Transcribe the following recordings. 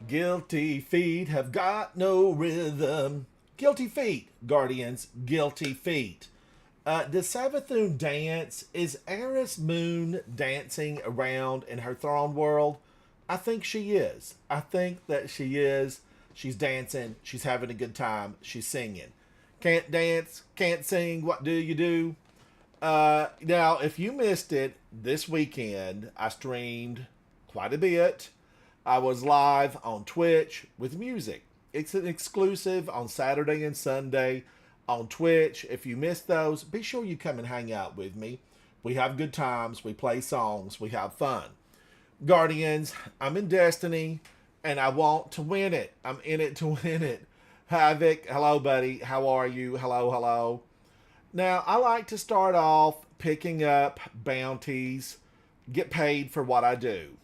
Guilty feet have got no rhythm. Guilty feet, Guardians, guilty feet. Does Savathun dance? Is Eris Moon dancing around in her throne world? I think she is. I think that she is. She's dancing. She's having a good time. She's singing. Can't dance, can't sing. What do you do? Now, if you missed it, this weekend I streamed quite a bit. I was live on Twitch with music. It's an exclusive on Saturday and Sunday on Twitch. If you missed those, be sure you come and hang out with me. We have good times. We play songs. We have fun. Guardians, I'm in Destiny and I want to win it. I'm in it to win it. Havoc, hello, buddy. How are you? Hello, hello. Now, I like to start off picking up bounties, get paid for what I do.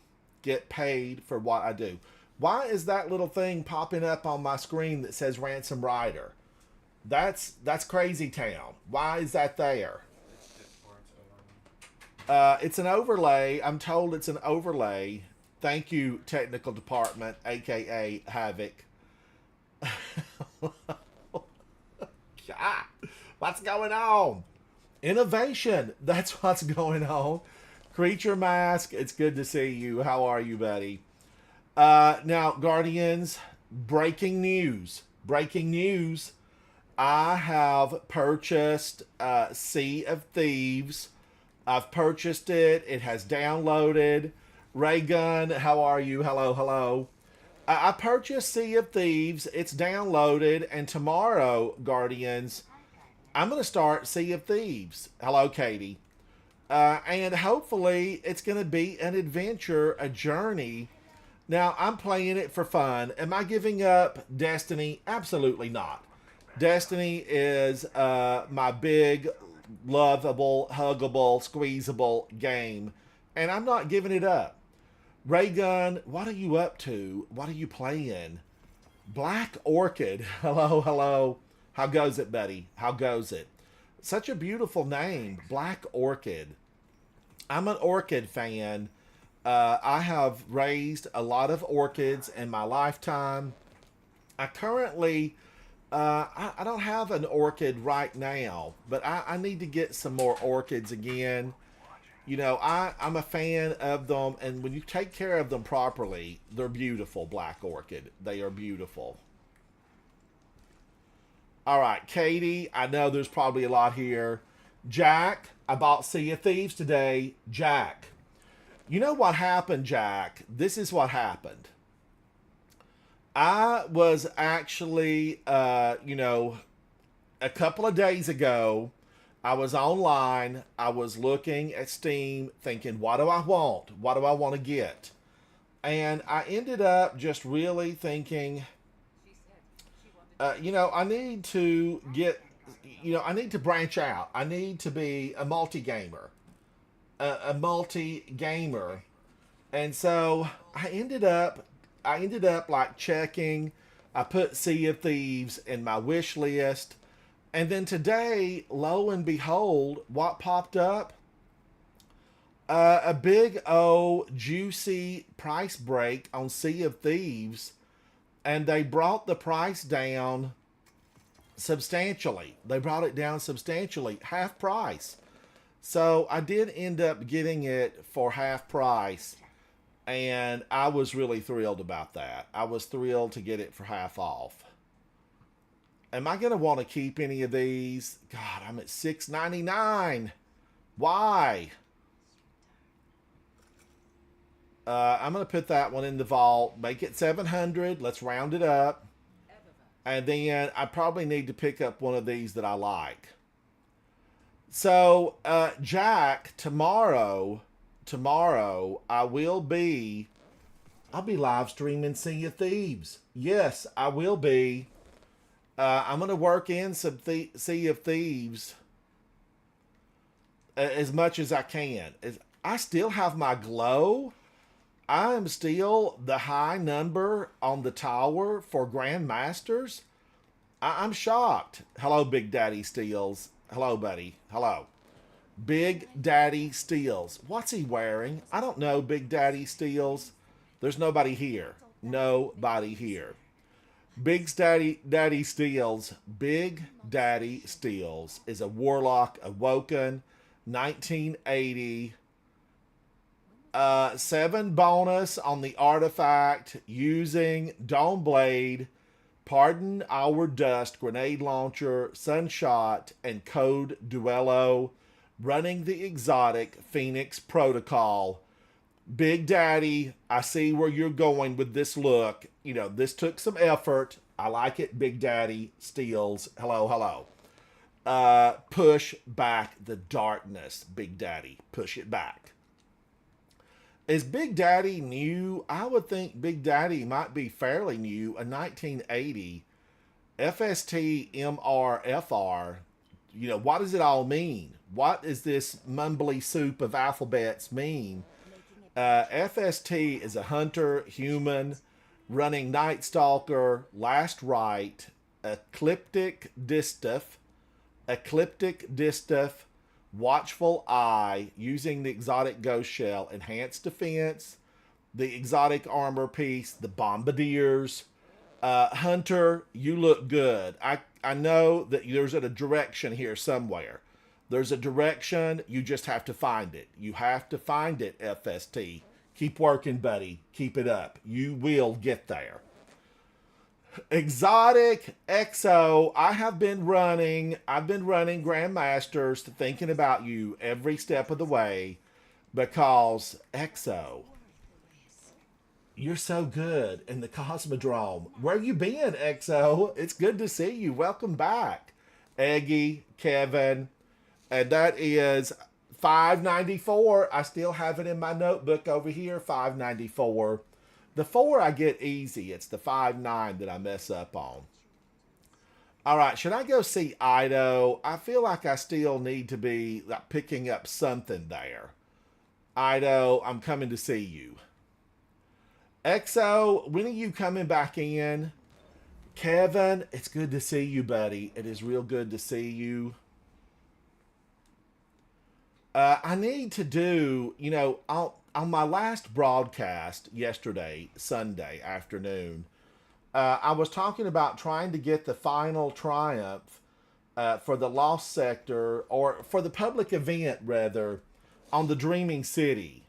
Get paid for what I do. Why is that little thing popping up on my screen that says Ransom Rider? That's crazy town. Why is that there? It's an overlay. I'm told it's an overlay. Thank you, technical department, aka Havoc. God, what's going on? Innovation. That's what's going on. Creature Mask, it's good to see you. How are you, buddy? Now, Guardians, breaking news. Breaking news. I have purchased Sea of Thieves. I've purchased it. It has downloaded. Raygun, how are you? Hello, hello. I purchased Sea of Thieves. It's downloaded. And tomorrow, Guardians, I'm going to start Sea of Thieves. Hello, Katie. And hopefully it's going to be an adventure, a journey. Now, I'm playing it for fun. Am I giving up Destiny? Absolutely not. Destiny is my big, lovable, huggable, squeezable game. And I'm not giving it up. Raygun, what are you up to? What are you playing? Black Orchid. Hello, hello. How goes it, buddy? How goes it? Such a beautiful name, Black Orchid. I'm an orchid fan. I have raised a lot of orchids in my lifetime. I currently, I don't have an orchid right now, but I need to get some more orchids again. You know, I'm a fan of them, and when you take care of them properly, they're beautiful, Black Orchid. They are beautiful. All right, Katie, I know there's probably a lot here. Jack, I bought Sea of Thieves today. Jack, you know what happened, Jack? This is what happened. I was actually, a couple of days ago, I was online. I was looking at Steam thinking, what do I want? What do I want to get? And I ended up just really thinking, I need to get, I need to branch out. I need to be a multi-gamer. A multi-gamer. And so I ended up like checking. I put Sea of Thieves in my wish list. And then today, lo and behold, what popped up? A big juicy price break on Sea of Thieves, and they brought the price down substantially. They brought it down substantially, half price. So I did end up getting it for half price, and I was really thrilled about that. I was thrilled to get it for half off. Am I going to want to keep any of these? God, I'm at $6.99. Why? I'm going to put that one in the vault. Make it 700. Let's round it up. And then I probably need to pick up one of these that I like. So, Jack, tomorrow, I'll be live streaming Sea of Thieves. Yes, I will be. I'm going to work in some Sea of Thieves as much as I can. I still have my glow. I am still the high number on the tower for Grandmasters. I'm shocked. Hello, Big Daddy Steels. Hello, buddy. Hello. Big Daddy Steels. What's he wearing? I don't know, Big Daddy Steels. There's nobody here. nobody here. Big Daddy Steels is a warlock awoken 1980. 7 bonus on the artifact using Dome Blade, Pardon Our Dust, Grenade Launcher, Sunshot, and Code Duello, running the exotic Phoenix Protocol. Big Daddy, I see where you're going with this look. You know, this took some effort. I like it, Big Daddy Steels. Hello, hello. Push back the darkness, Big Daddy. Push it back. Is Big Daddy new? I would think Big Daddy might be fairly new. A 1980 FST MRFR. You know, what does it all mean? What does this mumbly soup of alphabets mean? FST is a hunter, human, running Night Stalker, Last Rite, Ecliptic Distaff, Watchful Eye, using the exotic Ghost Shell, Enhanced Defense, the exotic armor piece, the Bombardiers. Hunter, you look good. I know that there's a direction here somewhere. There's a direction. You just have to find it. You have to find it, FST. Keep working, buddy. Keep it up. You will get there. Exotic EXO. I've been running Grandmasters, thinking about you every step of the way, because EXO, you're so good in the Cosmodrome. Where you been, EXO? It's good to see you. Welcome back. Eggy, Kevin, and that is 594. I still have it in my notebook over here, 594. The 4 I get easy. It's the 5-9 that I mess up on. All right, should I go see Ido? I feel like I still need to be picking up something there. Ido, I'm coming to see you. EXO, when are you coming back in? Kevin, it's good to see you, buddy. It is real good to see you. I need to do, you know, on my last broadcast yesterday, Sunday afternoon, I was talking about trying to get the final triumph for the Lost Sector, or for the public event, rather, on the Dreaming City.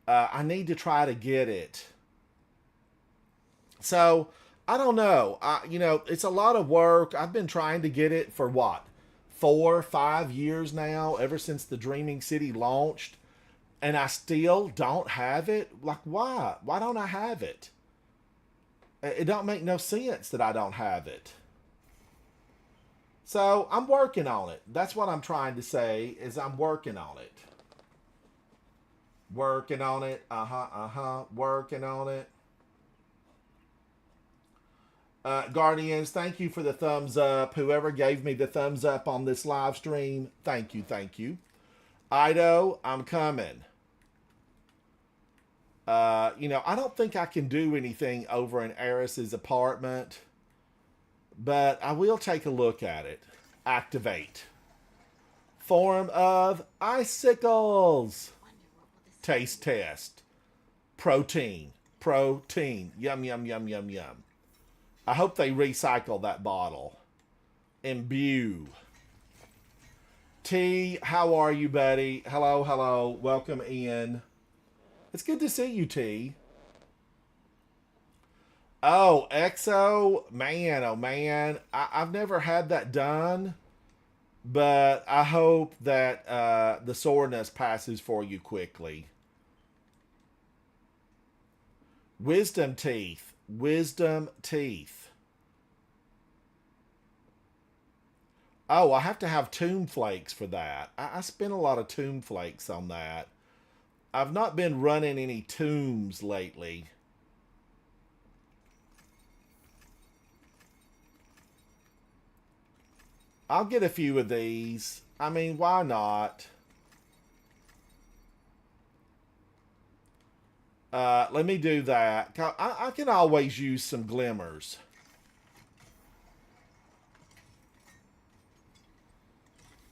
I need to try to get it. So, I don't know. You know, it's a lot of work. I've been trying to get it for what? 4 or 5 years now, ever since the Dreaming City launched. And I still don't have it? Like, why? Why don't I have it? It don't make no sense that I don't have it. So, I'm working on it. That's what I'm trying to say, is I'm working on it. Working on it. Working on it. Guardians, thank you for the thumbs up. Whoever gave me the thumbs up on this live stream, thank you, thank you. Ido, I'm coming. You know, I don't think I can do anything over in Eris's apartment, but I will take a look at it. Activate. Form of icicles. Taste test. Protein. Protein. Yum, yum, yum, yum, yum. I hope they recycle that bottle. Imbue. T, how are you, buddy? Hello, hello. Welcome in. It's good to see you, T. Oh, EXO? Man, oh man. I've never had that done, but I hope that the soreness passes for you quickly. Wisdom teeth. Wisdom teeth. Oh, I have to have tomb flakes for that. I spent a lot of tomb flakes on that. I've not been running any tombs lately. I'll get a few of these. I mean, why not? Let me do that. I can always use some glimmers.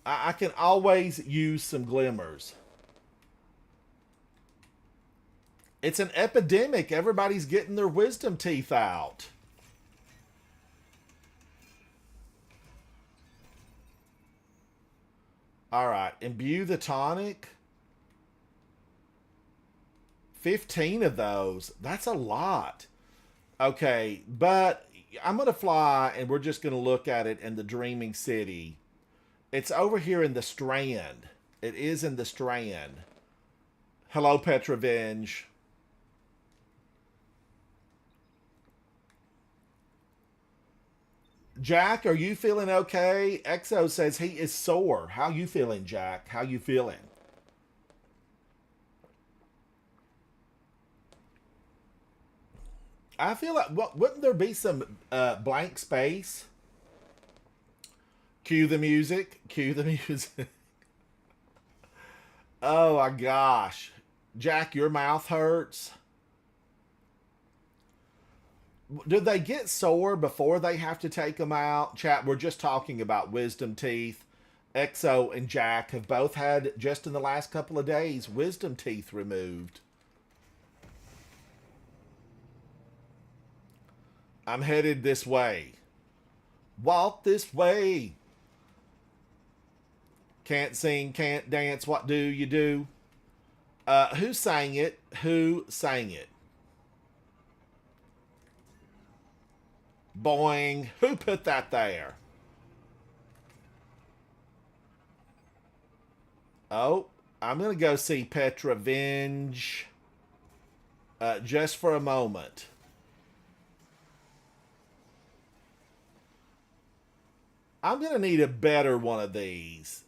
I can always use some glimmers. It's an epidemic. Everybody's getting their wisdom teeth out. All right. Imbue the tonic. 15 of those. That's a lot. Okay, but I'm going to fly and we're just going to look at it in the Dreaming City. It's over here in the Strand. It is in the Strand. Hello, Petrovenge. Jack, are you feeling okay? Exo says he is sore. How you feeling, Jack? How you feeling? I feel like wouldn't there be some blank space? Cue the music. Cue the music. Oh my gosh, Jack, your mouth hurts. Do they get sore before they have to take them out? Chat, we're just talking about wisdom teeth. Exo and Jack have both had, just in the last couple of days, wisdom teeth removed. I'm headed this way. Walk this way. Can't sing, can't dance. What do you do? Who sang it? Who sang it? Boing. Who put that there? Oh, I'm going to go see Petrovenge just for a moment. I'm going to need a better one of these.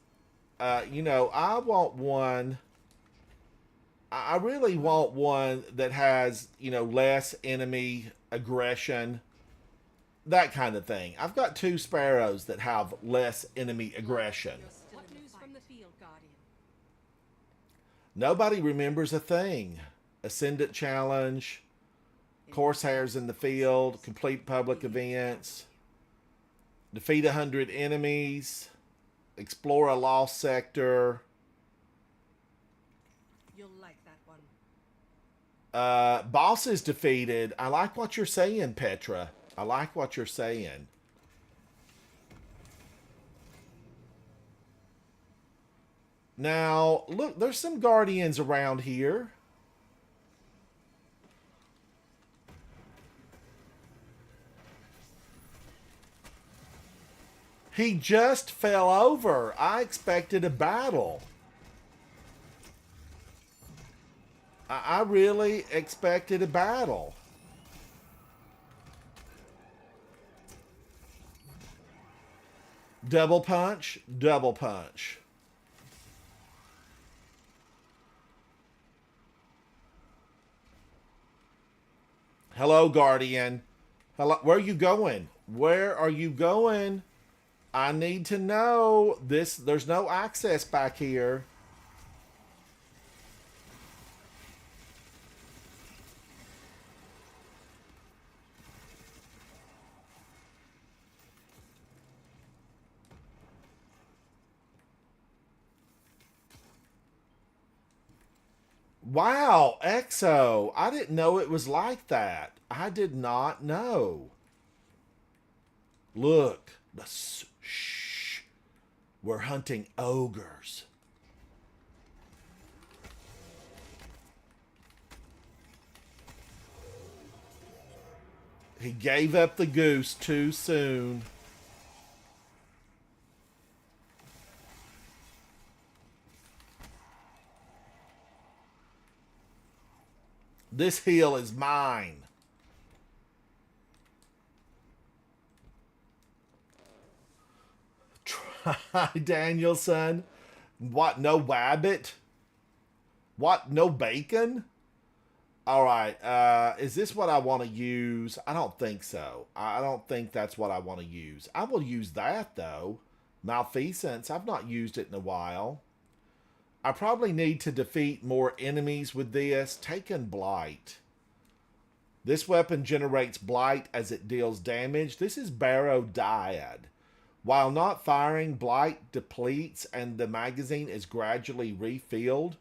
You know, I want one. I really want one that has, you know, less enemy aggression. That kind of thing. I've got 2 sparrows that have less enemy aggression. What news from the field, Guardian? Nobody remembers a thing. Ascendant Challenge, Corsairs in the Field, complete public events, defeat 100 enemies, explore a lost sector. You'll like that one. Bosses defeated. I like what you're saying, Petra. I like what you're saying. Now, look, there's some guardians around here. He just fell over. I expected a battle. I really expected a battle. Double punch, double punch. Hello, Guardian. Hello, where are you going? Where are you going? I need to know. There's no access back here. Wow, Exo. I didn't know it was like that. I did not know. Look. Shh. We're hunting ogres. He gave up the goose too soon. This hill is mine. Try, Danielson. What, no wabbit? What, no bacon? All right, is this what I want to use? I don't think so. I don't think that's what I want to use. I will use that, though. Malfeasance, I've not used it in a while. I probably need to defeat more enemies with this. Taken Blight. This weapon generates Blight as it deals damage. This is Barrow Dyad. While not firing, Blight depletes and the magazine is gradually refilled.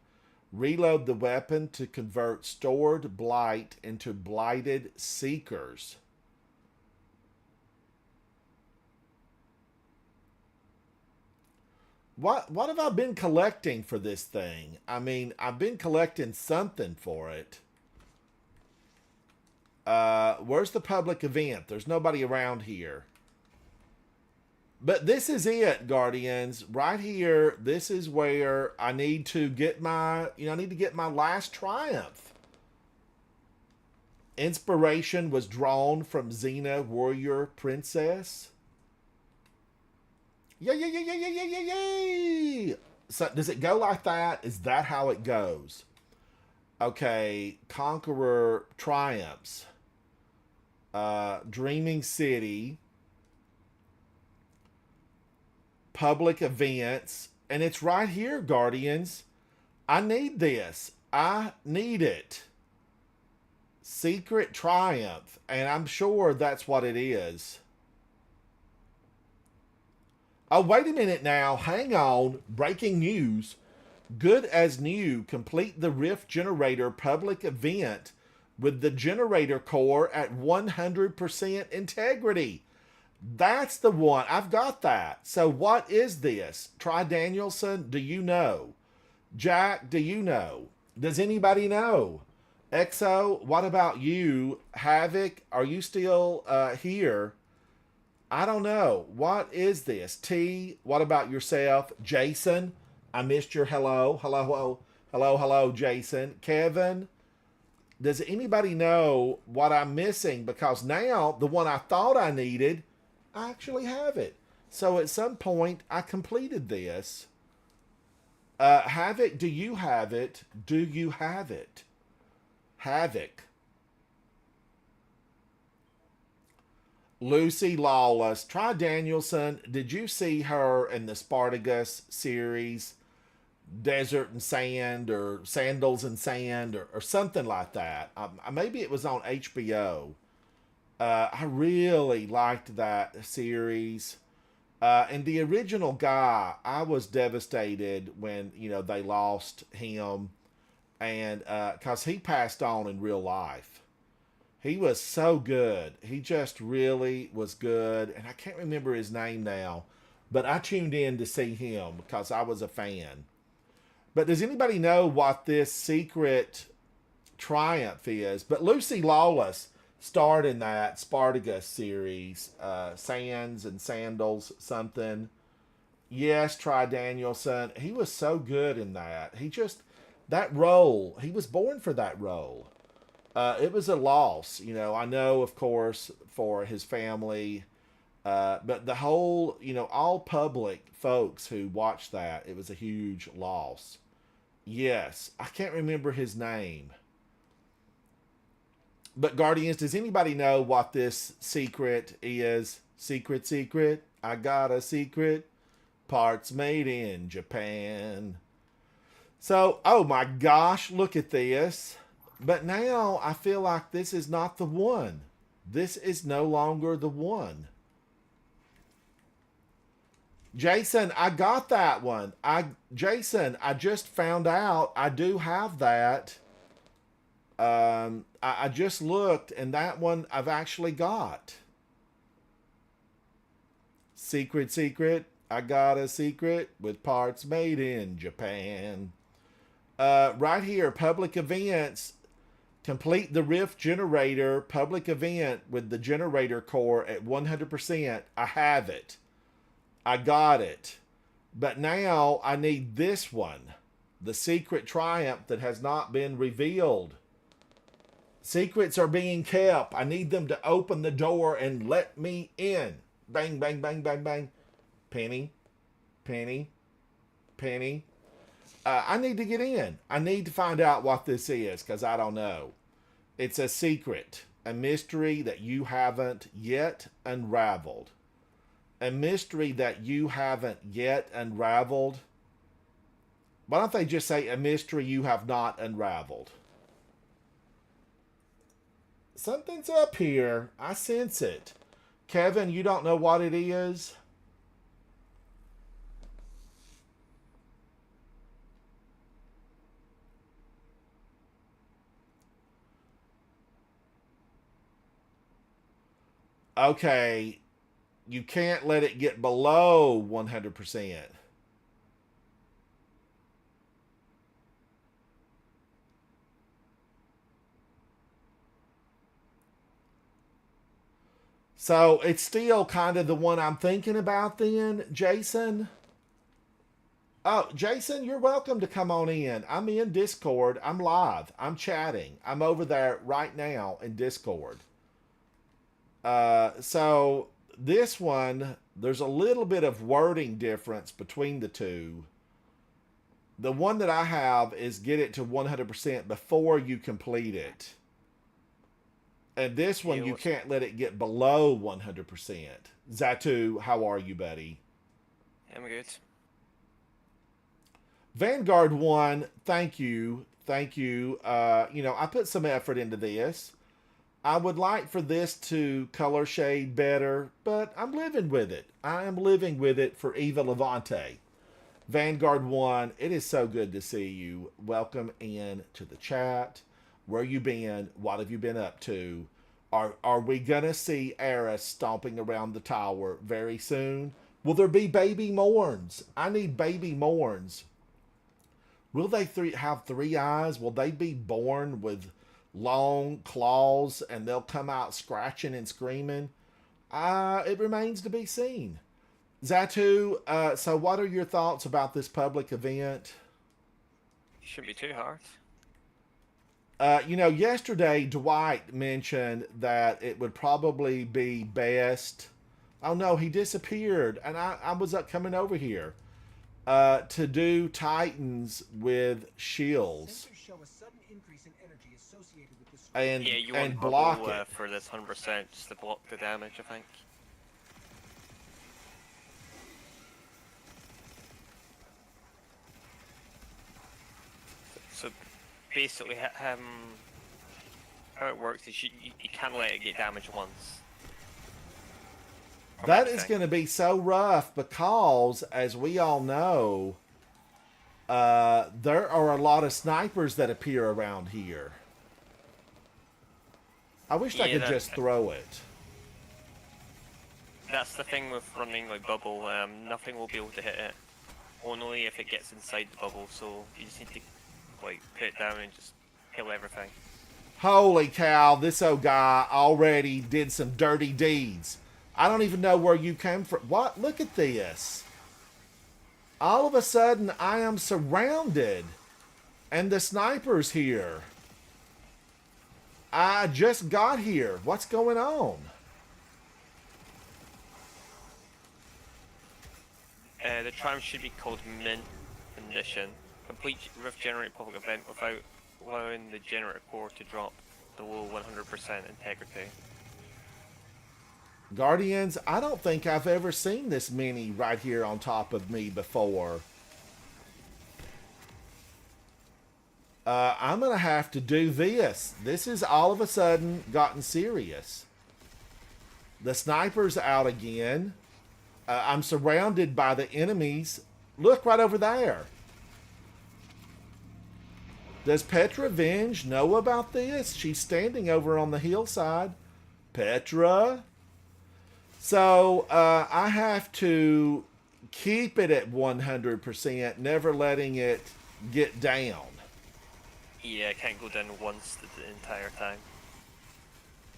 Reload the weapon to convert stored blight into blighted seekers. What have I been collecting for this thing? I mean, I've been collecting something for it. Where's the public event? There's nobody around here. But this is it, Guardians. Right here, this is where I need to get my, I need to get my last triumph. Inspiration was drawn from Xena Warrior Princess. Yay! So does it go like that? Is that how it goes? Okay, Conqueror triumphs. Dreaming City. Public events. And it's right here, Guardians. I need this. I need it. Secret Triumph. And I'm sure that's what it is. Oh, wait a minute now. Hang on. Breaking news. Good as new. Complete the Rift Generator public event with the generator core at 100% integrity. That's the one. I've got that. So what is this? Try Danielson, do you know? Jack, do you know? Does anybody know? Exo, what about you? Havoc, are you still here? I don't know. What is this? T, what about yourself? Jason, I missed your hello. Hello, Jason. Kevin, does anybody know what I'm missing? Because now the one I thought I needed, I actually have it. So at some point, I completed this. Havoc, do you have it? Do you have it? Havoc. Lucy Lawless. Try Danielson. Did you see her in the Spartacus series? Desert and Sand or Sandals and Sand or something like that. Maybe it was on HBO. I really liked that series. And the original guy, I was devastated when, they lost him. And because he passed on in real life. He was so good. He just really was good. And I can't remember his name now. But I tuned in to see him because I was a fan. But does anybody know what this secret triumph is? But Lucy Lawless starred in that Spartacus series. Sands and Sandals something. Yes, try Danielson. He was so good in that. That role, he was born for that role. It was a loss, I know, of course, for his family, but the whole, all public folks who watched that, it was a huge loss. Yes, I can't remember his name. But Guardians, does anybody know what this secret is? Secret. I got a secret. Parts made in Japan. So, oh my gosh, look at this. But now I feel like this is not the one. This is no longer the one. Jason, I got that one. Jason, I just found out I do have that. I just looked and that one I've actually got. Secret. I got a secret with parts made in Japan. Right here, public events. Complete the Rift Generator public event with the generator core at 100%. I have it. I got it. But now I need this one. The secret triumph that has not been revealed. Secrets are being kept. I need them to open the door and let me in. Bang, bang, bang, bang, bang. Penny. I need to get in. I need to find out what this is because I don't know. It's a secret, a mystery that you haven't yet unraveled. A mystery that you haven't yet unraveled. Why don't they just say a mystery you have not unraveled? Something's up here. I sense it. Kevin, you don't know what it is? Okay, you can't let it get below 100%. So it's still kind of the one I'm thinking about then, Jason. Oh, Jason, you're welcome to come on in. I'm in Discord. I'm live. I'm chatting. I'm over there right now in Discord. So this one, there's a little bit of wording difference between the two. The one that I have is get it to 100% before you complete it. And this one, you can't let it get below 100%. Zatu, how are you, buddy? I'm good. Vanguard 1, thank you. Thank you. I put some effort into this. I would like for this to color shade better, but I'm living with it. I am living with it for Eva Levante. Vanguard 1, it is so good to see you. Welcome in to the chat. Where you been? What have you been up to? Are we going to see Eris stomping around the tower very soon? Will there be baby Morns? I need baby Morns. Will they have 3 eyes? Will they be born with long claws and they'll come out scratching and screaming? It remains to be seen. Zatu, so what are your thoughts about this public event? Shouldn't be too hard. Yesterday Dwight mentioned that it would probably be best. Oh no, he disappeared, and I was coming over here to do Titans with shields. And yeah, you and want block bubble, it for this 100% just to block the damage, I think. So basically, how it works is you can't let it get damaged once. That is going to be so rough because, as we all know, there are a lot of snipers that appear around here. I wish I could just throw it. That's the thing with running like bubble. Nothing will be able to hit it. Only if it gets inside the bubble. So you just need to put it down and just kill everything. Holy cow! This old guy already did some dirty deeds. I don't even know where you came from. What? Look at this. All of a sudden, I am surrounded, and the sniper's here. I just got here. What's going on? The triumph should be called Mint Condition. Complete Rift Generate public event without allowing the generator core to drop below 100% integrity. Guardians, I don't think I've ever seen this many right here on top of me before. I'm going to have to do this. This is all of a sudden gotten serious. The sniper's out again. I'm surrounded by the enemies. Look right over there. Does Petra Venge know about this? She's standing over on the hillside. Petra? So, I have to keep it at 100%, never letting it get down. Yeah, it can't go down once the entire time.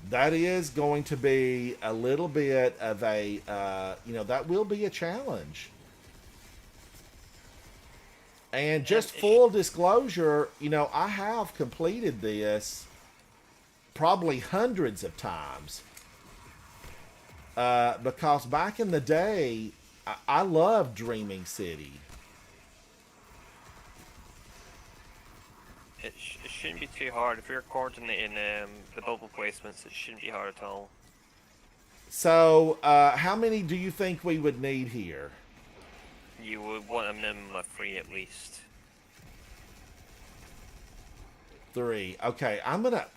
That is going to be a little bit of a, that will be a challenge. And just full disclosure, I have completed this probably hundreds of times. Because back in the day, I loved Dreaming City. It shouldn't be too hard. If you're coordinating the bubble placements, it shouldn't be hard at all. So, how many do you think we would need here? You would want a minimum of 3 at least. 3. Okay,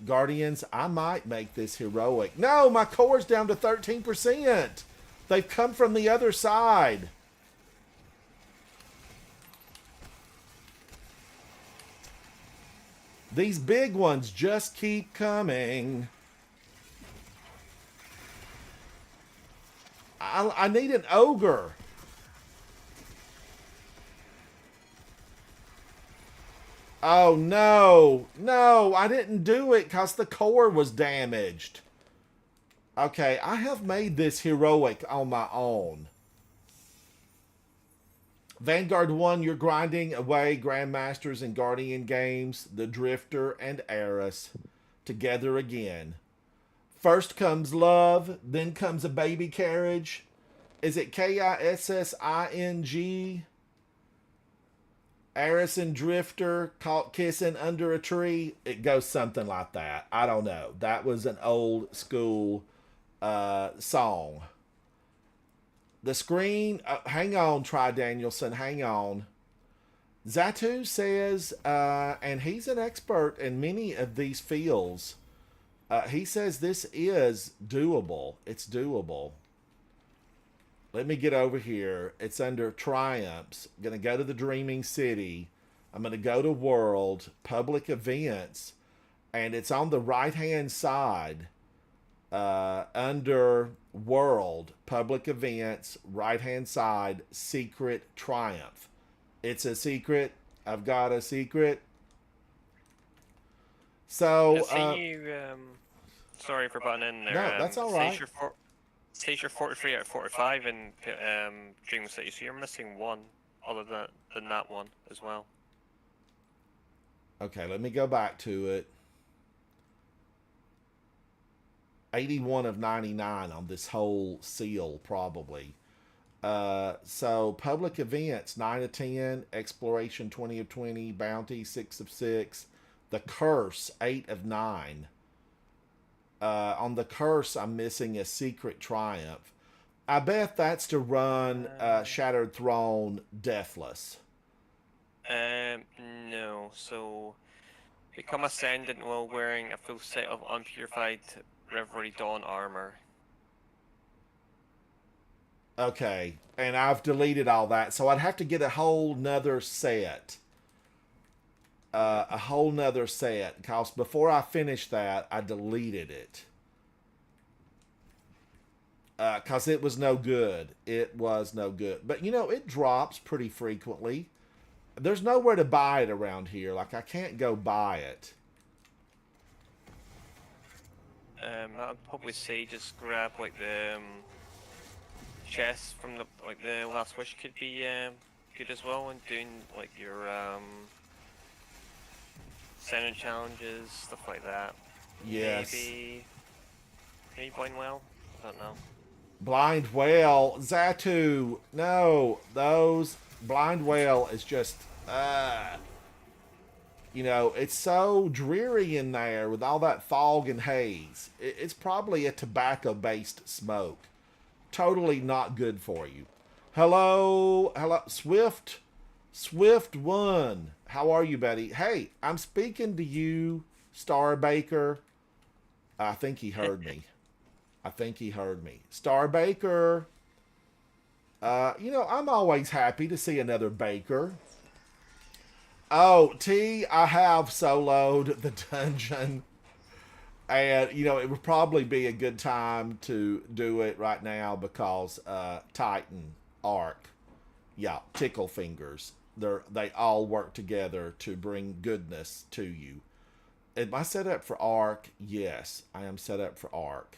Guardians, I might make this heroic. No, my core's down to 13%. They've come from the other side. These big ones just keep coming. I need an ogre. Oh, no. No, I didn't do it because the core was damaged. Okay, I have made this heroic on my own. Vanguard 1, you're grinding away Grandmasters and Guardian games, the Drifter and Eris, together again. First comes love, then comes a baby carriage. Is it Kissing? Eris and Drifter caught kissing under a tree. It goes something like that. I don't know. That was an old school song. The screen, hang on, Try Danielson, hang on. Zatu says, and he's an expert in many of these fields. He says this is doable. It's doable. Let me get over here. It's under Triumphs. I'm going to go to the Dreaming City. I'm going to go to World, Public Events, and it's on the right-hand side under World, Public Events, right-hand side, Secret Triumph. It's a secret. I've got a secret. So, sorry for butting in there. No, that's all right. Says you're 43 out of 45 in Dream City, so you're missing one other than that one as well. Okay, let me go back to it. 81 of 99 on this whole seal, probably. So, public events, 9 of 10. Exploration, 20 of 20. Bounty, 6 of 6. The Curse, 8 of 9. On the Curse, I'm missing a Secret Triumph. I bet that's to run Shattered Throne Deathless. No. So, become Ascendant while wearing a full set of unpurified Reverie Dawn armor. Okay, and I've deleted all that, so I'd have to get a whole nother set. A whole nother set, because before I finished that, I deleted it. Because it was no good. It was no good. But, you know, it drops pretty frequently. There's nowhere to buy it around here. Like, I can't go buy it. I'd probably say just grab, like, the chest from the Last Wish could be good as well, and doing, like, your Senate challenges, stuff like that. Yes. Maybe Blind Well? I don't know. Blind Whale. Zatu. No. Those. Blind Whale is just... you know, it's so dreary in there with all that fog and haze. It's probably a tobacco-based smoke. Totally not good for you. Hello. Hello. Swift 1. How are you, buddy? Hey, I'm speaking to you, Star Baker. I think he heard me. Star Baker. You know, I'm always happy to see another Baker. Oh, T, I have soloed the dungeon. And, you know, it would probably be a good time to do it right now because Titan, Arc, yeah, Tickle Fingers. They all work together to bring goodness to you. Am I set up for Arc? Yes, I am set up for Arc.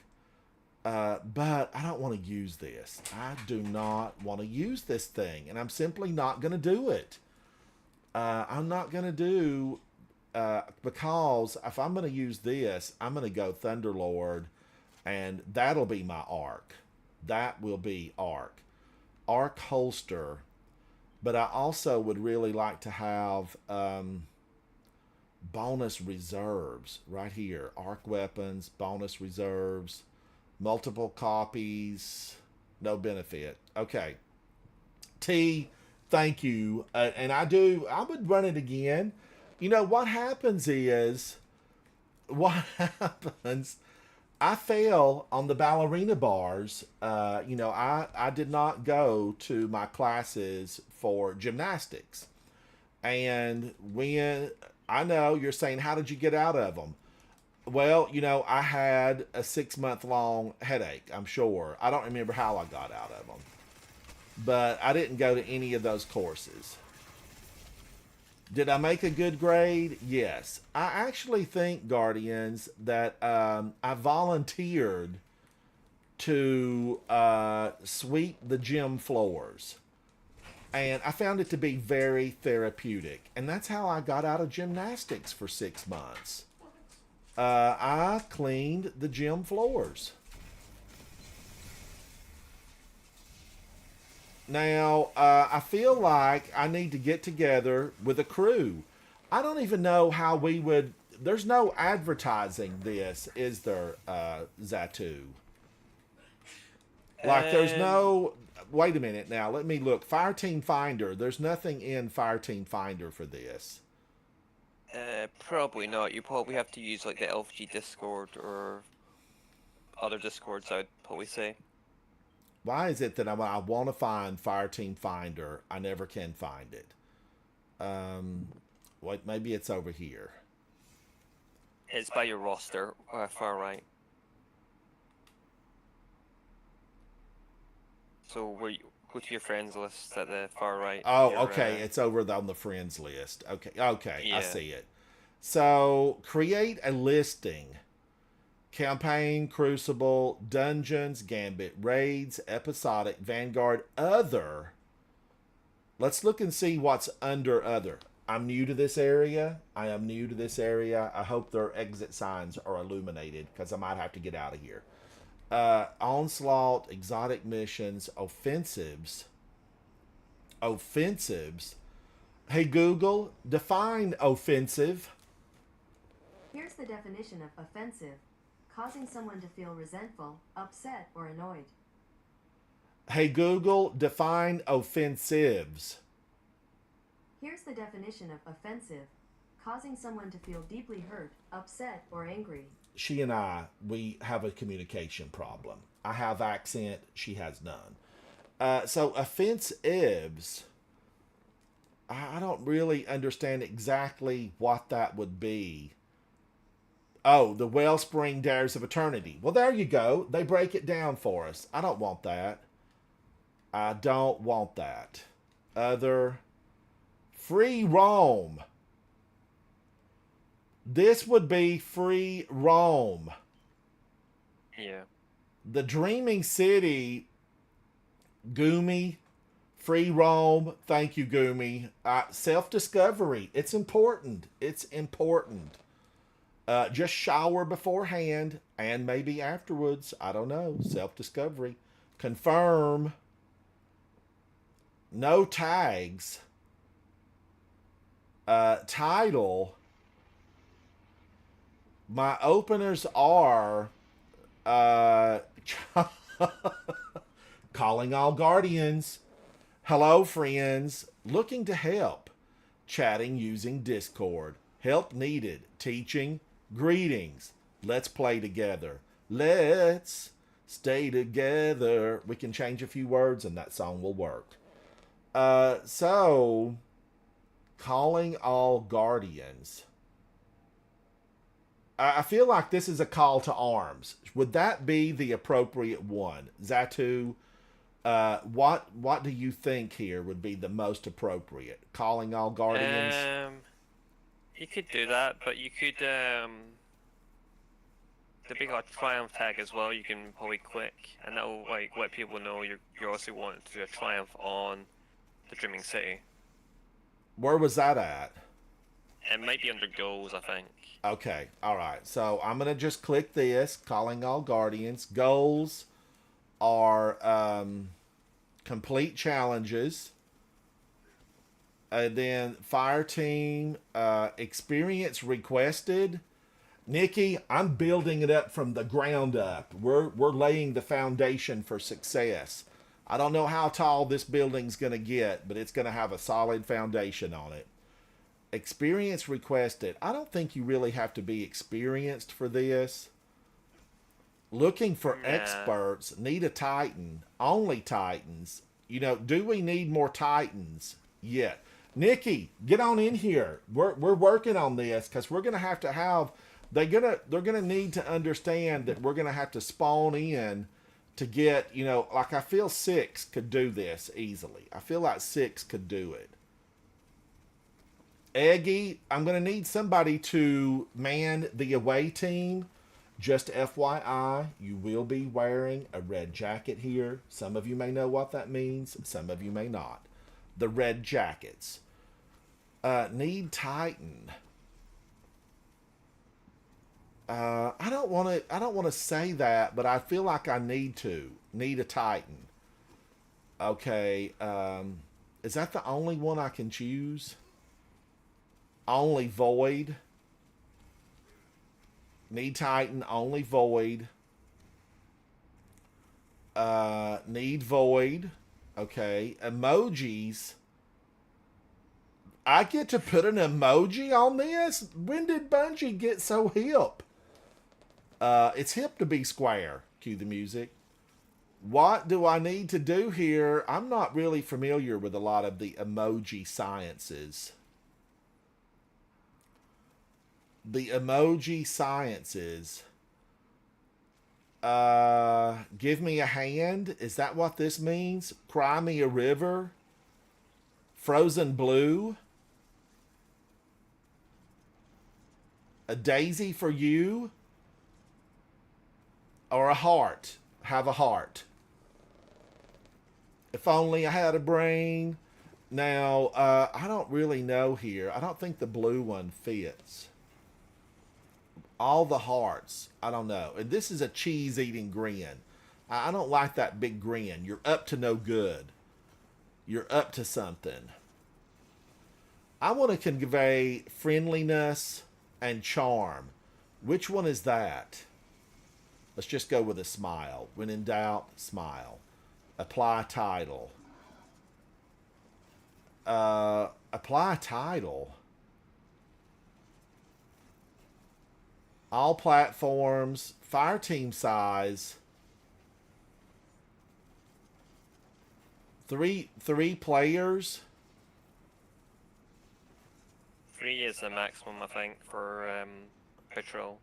But I don't want to use this. I do not want to use this thing. And I'm simply not going to do it. I'm not going to do... because if I'm going to use this, I'm going to go Thunderlord. And that'll be my Arc. That will be Arc. Arc holster. But I also would really like to have bonus reserves right here. Arc weapons, bonus reserves, multiple copies, no benefit. Okay. T, thank you. And I would run it again. You know, what happens, I fail on the ballerina bars. You know, I did not go to my classes for gymnastics. And when, I know you're saying, how did you get out of them? Well, I had a 6 month long headache, I'm sure. I don't remember how I got out of them. But I didn't go to any of those courses. Did I make a good grade? Yes. I actually think, Guardians, that I volunteered to sweep the gym floors. And I found it to be very therapeutic. And that's how I got out of gymnastics for 6 months. I cleaned the gym floors. Now, I feel like I need to get together with a crew. I don't even know how we would. There's no advertising this, is there, Zatu? Like, there's no. Wait a minute now. Let me look. Fireteam Finder. There's nothing in Fireteam Finder for this. Probably not. You probably have to use like the LFG Discord or other Discords, I'd probably say. Why is it that I want to find Fireteam Finder, I never can find it? Wait, maybe it's over here. It's by your roster, far right. So where you go to your friends list at the far right. Oh, your, okay. It's over on the friends list. Okay, okay, I Yeah. see it. So create a listing. Campaign, Crucible, Dungeons, Gambit, Raids, Episodic, Vanguard, Other. Let's look and see what's under Other. I'm new to this area. I am new to this area. I hope their exit signs are illuminated because I might have to get out of here. Onslaught, Exotic Missions, Offensives. Offensives. Hey Google, define offensive. Here's the definition of offensive: causing someone to feel resentful, upset, or annoyed. Hey Google, define offensives. Here's the definition of offensive: causing someone to feel deeply hurt, upset, or angry. She and I, we have a communication problem. I have accent, she has none. So offensives, I don't really understand exactly what that would be. Oh, the Wellspring Dares of Eternity. Well, there you go. They break it down for us. I don't want that. I don't want that. Other. Free roam. This would be free roam. Yeah. The Dreaming City, Goomy, free roam. Thank you, Goomy. Self-discovery. It's important. It's important. Just shower beforehand and maybe afterwards. I don't know. Self-discovery. Confirm. No tags. Title. My openers are calling all guardians. Hello, friends. Looking to help. Chatting using Discord. Help needed. Teaching. Greetings. Let's play together. Let's stay together. We can change a few words and that song will work. So, calling all guardians. I feel like this is a call to arms. Would that be the appropriate one? Zatu, what do you think here would be the most appropriate? Calling all guardians? You could do that, but you could the big triumph tag as well. You can probably click, and that'll like let people know you also want to do a triumph on the Dreaming City. Where was that at? It might be under goals, I think. Okay, all right. So I'm gonna just click this. Calling all guardians. Goals are complete challenges. And then fire team experience requested. Nikki, I'm building it up from the ground up. We're laying the foundation for success. I don't know how tall this building's gonna get, but it's gonna have a solid foundation on it. Experience requested. I don't think you really have to be experienced for this. Looking for experts. Need a Titan. Only Titans. Do we need more Titans? Yeah. Nikki, get on in here. We're working on this because we're going to have they're gonna need to understand that we're gonna have to spawn in to get, like I feel 6 could do this easily. I feel like 6 could do it. Eggy, I'm gonna need somebody to man the away team. Just FYI, you will be wearing a red jacket here. Some of you may know what that means, some of you may not. The red jackets. Need Titan. I don't want to say that, but I feel like I need a Titan. Okay, is that the only one I can choose? Only Void. Need Titan, only Void. Need Void. Okay, emojis. I get to put an emoji on this? When did Bungie get so hip? It's hip to be square. Cue the music. What do I need to do here? I'm not really familiar with a lot of the emoji sciences. The emoji sciences. Give me a hand. Is that what this means? Cry me a river. Frozen blue. A daisy for you. Or a heart. Have a heart. If only I had a brain. Now, I don't really know here. I don't think the blue one fits. All the hearts. I don't know. And this is a cheese-eating grin. I don't like that big grin. You're up to no good. You're up to something. I want to convey friendliness and charm. Which one is that? Let's just go with a smile. When in doubt, smile. Apply title. Apply title. All platforms. Fire team size. Three players. 3 is the maximum, I think, for patrol.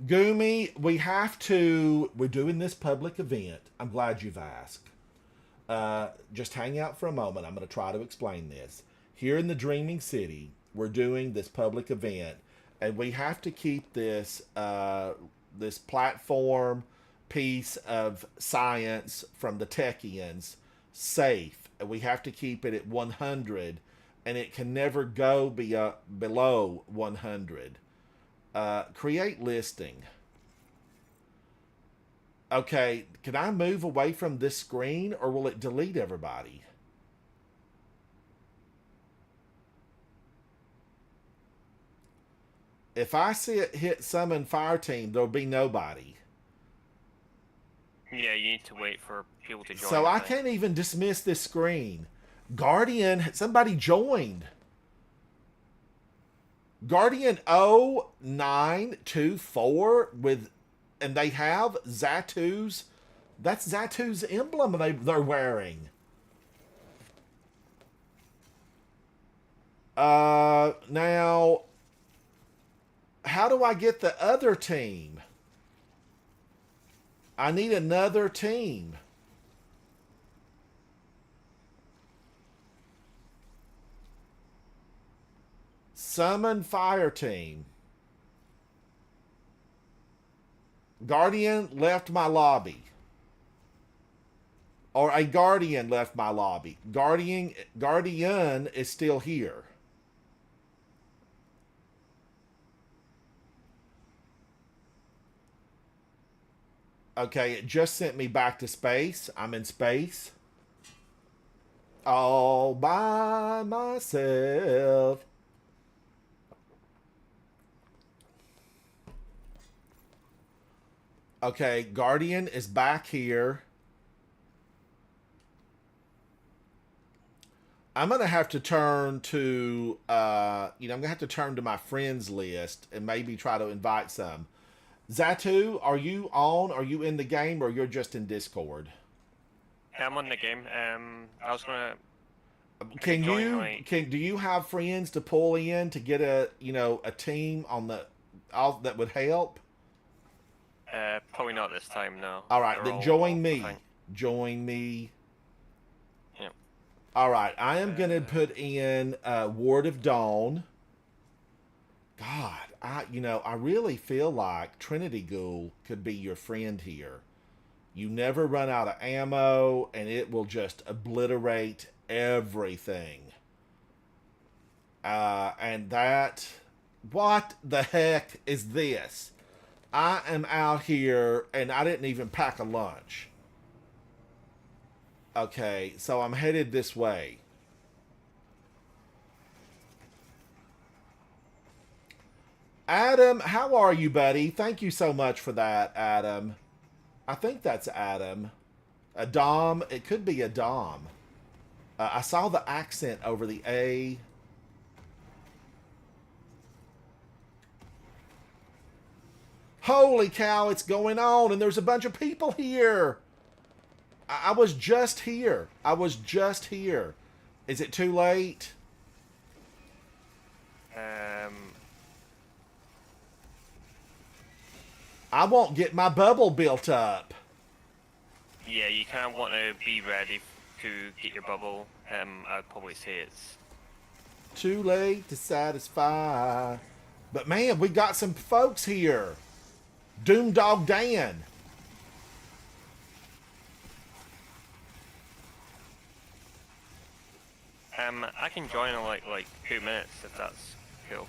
Gumi, we're doing this public event. I'm glad you've asked. Just hang out for a moment. I'm going to try to explain this. Here in the Dreaming City, we're doing this public event, and we have to keep this this platform piece of science from the Techians safe. And we have to keep it at 100, and it can never go below 100. Create listing. Okay, can I move away from this screen, or will it delete everybody? If I see it hit summon fire team, there'll be nobody. Yeah, you need to wait for people to join. So I can't even dismiss this screen. Guardian, somebody joined. Guardian 0924 and they have Zatu's. That's Zatu's emblem they're wearing. Now, how do I get the other team? I need another team. Summon fire team. Guardian left my lobby. Or a Guardian left my lobby. Guardian is still here. Okay, it just sent me back to space. I'm in space. All by myself. Okay, Guardian is back here. I'm going to have to turn to, I'm going to have to turn to my friends list and maybe try to invite some. Zatu, are you on? Are you in the game, or you're just in Discord? Yeah, I'm on the game. I was gonna Can join, you like- do you have friends to pull in to get a a team on the all that would help? Probably not this time, no. All right, They're then all join off, me. I think. Join me. Yep. All right, I am gonna put in Ward of Dawn. God, I really feel like Trinity Ghoul could be your friend here. You never run out of ammo, and it will just obliterate everything. And that, what the heck is this? I am out here, and I didn't even pack a lunch. Okay, so I'm headed this way. Adam, how are you, buddy? Thank you so much for that, Adam. I think that's Adam. A Dom. It could be a Dom. I saw the accent over the A. Holy cow, it's going on, and there's a bunch of people here. I was just here. I was just here. Is it too late? I won't get my bubble built up. Yeah, you kind of want to be ready to get your bubble. I'd probably say it's... Too late to satisfy. But man, we got some folks here. Doomdog Dan. I can join in like 2 minutes if that's cool.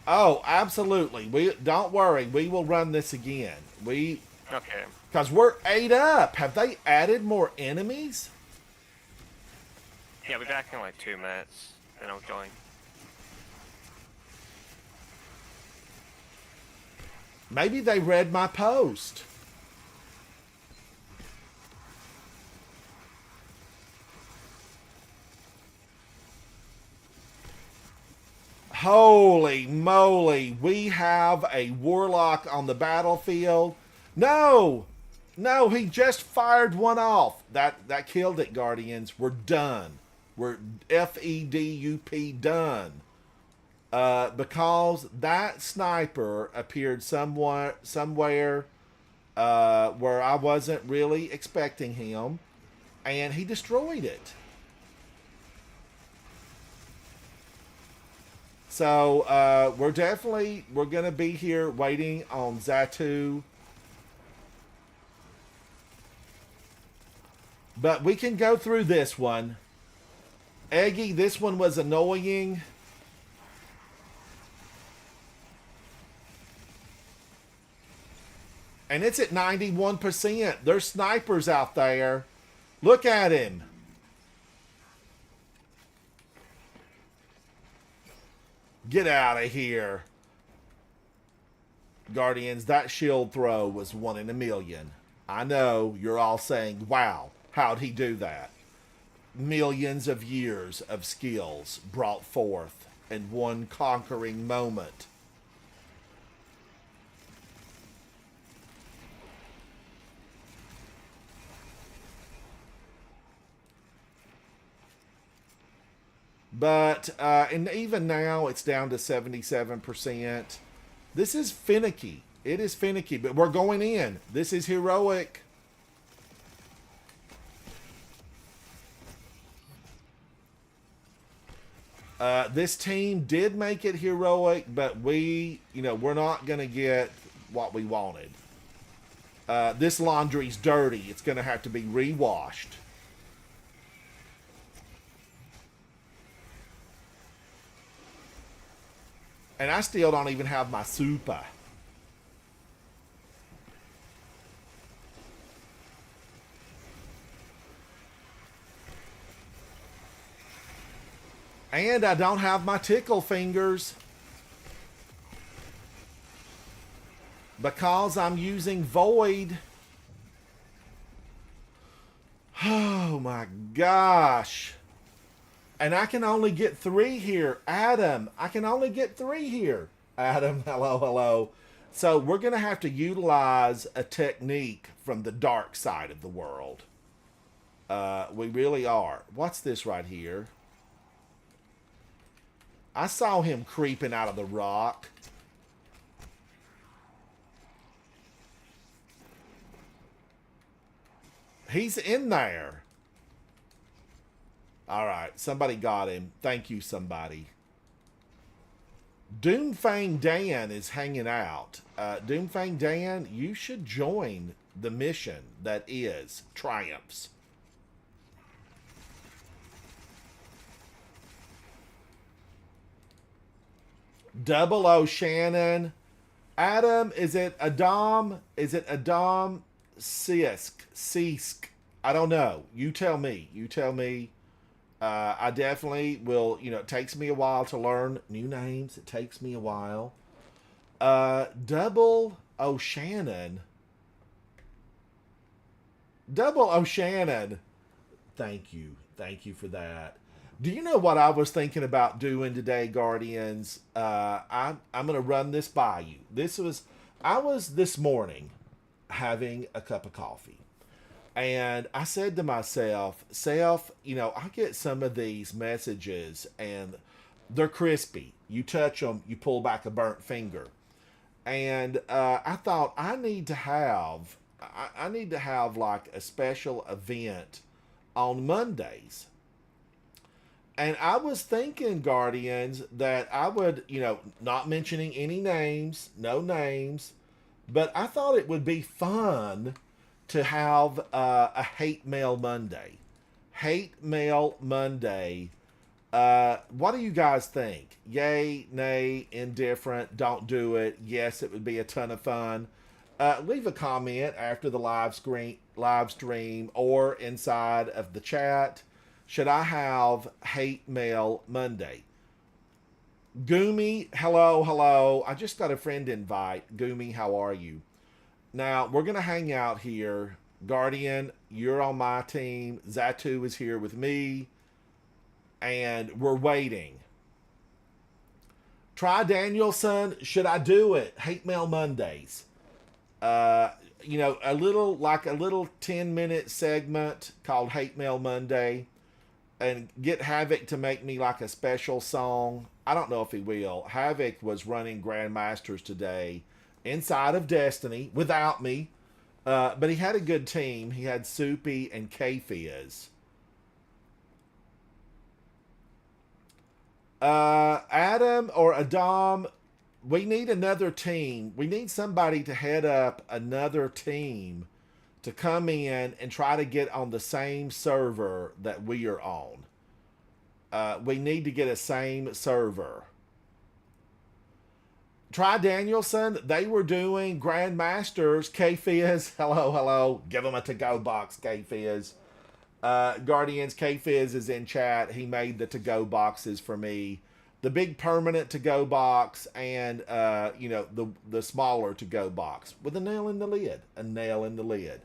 Oh, absolutely. We don't worry. We will run this again. Okay. Because we're 8 up. Have they added more enemies? Yeah, I'll be back in like 2 minutes, then I'll join. Maybe they read my post. Holy moly, we have a warlock on the battlefield. No! No, he just fired one off. That killed it, Guardians. We're done. We're FEDUP done. Because that sniper appeared somewhere where I wasn't really expecting him, and he destroyed it. So we're gonna be here waiting on Zatu. But we can go through this one. Eggy, this one was annoying. And it's at 91%. There's snipers out there. Look at him. Get out of here. Guardians, that shield throw was 1 in a million. I know you're all saying, wow, how'd he do that? Millions of years of skills brought forth in one conquering moment. But, and even now, it's down to 77%. This is finicky. It is finicky, but we're going in. This is heroic. This team did make it heroic, but we're not going to get what we wanted. This laundry's dirty. It's going to have to be rewashed. And I still don't even have my super. And I don't have my tickle fingers. Because I'm using Void. Oh my gosh. And I can only get 3 here. Adam, I can only get 3 here. Adam, hello, hello. So we're going to have to utilize a technique from the dark side of the world. We really are. What's this right here? I saw him creeping out of the rock. He's in there. All right, somebody got him. Thank you, somebody. Doomfang Dan is hanging out. Doomfang Dan, you should join the mission that is Triumphs. Double O Shannon. Adam, is it Adam? Is it Adam Sisk? I don't know. You tell me. You tell me. I definitely will, it takes me a while to learn new names. It takes me a while. Double O'Shannon. Double O'Shannon. Thank you. Thank you for that. Do you know what I was thinking about doing today, Guardians? I'm going to run this by you. I was this morning having a cup of coffee. And I said to myself, I get some of these messages and they're crispy. You touch them, you pull back a burnt finger. And I thought I need to have like a special event on Mondays. And I was thinking, Guardians, that I would, not mentioning any names, no names, but I thought it would be fun to have a Hate Mail Monday. Hate Mail Monday. What do you guys think? Yay, nay, indifferent, don't do it. Yes, it would be a ton of fun. Leave a comment after the live stream or inside of the chat. Should I have Hate Mail Monday? Goomy, hello. I just got a friend invite. Goomy, how are you? Now, we're going to hang out here. Guardian, you're on my team. Zatu is here with me. And we're waiting. Try Danielson. Should I do it? Hate Mail Mondays. A little 10-minute segment called Hate Mail Monday. And get Havoc to make me like a special song. I don't know if he will. Havoc was running Grandmasters today inside of Destiny without me. But he had a good team. He had Soupy and K-Fizz. Adam or Adam, we need another team. We need somebody to head up another team to come in and try to get on the same server that we are on. We need to get a same server. Try Danielson. They were doing Grandmasters. K-Fizz. Hello. Give them a to-go box, K-Fizz. Guardians, K-Fizz is in chat. He made the to-go boxes for me. The big permanent to-go box and, the smaller to-go box with a nail in the lid. A nail in the lid.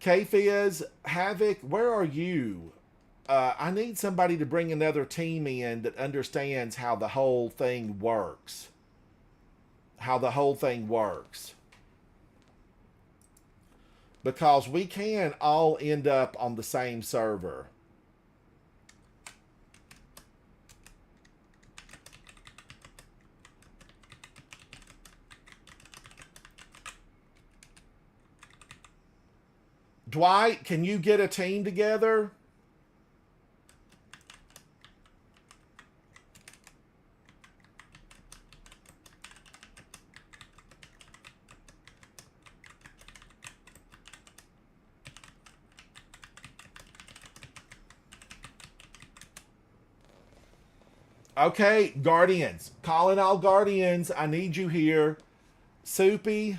K-Fizz, Havoc, where are you? I need somebody to bring another team in that understands how the whole thing works. Because we can all end up on the same server. Dwight, can you get a team together? Okay, Guardians. Calling all Guardians. I need you here. Soupy.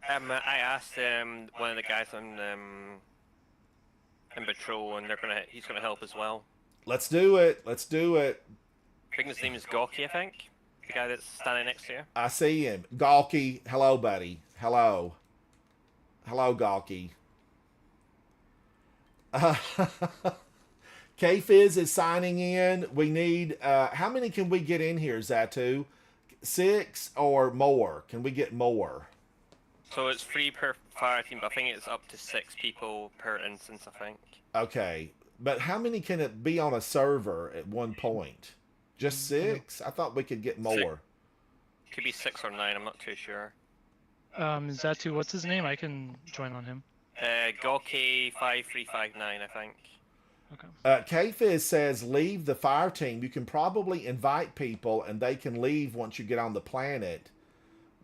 I asked one of the guys on in patrol, and he's gonna help as well. Let's do it. I think his name is Gawky, I think. The guy that's standing next to you. I see him. Gawky. Hello, buddy. Hello, Gawky. K-Fizz is signing in. We need... how many can we get in here, Zatu? 6 or more? Can we get more? So it's 3 per fire team, but I think it's up to 6 people per instance, I think. Okay. But how many can it be on a server at one point? Just 6? I thought we could get more. Could be 6 or 9, I'm not too sure. Zatu, what's his name? I can join on him. Gawky5359, I think. Okay. K-Fizz says leave the fire team. You can probably invite people and they can leave once you get on the planet.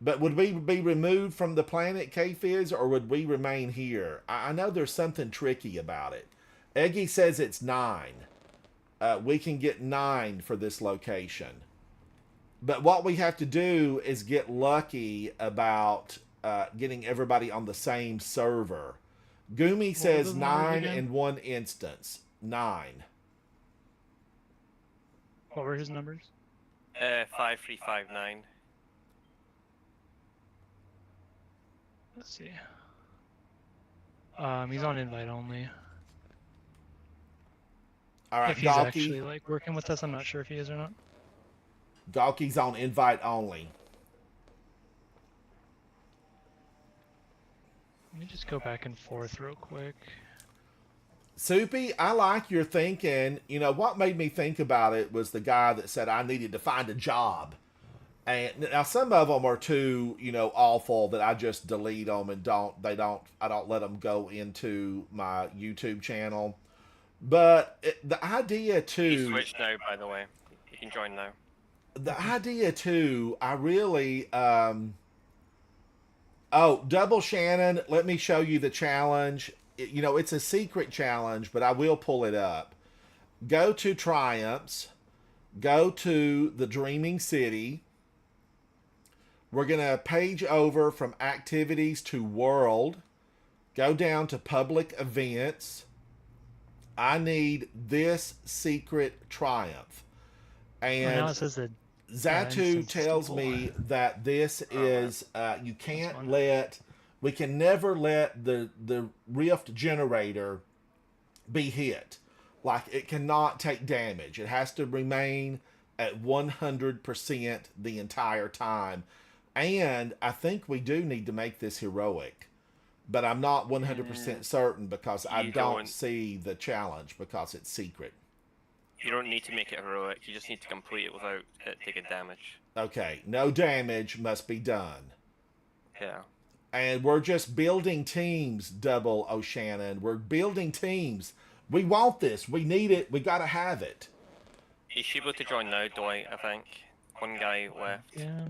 But would we be removed from the planet, K-Fizz, or would we remain here? I know there's something tricky about it. Eggy says it's 9. We can get 9 for this location. But what we have to do is get lucky about getting everybody on the same server. Gumi says 9 in one instance. 9. What were his numbers? 5359. Let's see. He's on invite only. All right, If he's Gawky. actually like working with us, I'm not sure if he is or not. Gawky's on invite only. Let me just go back and forth real quick. Soupy, I like your thinking. You know, what made me think about it was the guy that said I needed to find a job. And now some of them are too, awful that I just delete them and I don't let them go into my YouTube channel. But the idea too. You switched now, by the way. You can join now. The idea too, I really, Double Shannon, let me show you the challenge. It's a secret challenge, but I will pull it up. Go to Triumphs. Go to the Dreaming City. We're going to page over from Activities to World. Go down to Public Events. I need this secret triumph. And now it says that Zatu instance tells people. me that this is we can never let the rift generator be hit. Like, it cannot take damage. It has to remain at 100% the entire time. And I think we do need to make this heroic. But I'm not 100% certain because I don't see the challenge because it's secret. You don't need to make it heroic, you just need to complete it without it taking damage. Okay, no damage must be done. Yeah. And we're just building teams, Double O'Shannon. We're building teams. We want this. We need it. We got to have it. You should be able to join now, Dwight, I think. One guy left. Yeah.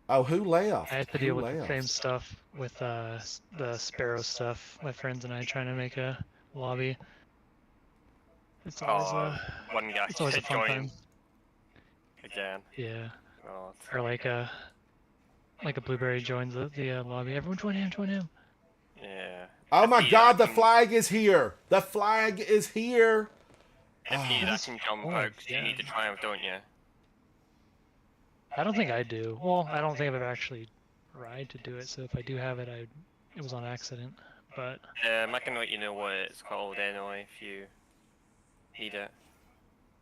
Oh, who left? I had to Who deal with left? the same stuff with the Sparrow stuff. My friends and I trying to make a lobby. It's always One guy it's always a fun join time. again. Yeah. Oh, Or like a blueberry joins the lobby. Everyone join him. yeah. Oh my If he- God, the flag is here. The flag is here. If you That's can jump fun, out, 'cause you yeah. need to triumph, don't you? I don't think I do. Well, I don't think I've ever actually tried to do it. So if I do have it, it was on accident. But I can let you know what it's called anyway if you need it.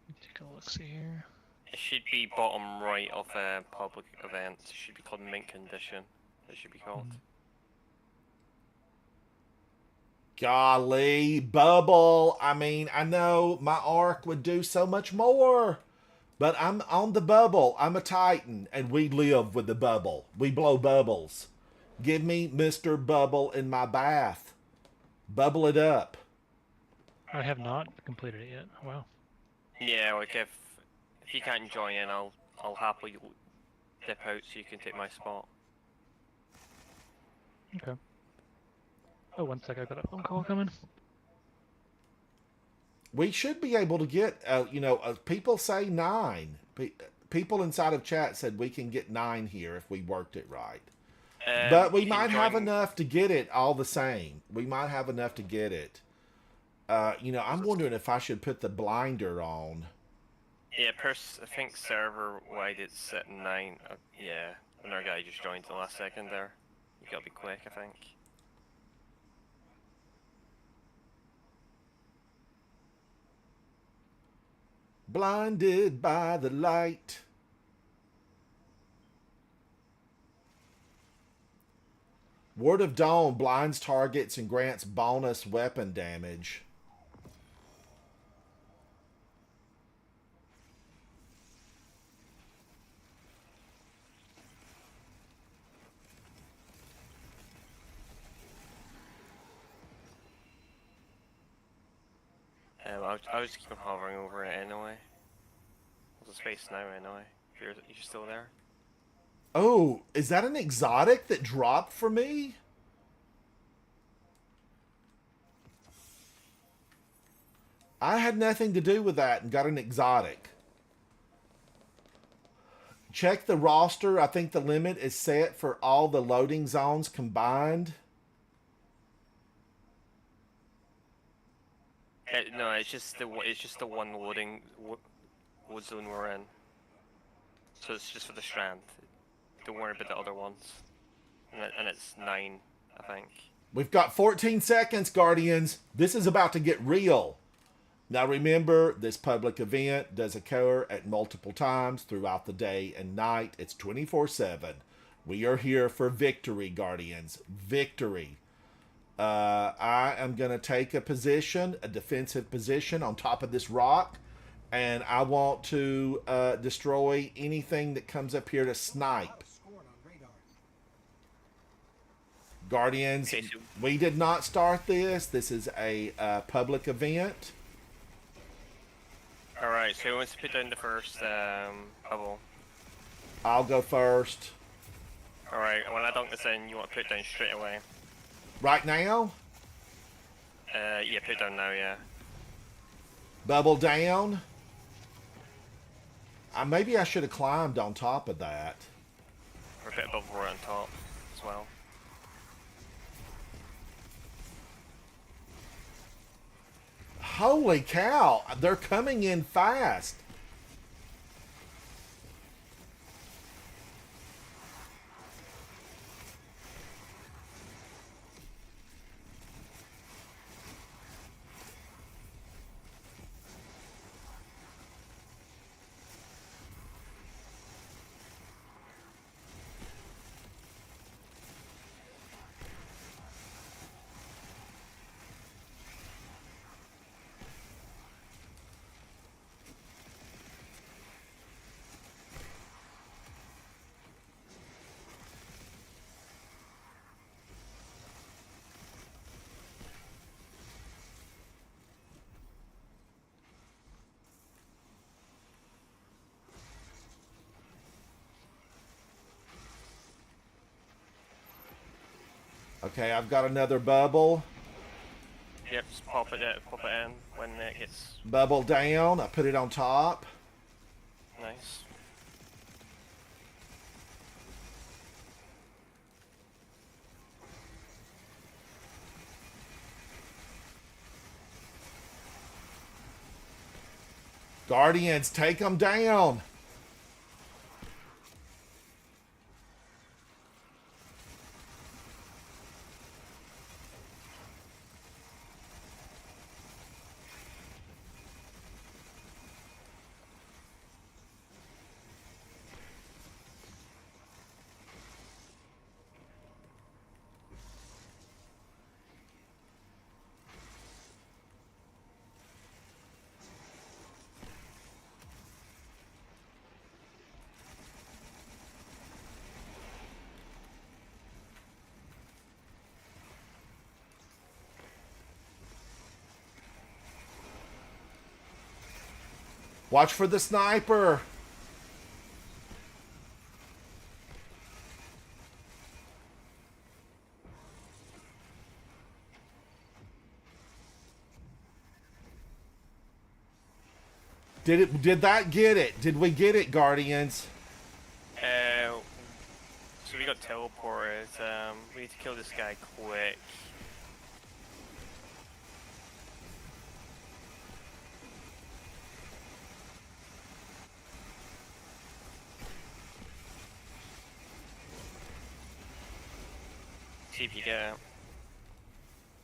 let me take a look. See here. It should be bottom right of public events. It should be called mint condition. It should be called. Golly, Bubble. I mean, I know my arc would do so much more. But I'm on the bubble. I'm a Titan, and we live with the bubble. We blow bubbles. Give me Mr. Bubble in my bath. Bubble it up. I have not completed it yet. Wow. Yeah, like if you can't join in, I'll happily dip out so you can take my spot. Okay. Oh, one sec. I got a phone call coming. We should be able to get, people say 9. People inside of chat said we can get 9 here if we worked it right. But we you can might have join- enough to get it all the same. We might have enough to get it. I'm wondering if I should put the blinder on. Yeah, I think server wide it's at 9. Yeah, another guy just joined the last second there. You gotta be quick, I think. Blinded by the light. Word of Dawn blinds targets and grants bonus weapon damage. I was keep hovering over it anyway. There's a space now anyway. If you're still there. Oh, is that an exotic that dropped for me? I had nothing to do with that and got an exotic. Check the roster. I think the limit is set for all the loading zones combined. No, it's just the one loading wood zone we're in. So it's just for the Strand. Don't worry about the other ones. And it's 9, I think. We've got 14 seconds, Guardians. This is about to get real. Now remember, this public event does occur at multiple times throughout the day and night. It's 24/7. We are here for victory, Guardians. Victory. I am going to take a position, a defensive position on top of this rock. And I want to destroy anything that comes up here to snipe. Guardians, Okay, so we did not start this. This is a public event. alright, so who wants to put down the first bubble? I'll go first. Alright, when I dunk this in, you want to put it down straight away. Right now, Yeah, put it down now, yeah. bubble down. Maybe I should have climbed on top of that. Or put a bubble right on top as well. Holy cow, they're coming in fast. Okay, I've got another bubble. Yep, just pop it in when it gets Bubble down. I put it on top. nice. Guardians, take them down. Watch for the sniper. Did that get it? Did we get it, Guardians? So we got teleported. We need to kill this guy quick. See if you get it.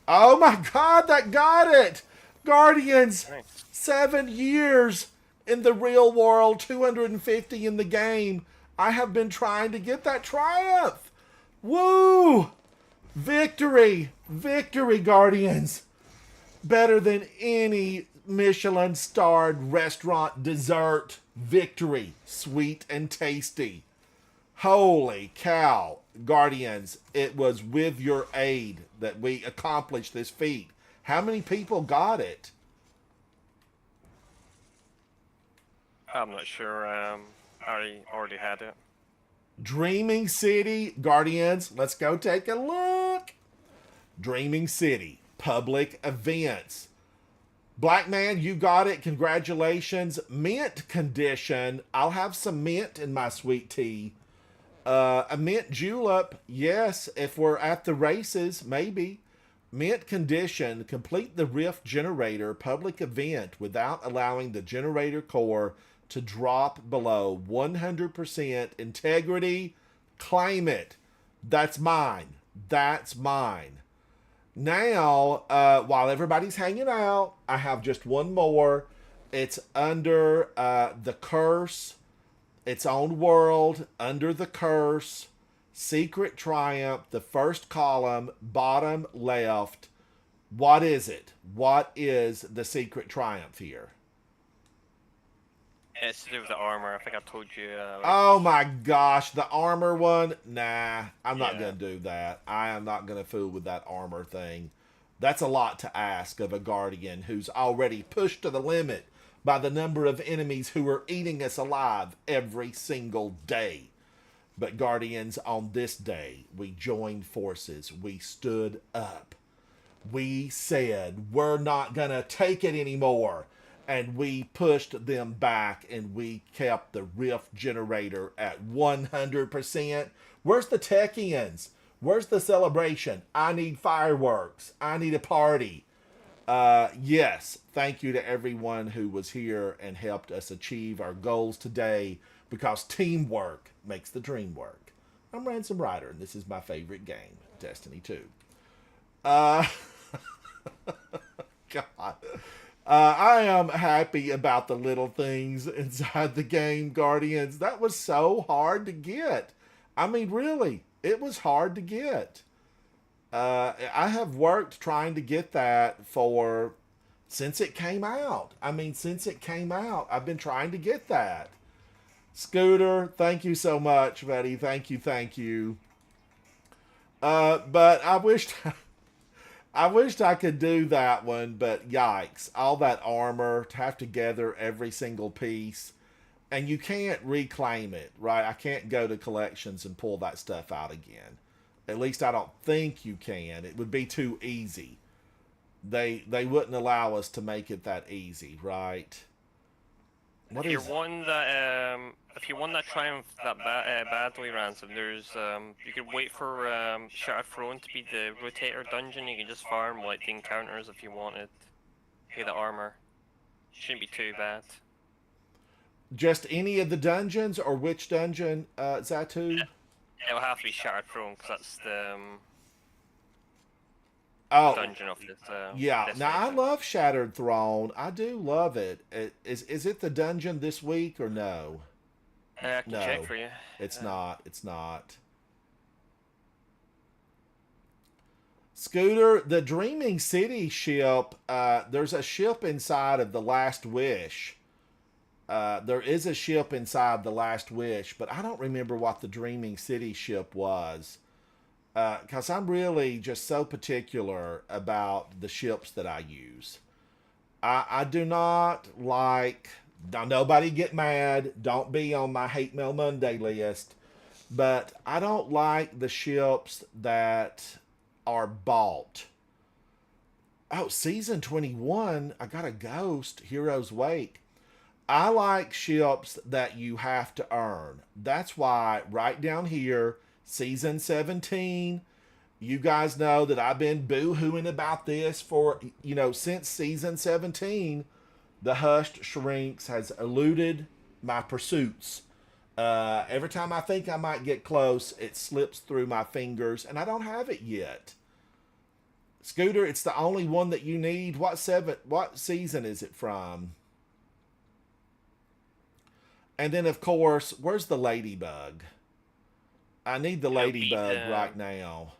Oh my god, that got it! Guardians! Nice. 7 years in the real world, 250 in the game. I have been trying to get that triumph. Woo! Victory! Victory, Guardians! Better than any Michelin starred restaurant dessert. Victory. Sweet and tasty. Holy cow, Guardians. It was with your aid that we accomplished this feat. How many people got it? I'm not sure. I already had it. Dreaming City, Guardians, let's go take a look. Dreaming City, public events. Black man, you got it. Congratulations. Mint condition. I'll have some mint in my sweet tea. A mint julep, yes, if we're at the races, maybe. Mint condition, complete the Rift generator public event without allowing the generator core to drop below 100% integrity. Claim it. That's mine. That's mine. Now, while everybody's hanging out, I have just one more. It's under the curse. Its own world, under the curse. Secret Triumph, the first column, bottom left. What is it? What is the Secret Triumph here? It's to do with the armor. I think I told you. Oh my gosh, the armor one? Nah, I'm not Yeah. going to do that. I am not going to fool with that armor thing. That's a lot to ask of a Guardian who's already pushed to the limit by the number of enemies who are eating us alive every single day. But Guardians, on this day, we joined forces. We stood up. We said, we're not going to take it anymore. And we pushed them back, and we kept the Rift generator at 100%. Where's the Techians? Where's the celebration? I need fireworks. I need a party. Yes, thank you to everyone who was here and helped us achieve our goals today, because teamwork makes the dream work. I'm Ransom Rider, and this is my favorite game, Destiny 2. God. I am happy about the little things inside the game, Guardians. That was so hard to get. I mean, really, it was hard to get. I have worked trying to get that since it came out. I mean, since it came out, I've been trying to get that. Scooter, thank you so much, buddy. Thank you, thank you. But I wished I could do that one, but yikes. All that armor, to have to gather every single piece. And you can't reclaim it, right? I can't go to collections and pull that stuff out again. At least I don't think you can. It would be too easy. They wouldn't allow us to make it that easy, right? What if you is won that Triumph that badly, Ransom, there's you could wait for Shattered Throne to be the rotator dungeon. You can just farm like the encounters if you wanted. Get the armor. Shouldn't be too bad. just any of the dungeons, or which dungeon, Zatu? It'll have to be Shattered Throne because that's the Oh, dungeon of this. yeah. this Now, I section. love Shattered Throne. I do love it. Is it the dungeon this week or no? I can No. check for you. It's not. It's not. Scooter, the Dreaming City ship, there's a ship inside of the Last Wish. There is a ship inside the Last Wish, but I don't remember what the Dreaming City ship was. Because I'm really just so particular about the ships that I use. I do not like... Now, nobody get mad. Don't be on my Hate Mail Monday list. But I don't like the ships that are bought. Oh, Season 21, I got a Ghost, Hero's Wake. I like ships that you have to earn. That's why right down here, Season 17, you guys know that I've been boo-hooing about this for, since Season 17. The Hushed Shrinks has eluded my pursuits. Every time I think I might get close, it slips through my fingers, and I don't have it yet. Scooter, it's the only one that you need. What season is it from? And then, of course, where's the Ladybug? I need the It'll be Ladybug the- right now.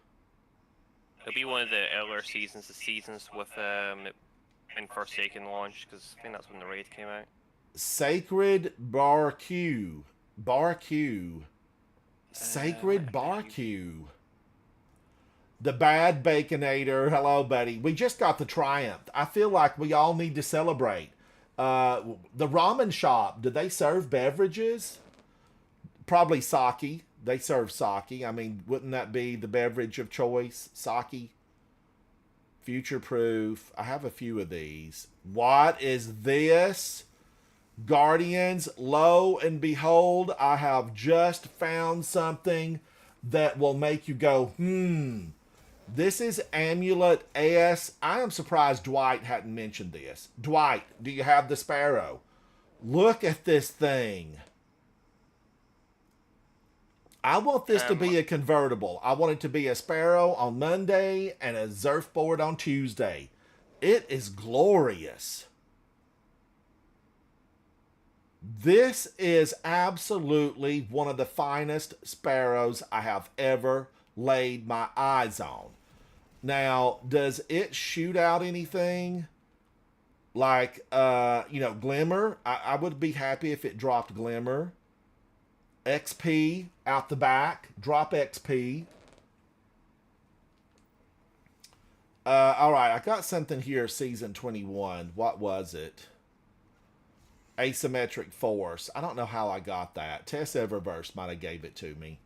It'll be one of the earlier seasons, the seasons with in Forsaken launch, because I think that's when the raid came out. Sacred Barque. Sacred Barque. The Bad Baconator. Hello, buddy. We just got the Triumph. I feel like we all need to celebrate. The ramen shop, do they serve beverages? Probably sake. They serve sake. I mean, wouldn't that be the beverage of choice? Sake. Future proof. I have a few of these. What is this? Guardians, lo and behold, I have just found something that will make you go, This is Amulet S. I am surprised Dwight hadn't mentioned this. Dwight, do you have the Sparrow? Look at this thing. I want this to be a convertible. I want it to be a Sparrow on Monday and a Surfboard on Tuesday. It is glorious. This is absolutely one of the finest Sparrows I have ever laid my eyes on. Now, does it shoot out anything? Like, Glimmer? I would be happy if it dropped Glimmer. XP out the back. Drop XP. Alright, I got something here, Season 21. What was it? Asymmetric Force. I don't know how I got that. Tess Eververse might have gave it to me.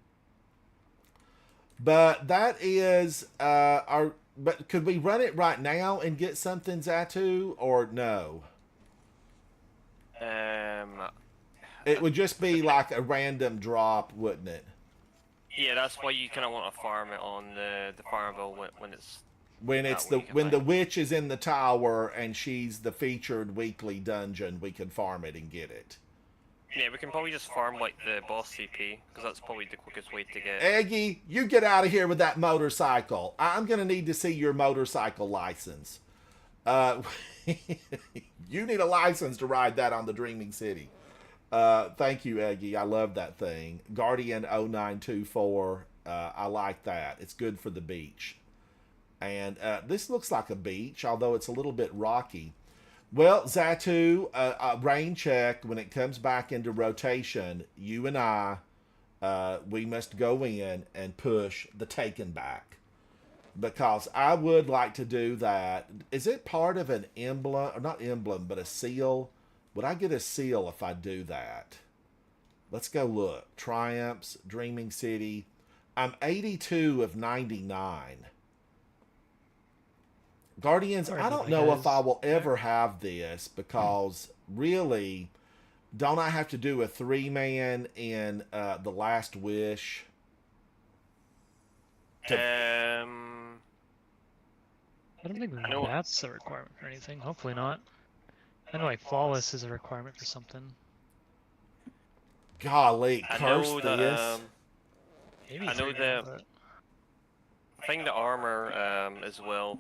But that is but could we run it right now and get something, Zatu, or no? It would just be like a random drop, wouldn't it? Yeah, that's why you kind of want to farm it on the farmable when it's when the witch is in the tower and she's the featured weekly dungeon, we can farm it and get it. Yeah, we can probably just farm like the boss CP, because that's probably the quickest way to get. Eggy, you get out of here with that motorcycle. I'm gonna need to see your motorcycle license. You need a license to ride that on the Dreaming City. Thank you, Eggy. I love that thing. Guardian 0924. I like that. It's good for the beach. And this looks like a beach, although it's a little bit rocky. Well, Zatu, rain check. When it comes back into rotation, you and I, we must go in and push the Taken back. Because I would like to do that. Is it part of an emblem? Or not emblem, but a seal? Would I get a seal if I do that? Let's go look. Triumphs, Dreaming City. I'm 82 of 99. Guardians, I don't know if I will ever have this, because really, don't I have to do a 3-man in The Last Wish? I don't think that's a requirement for anything. Hopefully not. I know like Flawless is a requirement for something. Golly, curse this. I know that. I think the armor as well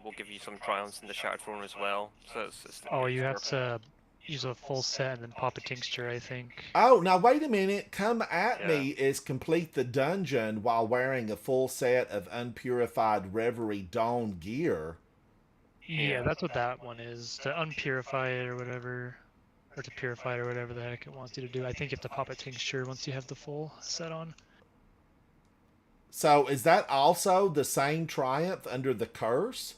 will give you some triumphs in the Shattered Throne as well. So it's you have to use a full set and then pop a tincture, I think. Oh, now wait a minute. Come at me is complete the dungeon while wearing a full set of unpurified Reverie Dawn gear. Yeah, that's what that one is. To unpurify it or whatever. Or to purify it or whatever the heck it wants you to do. I think you have to pop a tincture once you have the full set on. So, is that also the same triumph under the curse?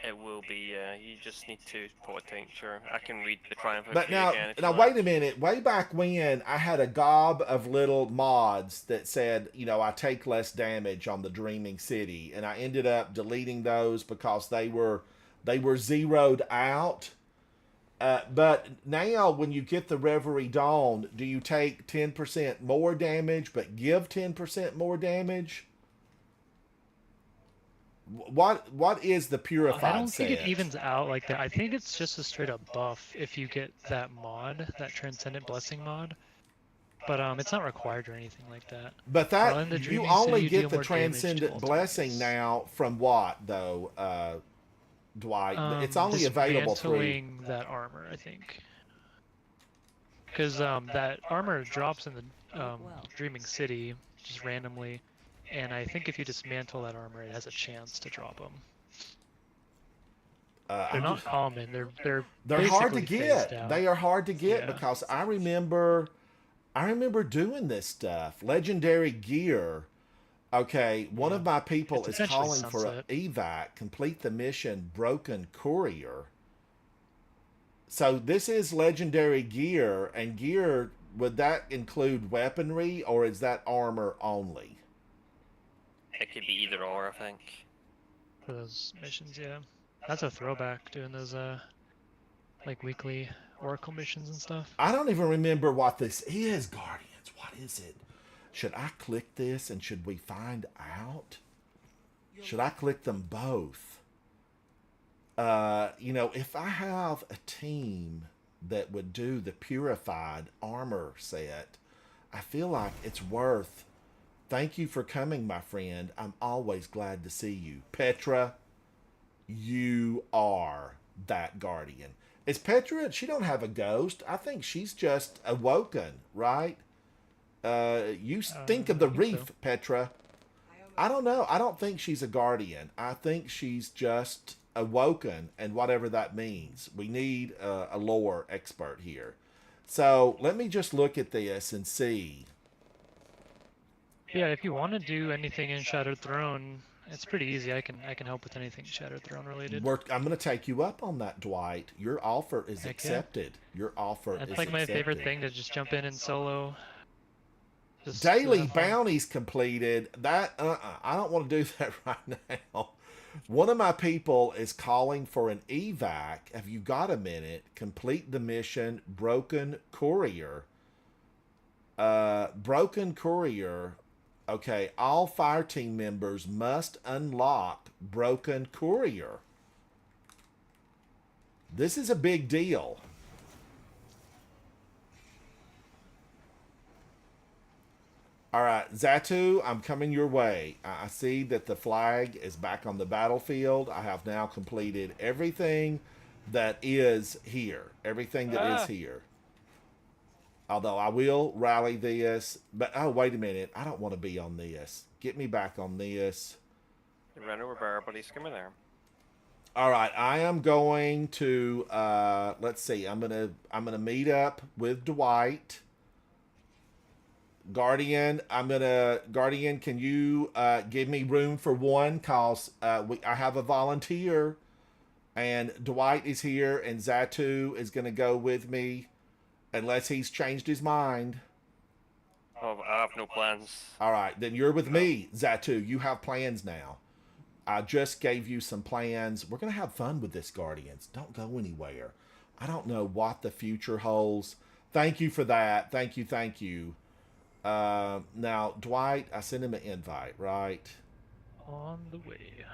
It will be, you just need to put a tincture. I can read the triumph. But now wait a minute. Way back when, I had a gob of little mods that said, I take less damage on the Dreaming City, and I ended up deleting those because they were zeroed out. But now, when you get the Reverie Dawn, do you take 10% more damage, but give 10% more damage? What is the purified I don't set? think it evens out like that. I think it's just a straight up buff if you get that mod, that Transcendent Blessing mod. But it's not required or anything like that. But that you only get the Transcendent Blessing now from what though? Dwight, it's only available through that armor, I think, because that armor drops in the Dreaming City just randomly, and I think if you dismantle that armor, it has a chance to drop them. They're not common. They're hard to basically phased get. out. They are hard to get Yeah. because I remember doing this stuff. Legendary gear. Okay, one of my people It's is calling essentially for an Sunset. evac. Complete the mission. Broken courier. So this is legendary gear, and gear, would that include weaponry or is that armor only? It could be either or, I think. For those missions, yeah. That's a throwback, doing those like weekly Oracle missions and stuff. I don't even remember what this is, Guardians. What is it? Should I click this and should we find out? Should I click them both? You know, if I have a team that would do the purified armor set, I feel like it's worth. Thank you for coming, my friend. I'm always glad to see you. Petra, you are that Guardian. Is Petra, she don't have a ghost. I think she's just awoken, right? You think of the I think reef, so. Petra. I don't know. I don't think she's a Guardian. I think she's just awoken, and whatever that means. We need a lore expert here. So let me just look at this and see. Yeah, if you want to do anything in Shattered Throne, it's pretty easy. I can help with anything Shattered Throne related. I'm going to take you up on that, Dwight. Your offer is Heck yeah. accepted. Your offer That's is like my favorite accepted. thing, to just jump in and solo. Just Daily have fun. bounties completed. That I don't want to do that right now. One of my people is calling for an evac. Have you got a minute? Complete the mission. Broken courier. Broken courier. Okay, all fire team members must unlock broken courier. This is a big deal. All right, Zatu, I'm coming your way. I see that the flag is back on the battlefield. I have now completed everything that is here. Everything that is here. Although I will rally this. But, oh, wait a minute. I don't want to be on this. Get me back on this. You ran over by everybody's coming there. All right, I am going to, let's see. I'm gonna meet up with Dwight. Guardian, Guardian, can you give me room for one? Cause I have a volunteer, and Dwight is here, and Zatu is gonna go with me, unless he's changed his mind. Oh, I have no plans. All right, then you're with me, Zatu. You have plans now. I just gave you some plans. We're gonna have fun with this, Guardians. Don't go anywhere. I don't know what the future holds. Thank you for that. Thank you. Thank you. Now, Dwight, I sent him an invite, right? On the way.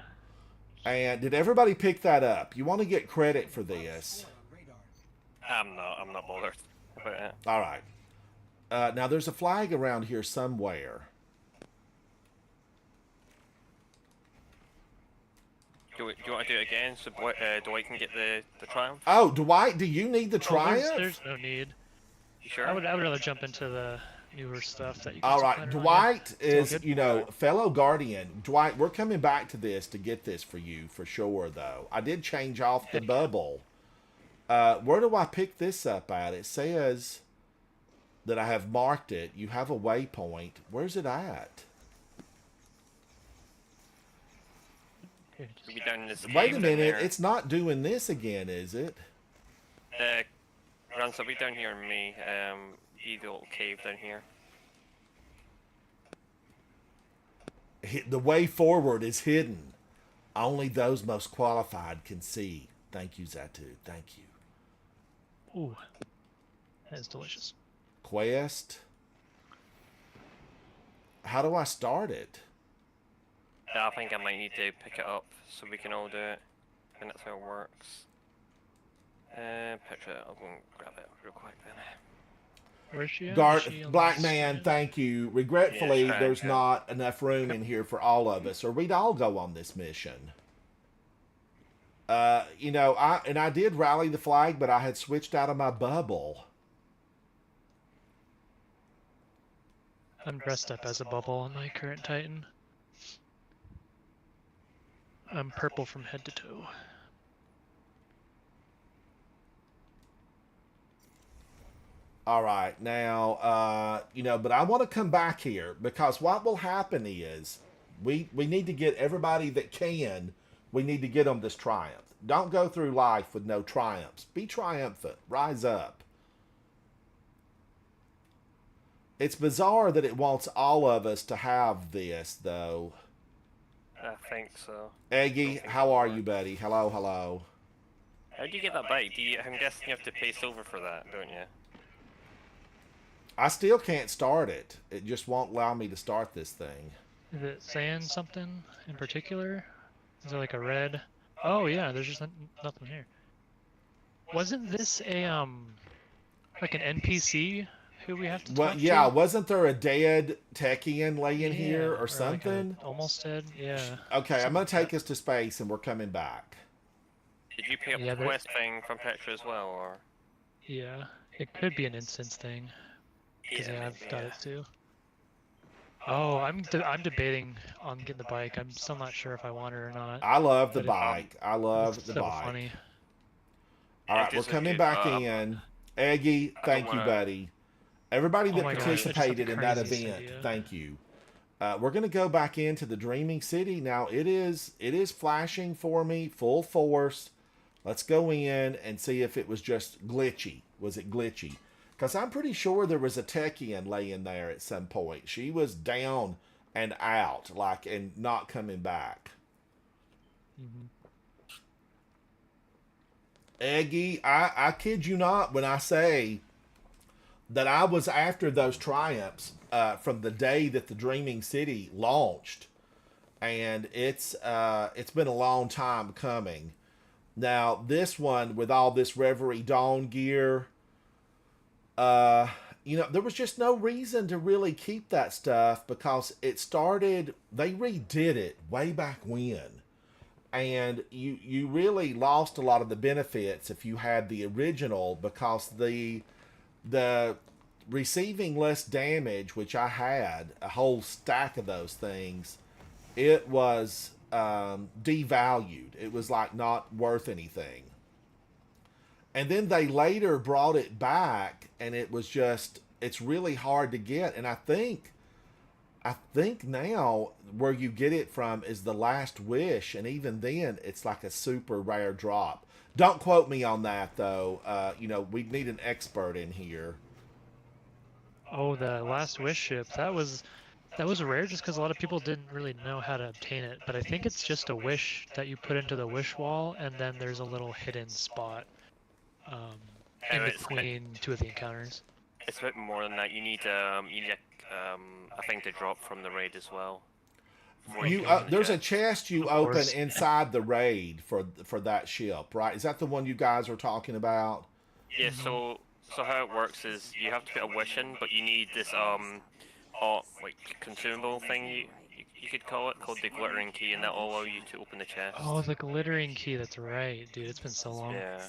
And did everybody pick that up? You want to get credit for this. I'm not bothered about it. All right. Now, there's a flag around here somewhere. Do you want to do it again so Dwight can get the triumph? Oh, Dwight, do you need the Oh, triumph? there's no need. You sure? I would rather jump into the newer stuff that you All guys are right, planning on, Dwight yeah. It's is, all good. you know, fellow Guardian. Dwight, we're coming back to this to get this for you, for sure, though. I did change off the bubble. Where do I pick this up at? It says that I have marked it. You have a waypoint. Where's it at? Here, We'll be down in this Wait cave a down minute. there. It's not doing this again, is it? Rance, I'll be down here in me. The little cave down here. The way forward is hidden. Only those most qualified can see. Thank you, Zatu. Thank you. Ooh, that is delicious. Quest. How do I start it? I think I might need to pick it up so we can all do it. And that's how it works. Picture it. I'll go and grab it real quick then. Where's she at? Guard, Is she on Black the Man, screen? thank you. Regretfully, Yeah, there's yeah. not enough room in here for all of us, or we'd all go on this mission. You know, I did rally the flag, but I had switched out of my bubble. I'm dressed up as a bubble on my current Titan. I'm purple from head to toe. All right, now, but I want to come back here because what will happen is we need to get everybody that can, we need to get them this triumph. Don't go through life with no triumphs. Be triumphant. Rise up. It's bizarre that it wants all of us to have this, though. I think so. Eggy, how are you, buddy? Hello, hello. How do you get that bike? I'm guessing you have to pay silver for that, don't you? I still can't start it. It just won't allow me to start this thing. Is it saying something in particular? Is there like a red? Oh yeah, there's just nothing here. Wasn't this a like an NPC who we have to talk to? Yeah, wasn't there a dead Techian laying here or like something? almost dead, yeah. Okay, I'm gonna take us to space and we're coming back. Did you pick up Yeah, the quest thing from Petra as well, or? Yeah, it could be an instance thing. Because I've got it too. Oh, I'm debating on getting the bike. I'm still not sure if I want it or not. I love the bike. I love the so bike. funny. All right, we're coming back in. Eggy, thank you, buddy. Everybody that participated in that event, thank you. We're gonna go back into the Dreaming City now. It is flashing for me full force. Let's go in and see if it was just glitchy. Was it glitchy? Because I'm pretty sure there was a Techian laying there at some point. She was down and out, and not coming back. Eggy, I kid you not when I say that I was after those triumphs from the day that the Dreaming City launched. And it's been a long time coming. Now, this one, with all this Reverie Dawn gear... there was just no reason to really keep that stuff because they redid it way back when. And you really lost a lot of the benefits if you had the original because the receiving less damage, which I had a whole stack of those things, it was devalued. It was like not worth anything. And then they later brought it back, and it's really hard to get. And I think now where you get it from is the Last Wish, and even then it's like a super rare drop. Don't quote me on that, though. We need an expert in here. Oh, the Last Wish ship. That was rare just because a lot of people didn't really know how to obtain it. But I think it's just a wish that you put into the wish wall, and then there's a little hidden spot. In between two of the encounters. It's a bit more than that. You need a thing to drop from the raid as well. There's a chest you open inside the raid for that ship, right? Is that the one you guys are talking about? Yeah. So how it works is you have to put a wish in, but you need this consumable thing you could call it, called the glittering key, and that will allow you to open the chest. Oh, the glittering key. That's right, dude. It's been so long. Yeah.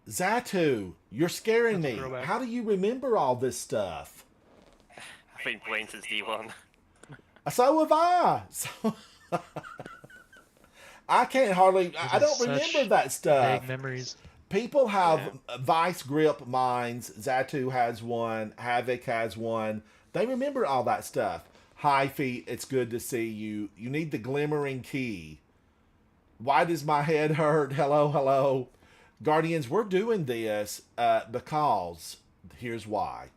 Zatu, you're scaring me. How do you remember all this stuff? I've been playing since D1. So have I. So I can't hardly... I don't remember that stuff. Vague memories. People have vice grip minds. Zatu has one. Havoc has one. They remember all that stuff. Hyphy, it's good to see you. You need the glimmering key. Why does my head hurt? Hello, hello. Guardians, we're doing this because here's why.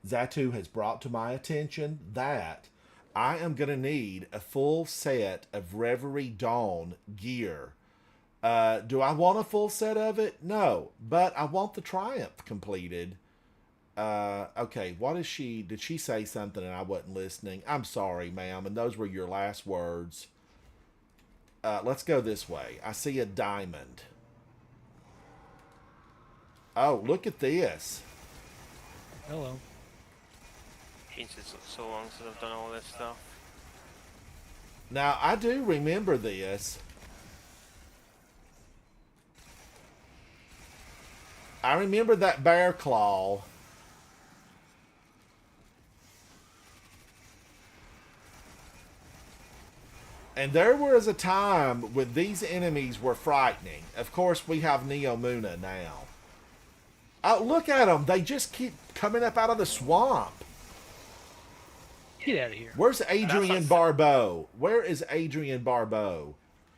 Zatu has brought to my attention that I am going to need a full set of Reverie Dawn gear. Do I want a full set of it? No, but I want the Triumph completed. Okay, did she say something and I wasn't listening? I'm sorry, ma'am, and those were your last words. Let's go this way. I see a diamond. Oh, look at this. Hello. It's so long since I've done all this stuff. Now, I do remember this. I remember that bear claw. And there was a time when these enemies were frightening. Of course, we have Neomuna now. Oh, look at them. They just keep coming up out of the swamp. Get out of here. Where's Adrian Barbeau? Where is Adrian Barbeau?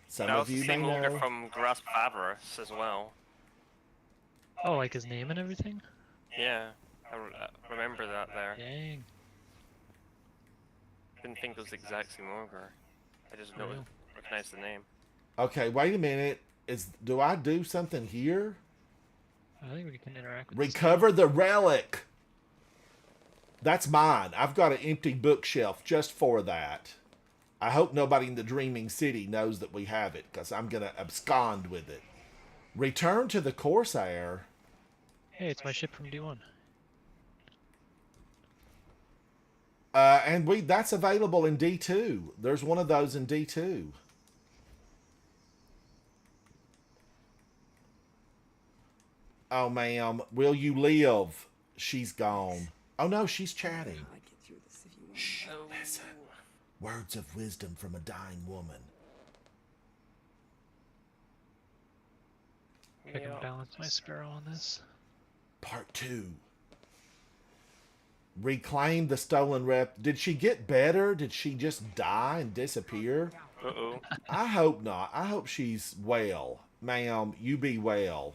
Some That of was the you may same ogre know. from Grasp of Avarice as well. Oh, like his name and everything? Yeah, I remember that there. Dang. Didn't think it was the exact same ogre. I just For real. recognized the name. Okay, wait a minute. Do I do something here? I think we can interact with this Recover the relic. That's mine. I've got an empty bookshelf just for that. I hope nobody in the Dreaming City knows that we have it, because I'm going to abscond with it. Return to the Corsair. Hey, it's my ship from D1. And that's available in D2. There's one of those in D2. Oh, ma'am, will you live? She's gone. Oh, no, she's chatting. Shh, listen. Words of wisdom from a dying woman. I can balance my sparrow on this. Part 2. Reclaim the stolen rep. Did she get better? Did she just die and disappear? Uh-oh. I hope not. I hope she's well. Ma'am, you be well.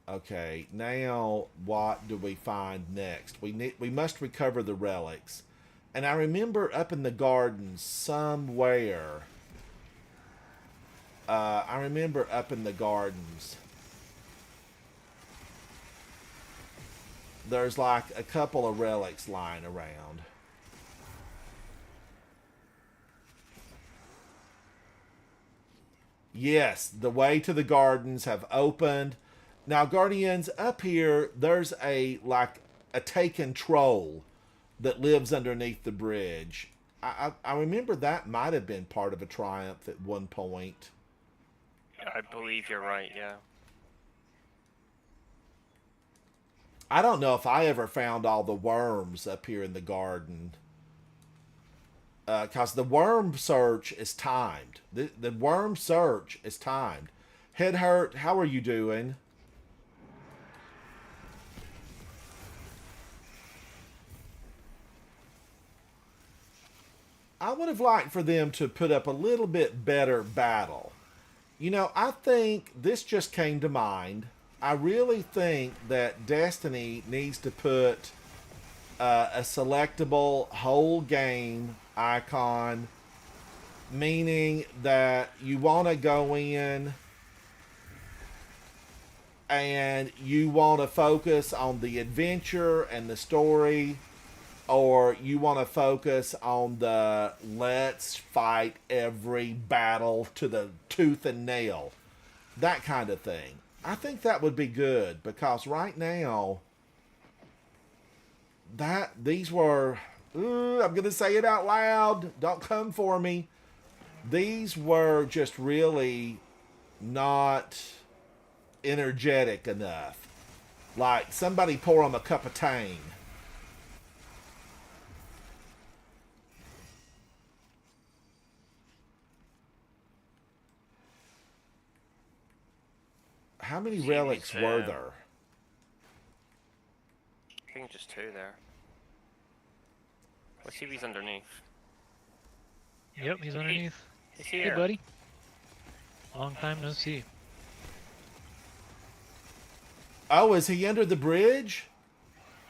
Okay, now what do we find next? We must recover the relics. And I remember up in the garden somewhere. I remember up in the gardens. There's like a couple of relics lying around. Yes, the way to the gardens have opened. Now, Guardians, up here, there's a taken troll that lives underneath the bridge. I remember that might have been part of a triumph at one point. I believe you're right, yeah. I don't know if I ever found all the worms up here in the garden. Because the worm search is timed. The worm search is timed. Head Hurt, how are you doing? I would have liked for them to put up a little bit better battle. You know, I think this just came to mind. I really think that Destiny needs to put a selectable whole game icon, meaning that you want to go in and you want to focus on the adventure and the story, or you want to focus on the let's fight every battle to the tooth and nail, that kind of thing. I think that would be good, because right now these were, I'm going to say it out loud, don't come for me. These were just really not energetic enough. Like somebody pour them a cup of Tang. How many relics were there? I think just 2 there. Let's see if he's underneath. Yep, he's underneath. He's Hey, here. buddy. Long time no see. Oh, is he under the bridge?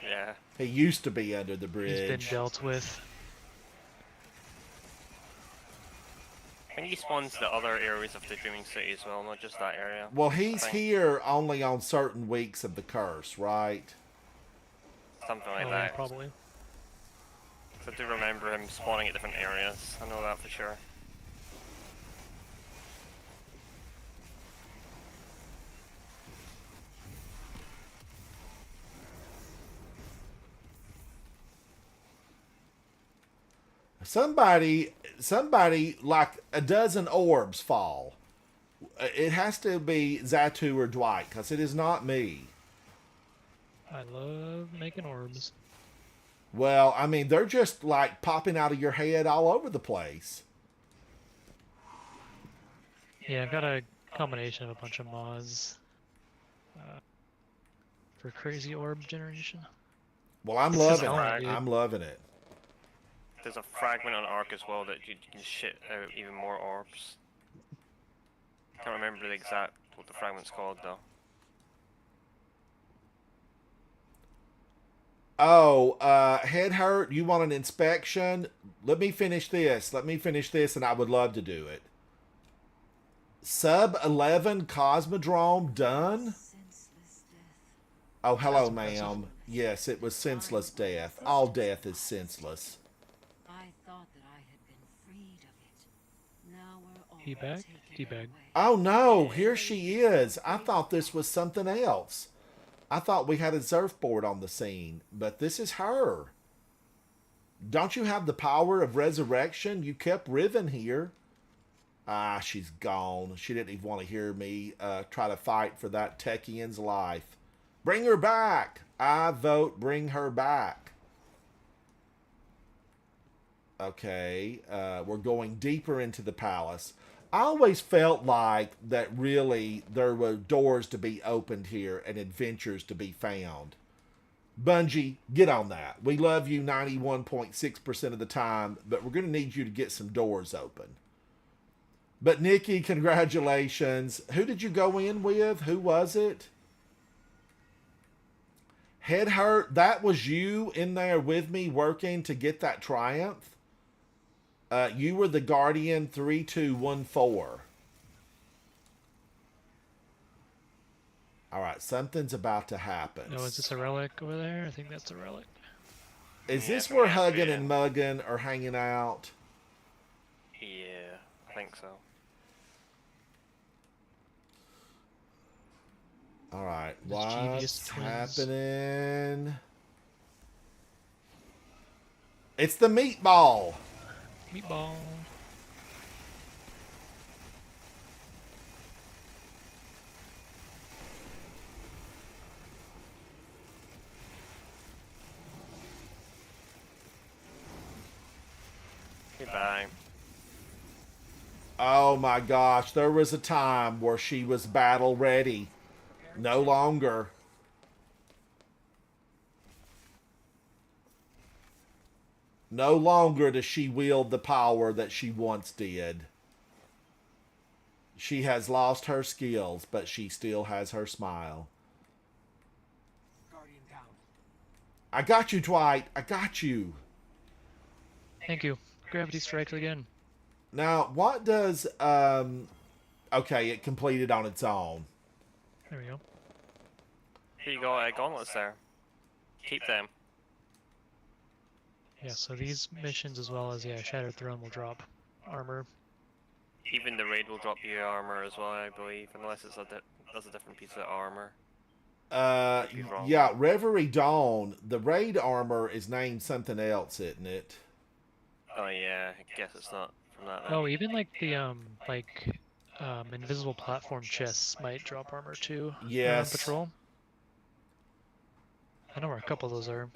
Yeah. He used to be under the bridge. He's been dealt with. I think he spawns the other areas of the Dreaming City as well, not just that area. Well, he's I think. here only on certain weeks of the curse, right? Something like Oh, that. yeah, probably. I do remember him spawning at different areas. I know that for sure. Somebody, like a dozen orbs fall. It has to be Zatu or Dwight, because it is not me. I love making orbs. Well, I mean, they're just like popping out of your head all over the place. Yeah, I've got a combination of a bunch of mods for crazy orb generation. Well, I'm It's just loving fun, it. dude. I'm loving it. There's a fragment on Ark as well that you can shit out even more orbs. Can't remember the exact what the fragment's called though. Oh, head hurt. You want an inspection? Let me finish this. And I would love to do it. Sub 11 Cosmodrome done? Senseless death. Oh, hello, That's impressive. ma'am. Yes, it was senseless death. All death is senseless. I thought that I had been freed of it. Now we're all Teabag? taken Teabag. away. Oh, no. Here she is. I thought this was something else. I thought we had a surfboard on the scene, but this is her. Don't you have the power of resurrection? You kept Riven here. Ah, she's gone. She didn't even want to hear me try to fight for that Techian's life. Bring her back. I vote bring her back. Okay, we're going deeper into the palace. I always felt like that really there were doors to be opened here and adventures to be found. Bungie, get on that. We love you 91.6% of the time, but we're going to need you to get some doors open. But Nikki, congratulations. Who did you go in with? Who was it? Head hurt. That was you in there with me working to get that triumph. You were the Guardian 3214. All right, something's about to happen. No, is this a relic over there? I think that's a relic. Is Yeah, this from where yesterday, Huggin yeah. and Muggin are hanging out? Yeah, I think so. All right, The what's Jeevious twins. happening? It's the meatball. Meatball. Goodbye. Oh my gosh, there was a time where she was battle ready. No longer. No longer does she wield the power that she once did. She has lost her skills, but she still has her smile. Guardian down. I got you, Dwight. I got you. Thank you. Gravity strikes again. Now, what does okay, it completed on its own. There we go. Here you go, gauntlets there. Keep them. Yeah, so these missions as well as, yeah, Shattered Throne will drop armor. Even the raid will drop you armor as well, I believe, unless it's that's a different piece of armor. Could be wrong. Yeah, Reverie Dawn, the raid armor is named something else, isn't it? Oh yeah, I guess it's not from that. then. Oh, even like the invisible platform chests might drop armor too. Yes. Patrol. I know where a couple of those are.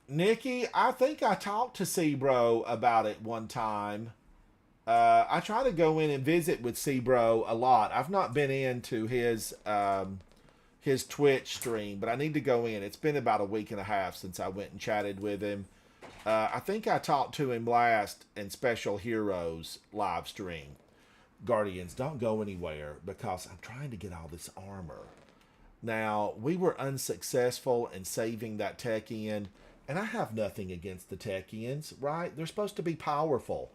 Nikki, I think I talked to Sebro about it one time. I try to go in and visit with Sebro a lot. I've not been into his Twitch stream, but I need to go in. It's been about a week and a half since I went and chatted with him. I think I talked to him last in Special Heroes live stream. Guardians, don't go anywhere because I'm trying to get all this armor. Now, we were unsuccessful in saving that Techian, and I have nothing against the Techians, right? They're supposed to be powerful.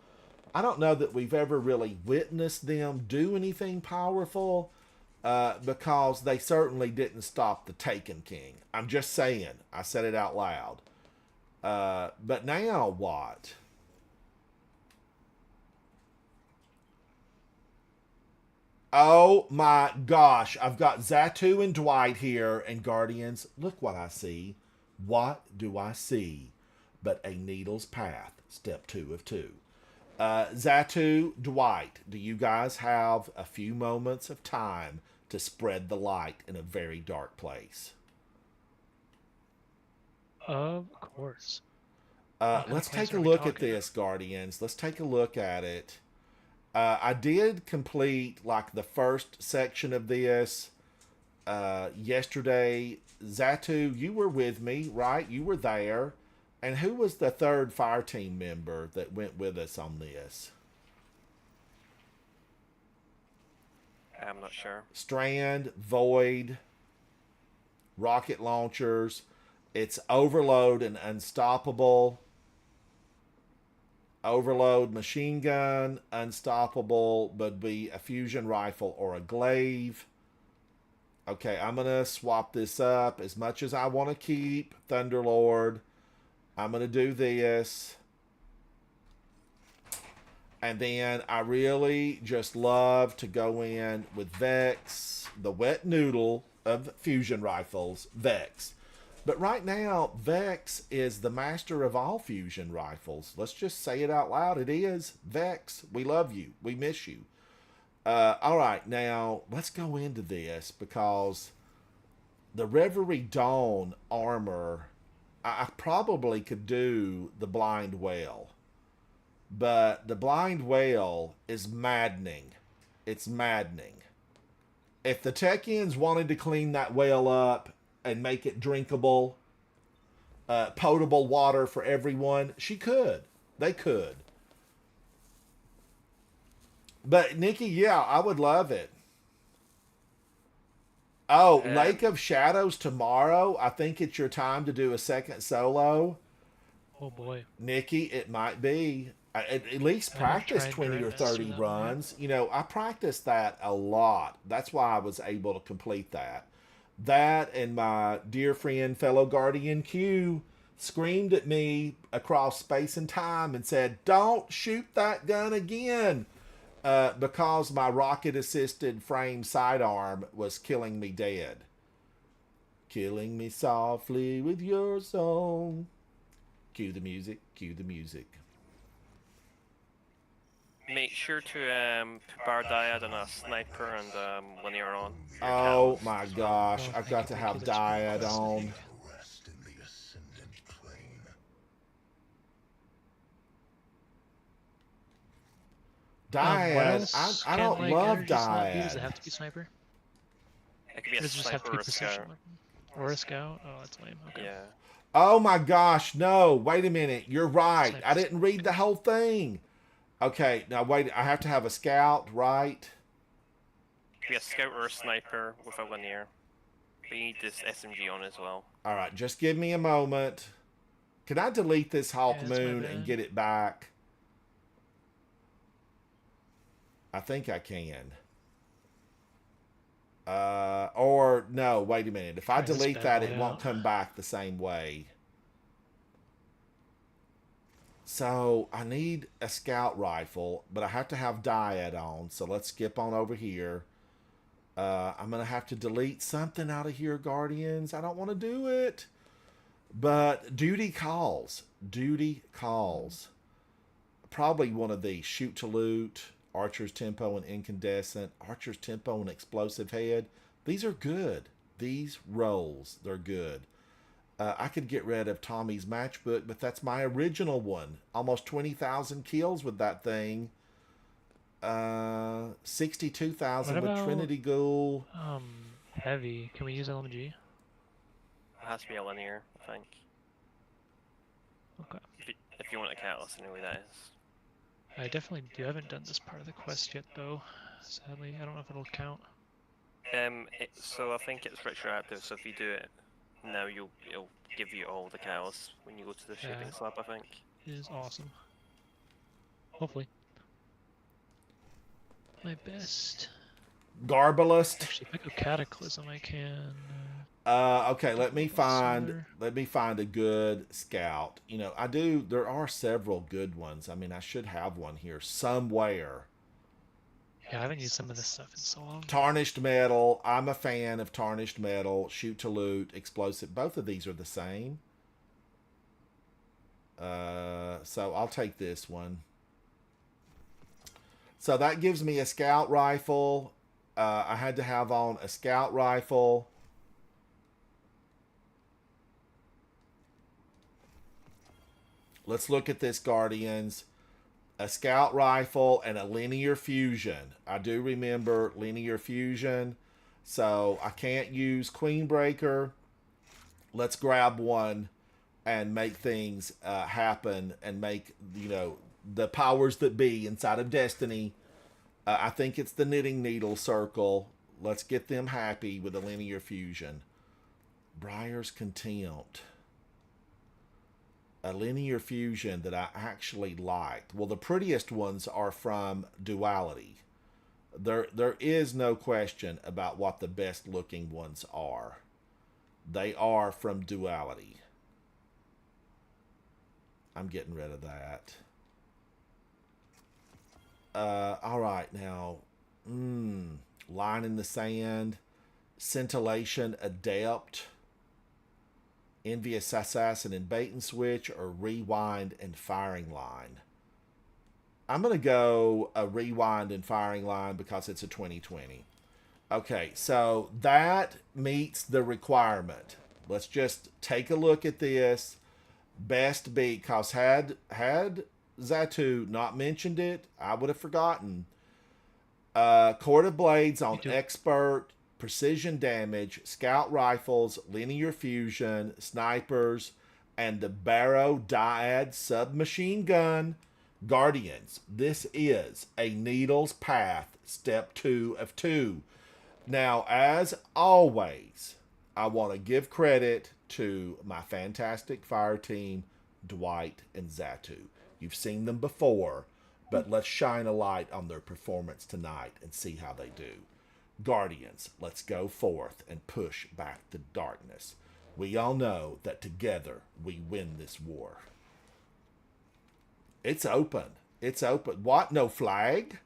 I don't know that we've ever really witnessed them do anything powerful because they certainly didn't stop the Taken King. I'm just saying. I said it out loud. But now what? Oh my gosh. I've got Zatu and Dwight here, and Guardians, look what I see. What do I see but a needle's path? Step 2 of 2. Zatu, Dwight, do you guys have a few moments of time to spread the light in a very dark place? Of course. Let's clans take a are we look at talking? this, Guardians. Let's take a look at it. I did complete like the first section of this yesterday. Zatu, you were with me, right? You were there. And who was the third fire team member that went with us on this? I'm not sure. Strand, Void, rocket launchers. It's Overload and Unstoppable. Overload, machine gun, Unstoppable, but be a fusion rifle or a glaive. Okay, I'm going to swap this up as much as I want to keep Thunderlord. I'm going to do this. And then I really just love to go in with Vex, the wet noodle of fusion rifles, Vex. But right now, Vex is the master of all fusion rifles. Let's just say it out loud. It is. Vex, we love you. We miss you. All right, now let's go into this because the Reverie Dawn armor, I probably could do the Blind Whale. But the Blind Whale is maddening. It's maddening. If the Techians wanted to clean that whale up and make it drinkable, potable water for everyone, she could. They could. But, Nikki, yeah, I would love it. Oh, Lake of Shadows tomorrow. I think it's your time to do a second solo. Oh boy. Nikki, it might be. At least I haven't practice tried 20 or Grandmaster 30 that one runs. You know, I practiced that a lot. That's why I was able to complete that. That and my dear friend, fellow Guardian Q, screamed at me across space and time and said, "Don't shoot that gun again." Because my rocket-assisted frame sidearm was killing me dead. Killing me softly with your song. Cue the music, cue the music. Make sure to put bar diad on a sniper and when you're on. your Oh callus. my gosh, Oh, I've got to have Diad on. Rest in the ascendant plane. What Diad, else I can, don't like, love energy slot be? Does it Diad. have to be sniper? It could be Or a does it just have to sniper be or a precision scout. weapon? Or a scout? Oh, that's lame. Okay. Yeah. Oh my gosh, no, wait a minute. You're right. I Sniper. didn't read the whole thing. Okay, now wait, I have to have a scout, right? It could be a scout or a sniper with a linear. But you need this SMG on as well. All right, just give me a moment. Can I delete this Hawk Yeah, that's my Moon and bad. get it back? I think I can. Or no, wait a minute. If I Try this delete bad that, boy it won't out. come back the same way. So I need a scout rifle, but I have to have Diad on. So let's skip on over here. I'm going to have to delete something out of here, Guardians. I don't want to do it. But duty calls. Duty calls. Probably one of these. Shoot to loot. Archer's Tempo and Incandescent. Archer's Tempo and Explosive Head. These are good. These rolls, they're good. I could get rid of Tommy's matchbook, but that's my original one. Almost 20,000 kills with that thing. 62,000 What with about- Trinity Ghoul. Heavy. Can we use LMG? It has to be a linear, I think. Okay. If you want a catalyst, anyway, that is. I definitely do. I haven't done this part of the quest yet, though. Sadly, I don't know if it'll count. So I think it's retroactive. So if you do it now, it'll give you all the catalysts when you go to the shaping Yeah. slab. I think. It is awesome. Hopefully. My best. Garbalist. Actually, if I go Cataclysm, I can. Okay, let me find Summoner. a good scout. You know, there are several good ones. I mean, I should have one here somewhere. Yeah, I haven't used some of this stuff in so long. Tarnished Metal. I'm a fan of Tarnished Metal. Shoot to Loot. Explosive. Both of these are the same. So I'll take this one. So that gives me a scout rifle. I had to have on a scout rifle. Let's look at this, Guardians. A scout rifle and a linear fusion. I do remember linear fusion, so I can't use Queenbreaker. Let's grab one and make things happen and make, you know, the powers that be inside of Destiny. I think it's the knitting needle circle. Let's get them happy with a linear fusion. Briar's Contempt. A linear fusion that I actually liked. Well, the prettiest ones are from Duality. There is no question about what the best looking ones are. They are from Duality. I'm getting rid of that. All right, now, Line in the Sand, Scintillation Adept, Envious Assassin and Bait and Switch, or Rewind and Firing Line. I'm going to go a Rewind and Firing Line because it's a 2020. Okay, so that meets the requirement. Let's just take a look at this. Best beat, because had Zatu not mentioned it, I would have forgotten. Court of Blades on Expert, Precision Damage, Scout Rifles, Linear Fusion, Snipers, and the Barrow Dyad Submachine Gun. Guardians, this is a Needle's Path, Step 2 of 2. Now, as always, I want to give credit to my fantastic fire team, Dwight and Zatu. You've seen them before, but let's shine a light on their performance tonight and see how they do. Guardians, let's go forth and push back the darkness. We all know that together we win this war. It's open. It's open. What? No flag?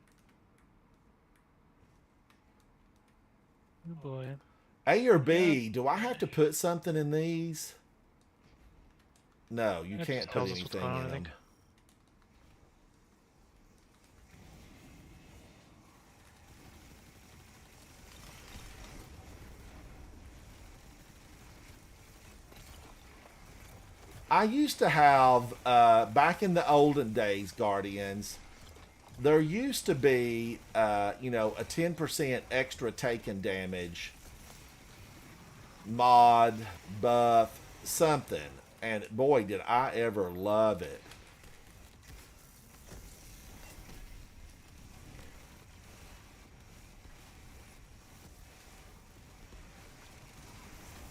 Oh boy. A or B? Do I have to put something in these? No, you That can't just put tells us what's anything going on, in I them. think. I used to have, back in the olden days, Guardians, there used to be, you know, a 10% extra taken damage mod, buff, something. And boy, did I ever love it.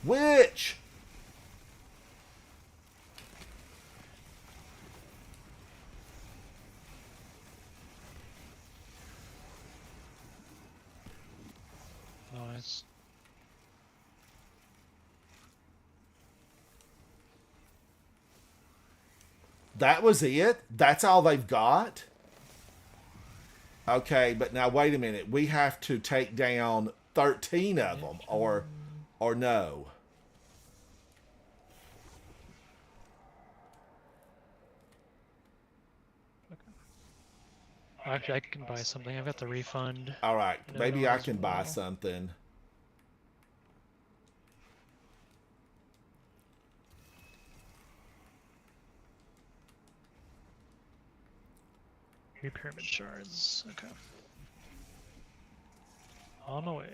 Which? Nice. That was it? That's all they've got? Okay, but now wait a minute. We have to take down 13 of them, or no. Actually, I can buy something. I've got the refund. All right, No, maybe no, I as can buy well. something. Three pyramid shards. Okay. On my way.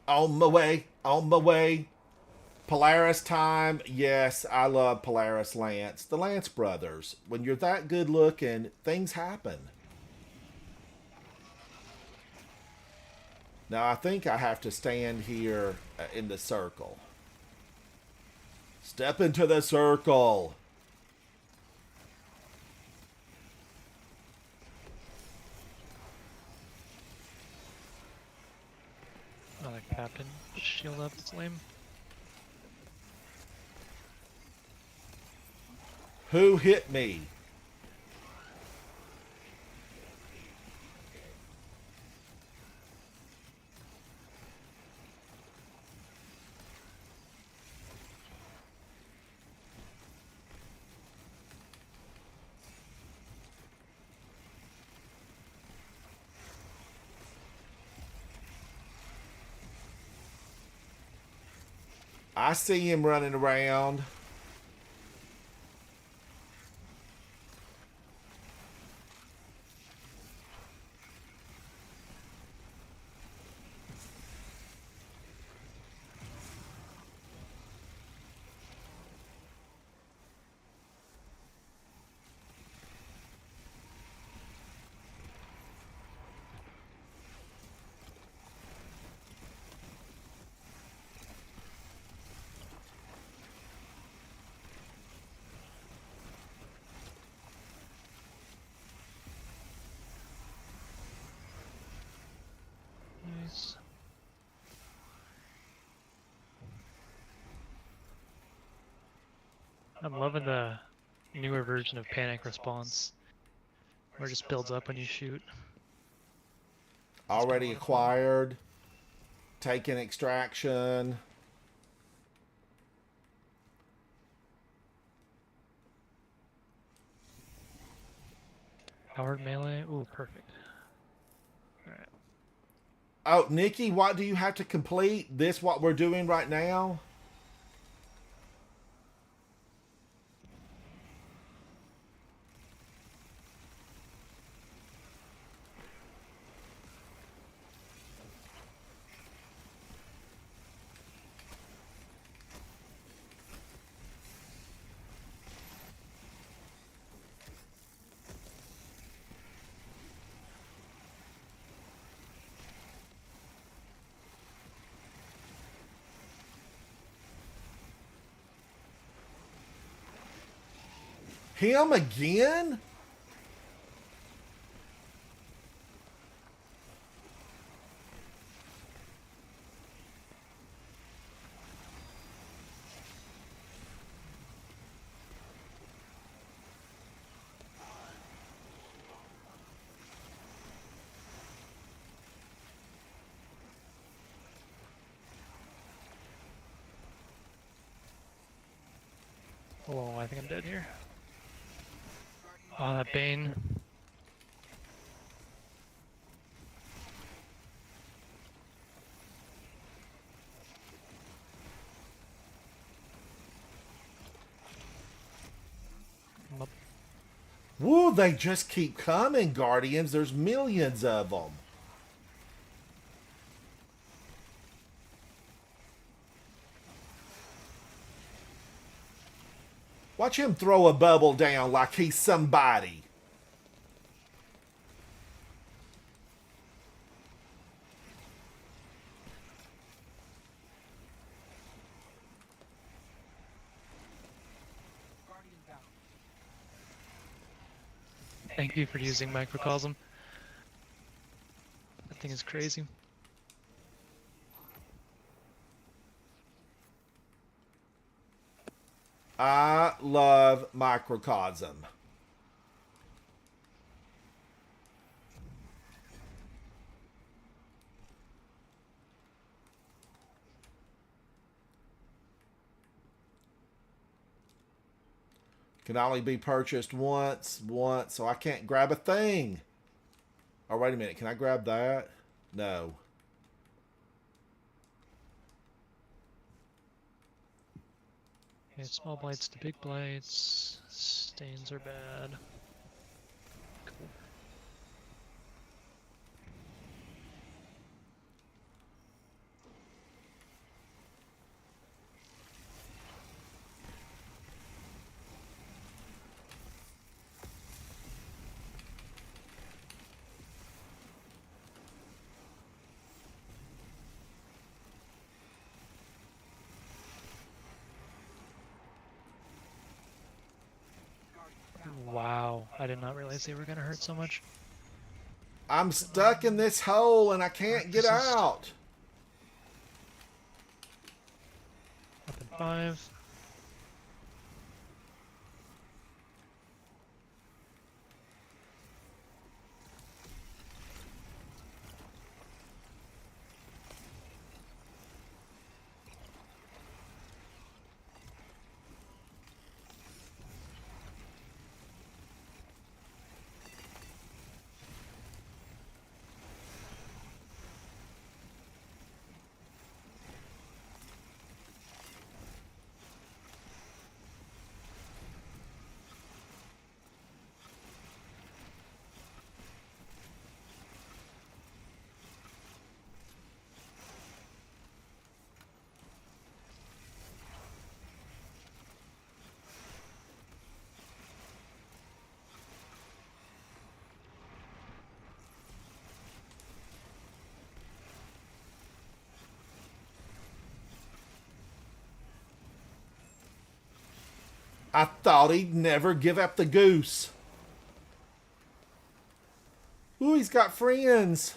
On my way, on my way. Polaris time. Yes, I love Polaris Lance. The Lance brothers. When you're that good looking, things happen. Now, I think I have to stand here in the circle. Step into the circle. I like Captain. Shield up, it's lame. Who hit me? I see him running around. Nice. I'm loving the newer version of panic response, where it just builds up when you shoot. Already acquired. Taking extraction. Powered melee. Ooh, perfect. Alright. Oh, Nikki, what do you have to complete? This what we're doing right now? Him again? Oh, I think I'm dead here. Oh, that Bane. I'm up. Woo, they just keep coming, Guardians. There's millions of them. Watch him throw a bubble down like he's somebody. Thank you for using Microcosm. That thing is crazy. I love Microcosm. Can only be purchased once, so I can't grab a thing. Oh, wait a minute. Can I grab that? No. Okay, small blights to big blights. Stains are bad. Cool. Wow, I did not realize they were gonna hurt so much. I'm stuck in this hole and I can't get Assist. out. Up in 5. I thought he'd never give up the goose. Ooh, he's got friends.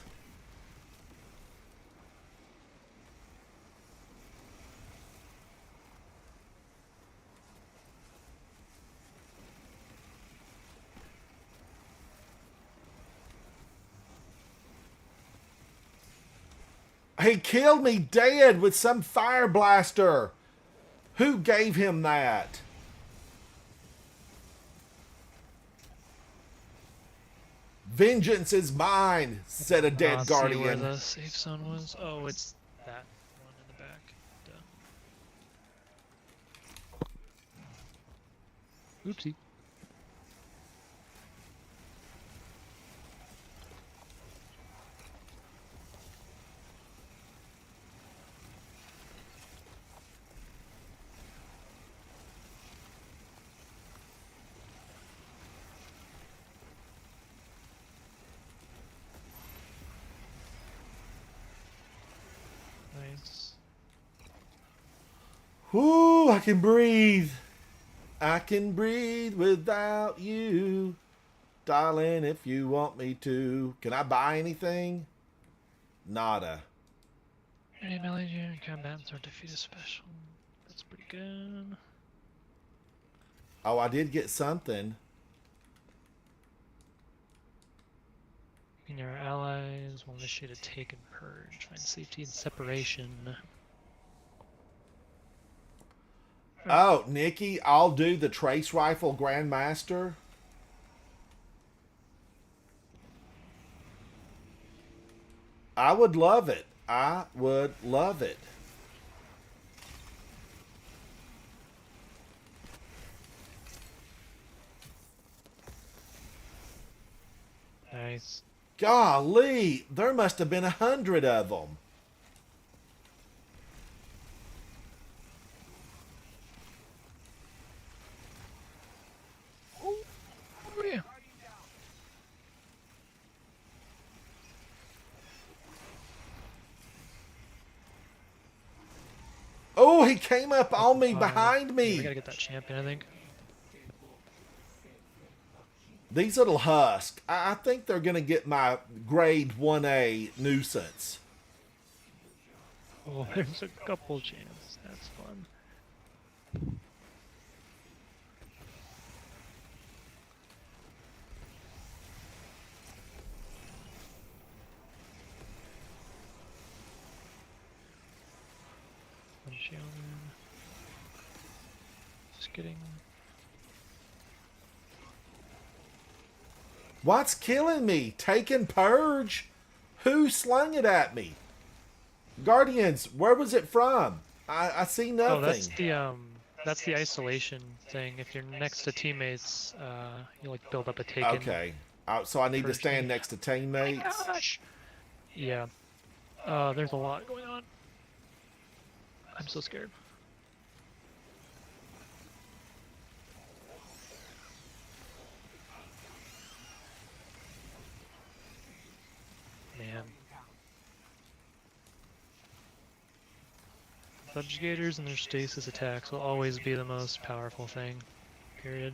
He killed me dead with some fire blaster. Who gave him that? Vengeance is mine, said a dead See where guardian. the safe zone was? Oh, it's that one in the back. Duh. Oopsie. Nice. Whoo, I can breathe. I can breathe without you. Darling, if you want me to. Can I buy anything? Nada. Any melee combatants are defeated special. That's pretty good. Oh, I did get something. And your allies will initiate a take and purge. Find safety and separation. Oh, Nikki, I'll do the Trace Rifle Grandmaster. I would love it. I would love it. Nice. Golly, there must have been 100 of them. Oh yeah. Oh, he came up on me behind We me. gotta get that champion, I think. These little husks, I think they're going to get my grade 1A nuisance. Oh, there's a couple champs. That's fun. One shaman. Just kidding. What's killing me? Taking purge? Who slung it at me? Guardians, where was it from? I see nothing. Oh, that's the isolation thing. If you're next to teammates, you like build up a taken. Okay. So I need to Purge stand thing. next to teammates. Gosh. Yeah. There's a lot going on. I'm so scared. Man. Subjugators and their stasis attacks will always be the most powerful thing. Period.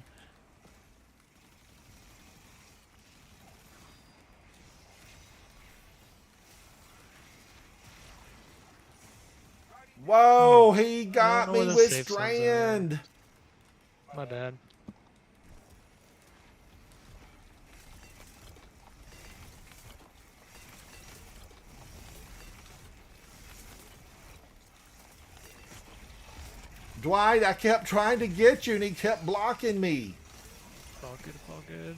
Whoa, he got know me where the with safe zones are. Strand. My bad. Dwight, I kept trying to get you and he kept blocking me. It's all good, it's all good.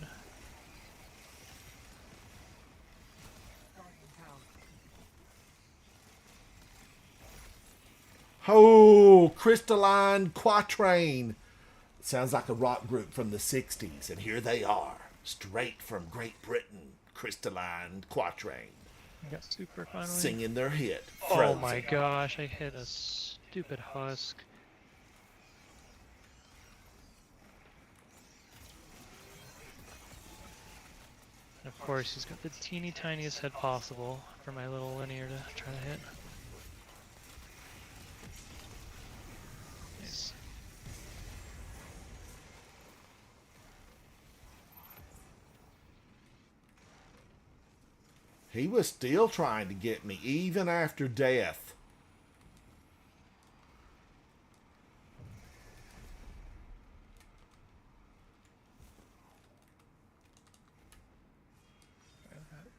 Oh, Crystalline Quatrain. Sounds like a rock group from the 60s, and here they are, straight from Great Britain. Crystalline Quatrain, I got super finally. singing their hit, Oh Frozen. my gosh, I hit a stupid husk. And of course, he's got the teeny tiniest head possible for my little linear to try to hit. Nice. He was still trying to get me, even after death.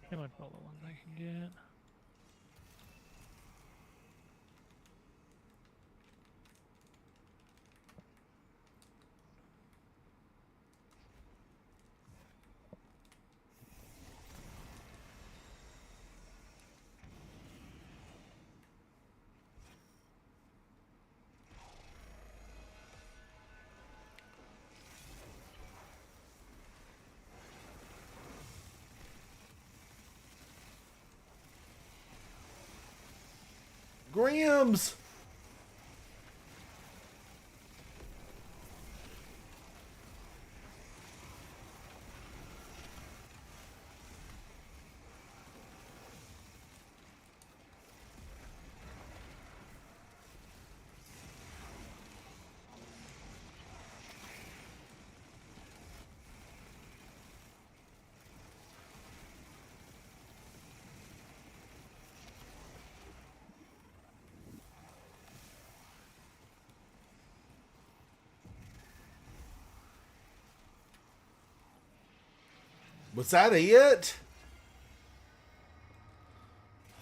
Pretty much all the ones I can get. Grims! Was that it?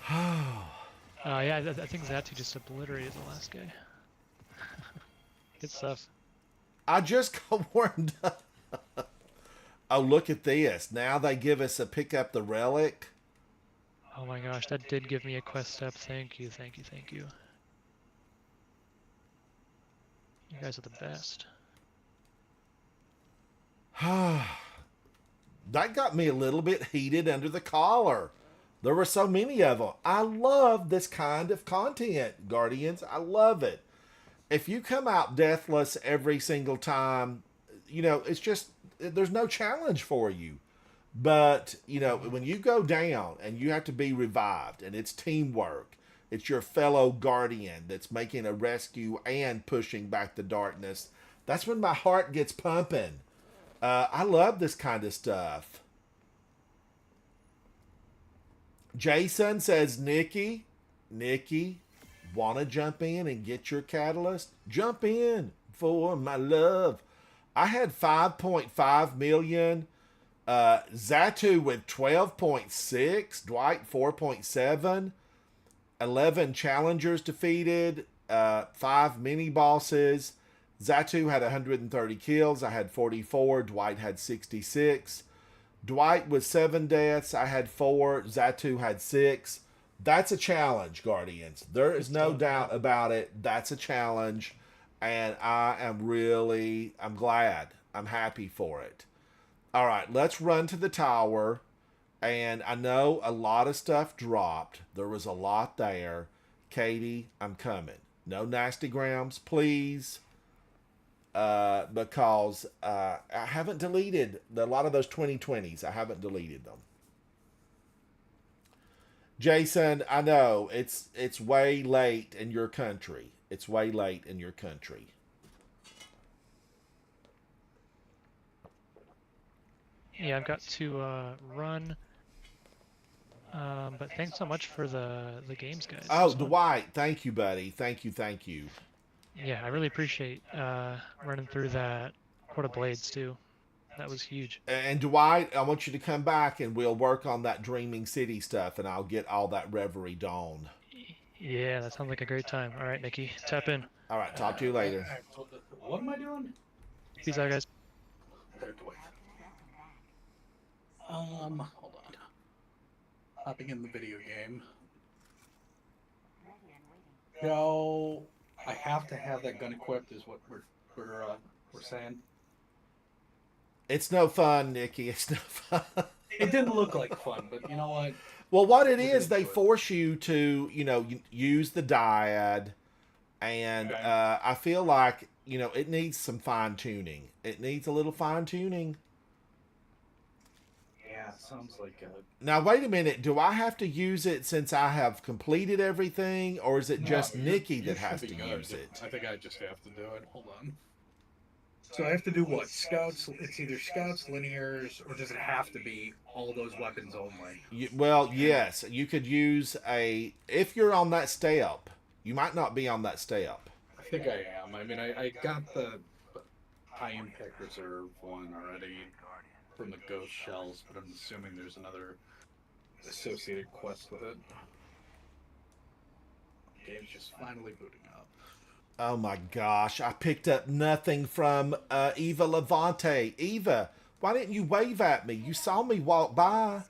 Yeah, I think Zatu just obliterated the last guy. Good stuff. I just got warmed up. Oh, look at this. Now they give us a pick up the relic. Oh my gosh, that did give me a quest step. Thank you, thank you, thank you. You guys are the best. That got me a little bit heated under the collar. There were so many of them. I love this kind of content, Guardians. I love it. If you come out deathless every single time, you know, it's just, there's no challenge for you. But, you know, when you go down and you have to be revived and it's teamwork, it's your fellow Guardian that's making a rescue and pushing back the darkness, that's when my heart gets pumping. I love this kind of stuff. Jason says, Nikki, want to jump in and get your catalyst? Jump in for my love. I had 5.5 million. Zatu with 12.6. Dwight 4.7. 11 challengers defeated. 5 mini bosses. Zatu had 130 kills. I had 44. Dwight had 66. Dwight with 7 deaths. I had 4. Zatu had 6. That's a challenge, Guardians. There is no doubt about it. That's a challenge. And I'm glad. I'm happy for it. All right, let's run to the tower. And I know a lot of stuff dropped. There was a lot there. Katie, I'm coming. No nasty grams, please. Because I haven't deleted a lot of those 2020s. I haven't deleted them. Jason, I know it's way late in your country. It's way late in your country. Yeah, I've got to run. But thanks so much for the games, guys. Oh, Dwight, thank you, buddy. Thank you. Yeah, I really appreciate running through that Court of Blades too. That was huge. And Dwight, I want you to come back and we'll work on that Dreaming City stuff and I'll get all that Reverie Dawn. Yeah, that sounds like a great time. All right, Nikki, tap in. All right, talk to you later. What am I doing? Peace out, guys. Hold on. Hopping in the video game. Yo, I have to have that gun equipped, is what we're saying. It's no fun, Nikki. It's no fun. It didn't look like fun, but you know what? Well, what it is, they force you to, use the dyad, and I feel like, it needs some fine tuning. It needs a little fine tuning. Yeah, sounds like Now, wait a minute. Do I have to use it since I have completed everything, or is it just Nikki that has to use it? I think I just have to do it. Hold on. So I have to do what? Scouts? It's either scouts, linears, or does it have to be all those weapons only? Well, yes, you could use a. If you're on that step, you might not be on that step. I think I am. I mean, I got the high impact reserve one already from the ghost shells, but I'm assuming there's another associated quest with it. Game's just finally booting up. Oh my gosh, I picked up nothing from Eva Levante. Eva, why didn't you wave at me? You saw me walk by.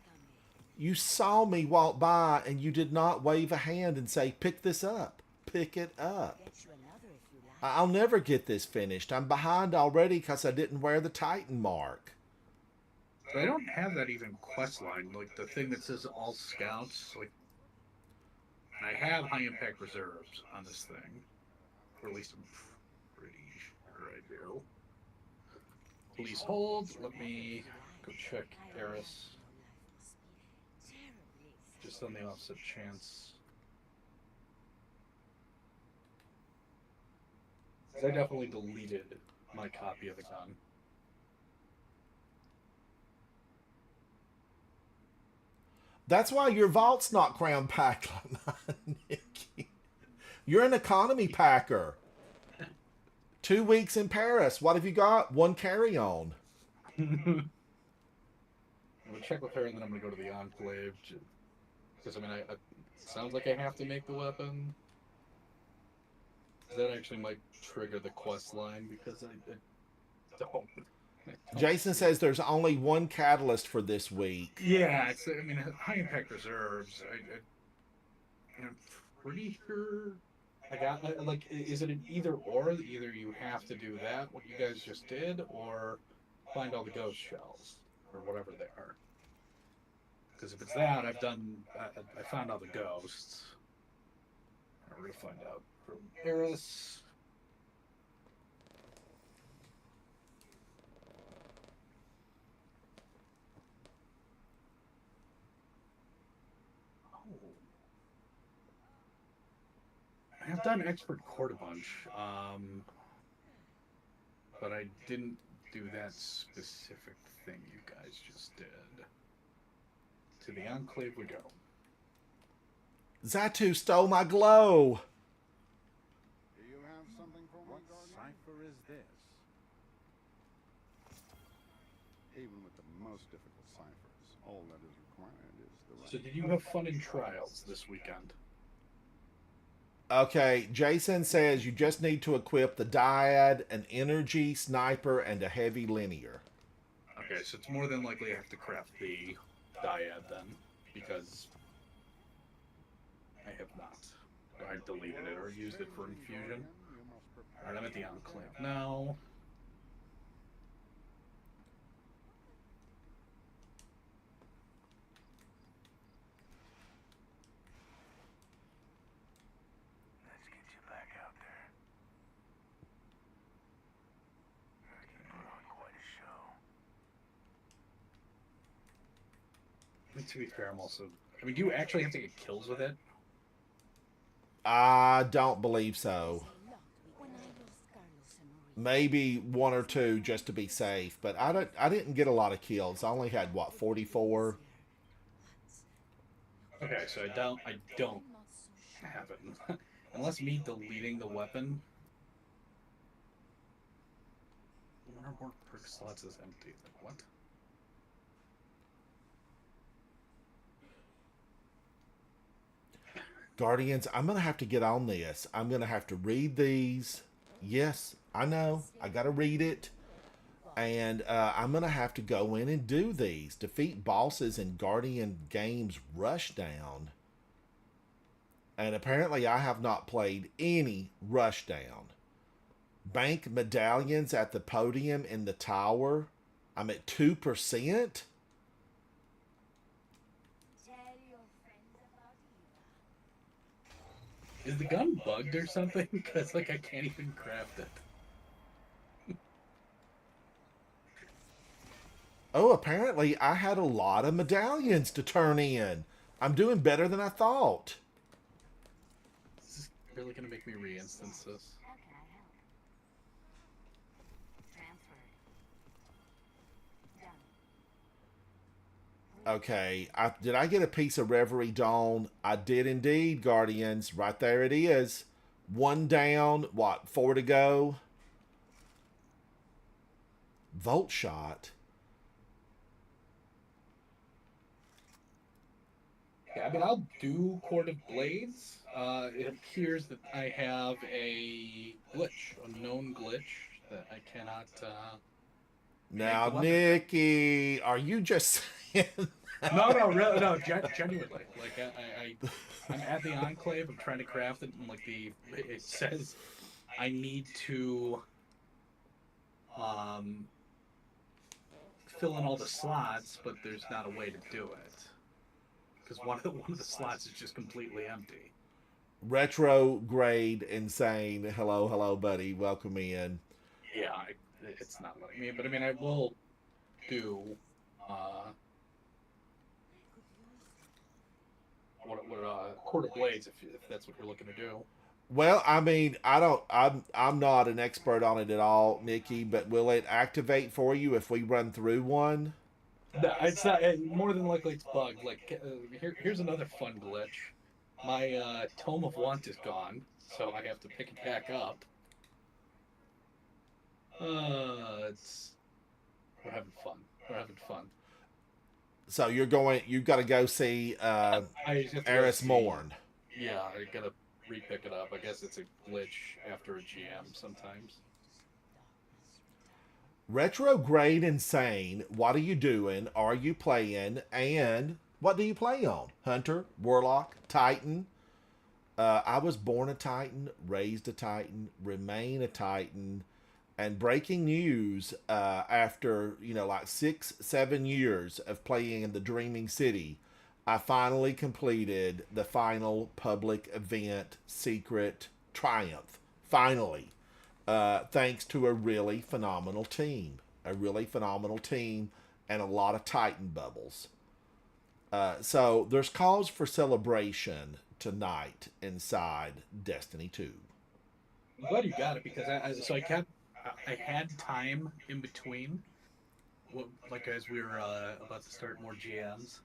You saw me walk by and you did not wave a hand and say, pick this up. Pick it up. I'll never get this finished. I'm behind already because I didn't wear the Titan mark. But I don't have that even quest line, like the thing that says all scouts. Like, I have high impact reserves on this thing. Or at least I'm pretty sure I do. Please hold. Let me go check Eris. Just on the offset chance. I definitely deleted my copy of the gun. That's why your vault's not crown packed like mine, Nikki. You're an economy packer. 2 weeks in Paris. What have you got? One carry-on. I'm gonna check with her, and then I'm gonna go to the Enclave. Because I mean, it sounds like I have to make the weapon. That actually might trigger the quest line because I don't. Jason says there's only one catalyst for this week. Yeah, it's, I mean, high impact reserves. I'm pretty sure I got like. Is it an either or? Either you have to do that, what you guys just did, or find all the ghost shells or whatever they are. Because if it's that, I've done. I found all the ghosts. I'll really find out from Eris. I've done expert court a bunch, but I didn't do that specific thing you guys just did. To the Enclave we go. Zatu stole my glow. Do you have something for me, Guardian? What cipher is this? Even with the most difficult ciphers, all that is required is the right. So did you have fun in trials this weekend? Okay, Jason says you just need to equip the dyad, an energy, sniper, and a heavy linear. Okay, so it's more than likely I have to craft the dyad then, because I have not. I deleted it or used it for infusion. Alright, I'm at the Enclave now. Let's get you back out there. You put on quite a show. To be fair, I'm also. I mean, do you actually have to get kills with it? I don't believe so. Maybe one or two just to be safe, but I didn't get a lot of kills. I only had what, 44? Okay, so I don't have it. Unless me deleting the weapon. One or more perk slots is empty. Like, what? Guardians, I'm going to have to get on this. I'm going to have to read these. Yes, I know. I got to read it. And I'm going to have to go in and do these. Defeat bosses in Guardian Games Rushdown. And apparently I have not played any Rushdown. Bank medallions at the podium in the tower. I'm at 2%. Is the gun bugged or something? Because, like, I can't even craft it. Oh, apparently I had a lot of medallions to turn in. I'm doing better than I thought. This is really going to make me re-instance this. Okay, did I get a piece of Reverie Dawn? I did indeed, Guardians. Right there it is. One down. What? 4 to go. Volt Shot. Yeah, I mean, I'll do Court of Blades. It appears that I have a glitch, a known glitch that I cannot. Now, weapon. Nikki, are you just saying? No, really, no, genuinely. Like, I'm at the Enclave. I'm trying to craft it, and like it says, I need to fill in all the slots, but there's not a way to do it because one of the slots is just completely empty. Retrograde Insane. Hello, buddy. Welcome in. Yeah, it's not letting me, but I mean, I will do Court of Blades if that's what you're looking to do. Well, I mean, I'm not an expert on it at all, Nikki, but will it activate for you if we run through one? No, it's not. More than likely, it's bugged. Like, here's another fun glitch. My Tome of Want is gone, so I have to pick it back up. We're having fun. So you've got to go see Eris Morn. Yeah, I gotta re-pick it up. I guess it's a glitch after a GM sometimes. Retrograde Insane. What are you doing? Are you playing? And what do you play on? Hunter, Warlock, Titan. I was born a Titan, raised a Titan, remain a Titan. And breaking news, after, like 6-7 years of playing in the Dreaming City, I finally completed the final public event secret triumph. Finally. Thanks to a really phenomenal team. And a lot of Titan bubbles. So there's cause for celebration tonight inside Destiny 2. I'm glad you got it because I had time in between, like as we were about to start more GMs.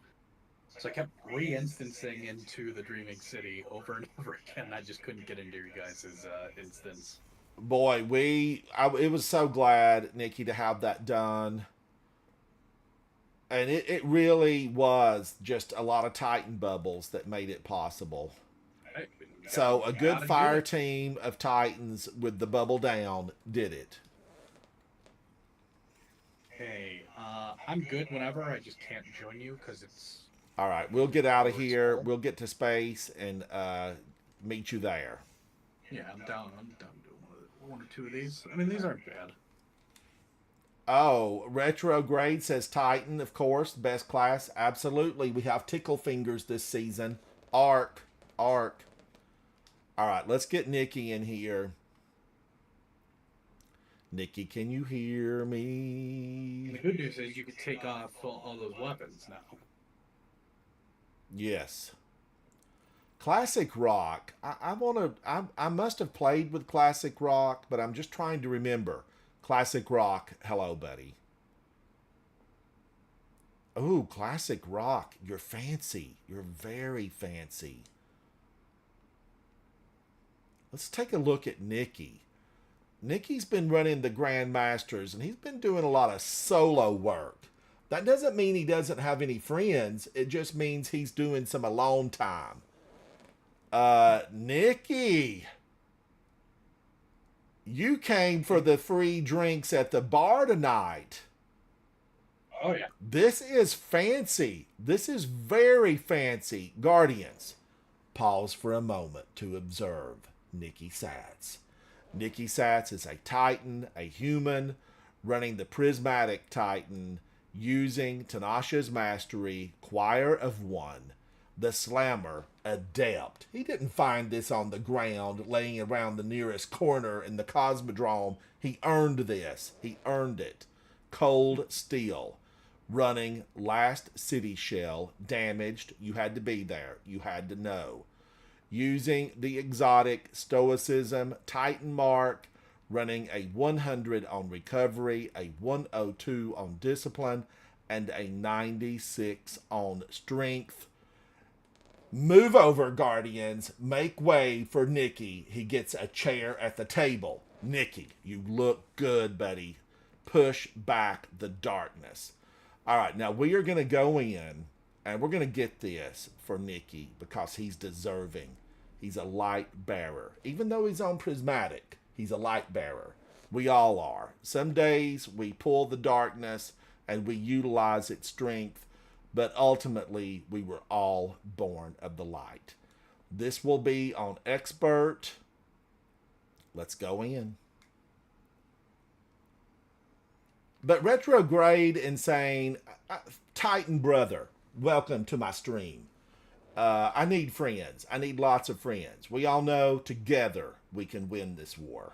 So I kept re-instancing into the Dreaming City over and over again. I just couldn't get into your guys' instance. Boy, it was so glad, Nikki, to have that done. And it really was just a lot of Titan bubbles that made it possible. So a good fire team of Titans with the bubble down did it. Hey, I'm good whenever. I just can't join you because it's... All right, we'll get out of here. We'll get to space and meet you there. Yeah, I'm down doing one or two of these. I mean, these aren't bad. Oh, Retrograde says Titan, of course, best class. Absolutely. We have Tickle Fingers this season. Arc. All right, let's get Nikki in here. Nikki, can you hear me? And the good news is you can take off all those weapons now. Yes. Classic Rock. I must have played with Classic Rock, but I'm just trying to remember. Classic Rock. Hello, buddy. Ooh, Classic Rock. You're fancy. You're very fancy. Let's take a look at Nikki. Nikki's been running the Grandmasters, and he's been doing a lot of solo work. That doesn't mean he doesn't have any friends. It just means he's doing some alone time. Nikki, you came for the free drinks at the bar tonight. Oh, yeah. This is fancy. This is very fancy. Guardians, pause for a moment to observe Nikki Satz. Nikki Satz is a Titan, a human, running the Prismatic Titan, using Tanasha's Mastery, Choir of One, the Slammer, Adept. He didn't find this on the ground, laying around the nearest corner in the Cosmodrome. He earned this. He earned it. Cold Steel, running Last City Shell, damaged. You had to be there. You had to know. Using the exotic Stoicism Titan Mark, running a 100 on Recovery, a 102 on Discipline, and a 96 on strength. Move over, Guardians. Make way for Nikki. He gets a chair at the table. Nikki, you look good, buddy. Push back the darkness. All right, now we are going to go in, and we're going to get this for Nikki because he's deserving. He's a light bearer. Even though he's on prismatic, he's a light bearer. We all are. Some days we pull the darkness and we utilize its strength, but ultimately we were all born of the light. This will be on expert. Let's go in. But retrograde and saying, Titan brother, welcome to my stream. I need friends. I need lots of friends. We all know together we can win this war.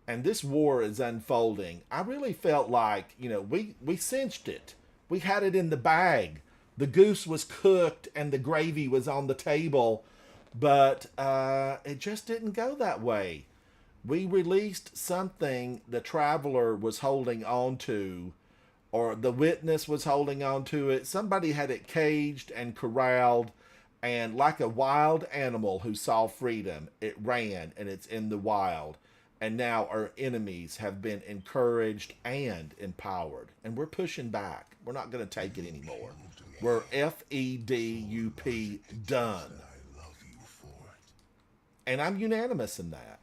And this war is unfolding. I really felt like, we cinched it. We had it in the bag. The goose was cooked and the gravy was on the table. But it just didn't go that way. We released something the Traveler was holding on to, or the Witness was holding on to it. Somebody had it caged and corralled, and like a wild animal who saw freedom, it ran, and it's in the wild. And now our enemies have been encouraged and empowered, and we're pushing back. We're not going to take it anymore. We're FEDUP done. And I'm unanimous in that.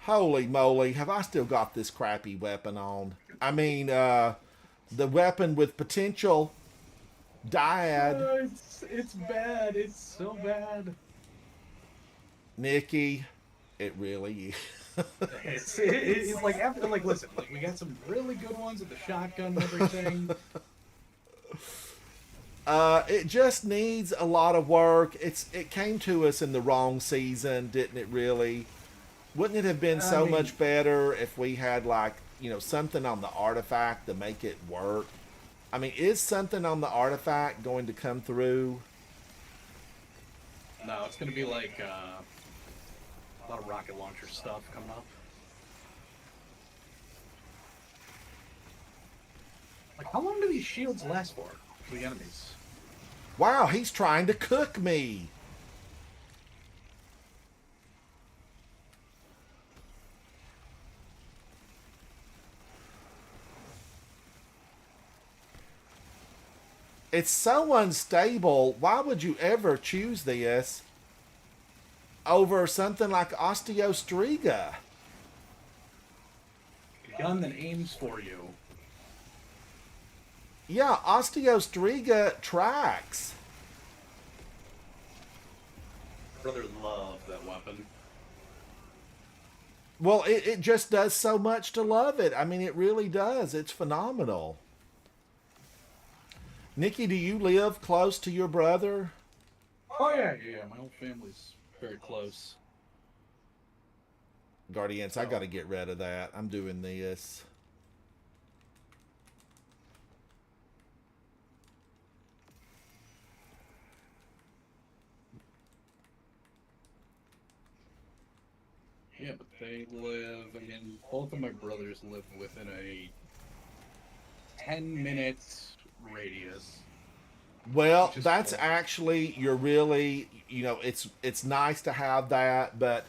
Holy moly, have I still got this crappy weapon on? I mean, the weapon with potential died. It's bad. It's so bad. Nikki, it really is. It's like, after, like, listen, like, we got some really good ones with the shotgun and everything. It just needs a lot of work. It came to us in the wrong season, didn't it really? Wouldn't it have been so much better if we had, like, something on the artifact to make it work? I mean, is something on the artifact going to come through? No, it's going to be like a lot of rocket launcher stuff coming up. Like, how long do these shields last for the enemies? Wow, he's trying to cook me. It's so unstable. Why would you ever choose this over something like Osteostriga? A gun that aims for you. Yeah, Osteostriga tracks. Brother love that weapon. Well, it just does so much to love it. I mean, it really does. It's phenomenal. Nikki, do you live close to your brother? Oh, yeah. My whole family's very close. Guardians, I got to get rid of that. I'm doing this. Yeah, but they live, both of my brothers live within a 10-minute radius. Well, that's actually, you're really, it's nice to have that, but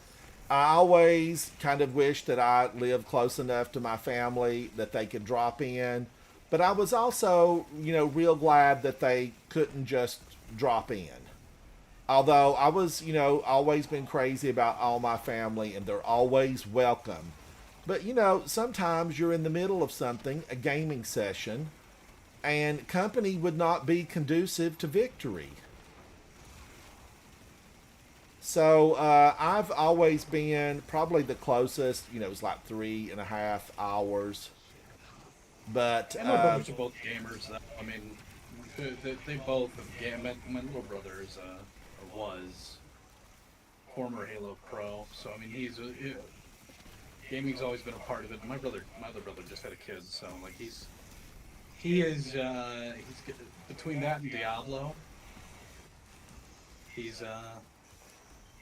I always kind of wish that I lived close enough to my family that they could drop in. But I was also, real glad that they couldn't just drop in. Although I was, always been crazy about all my family and they're always welcome. But, sometimes you're in the middle of something, a gaming session, and company would not be conducive to victory. So I've always been probably the closest, it was like 3.5 hours. But and my brothers are both gamers. I mean, they both have my little brother is was former Halo Pro, so I mean gaming's always been a part of it. My other brother just had a kid, so like he's between that and Diablo, he's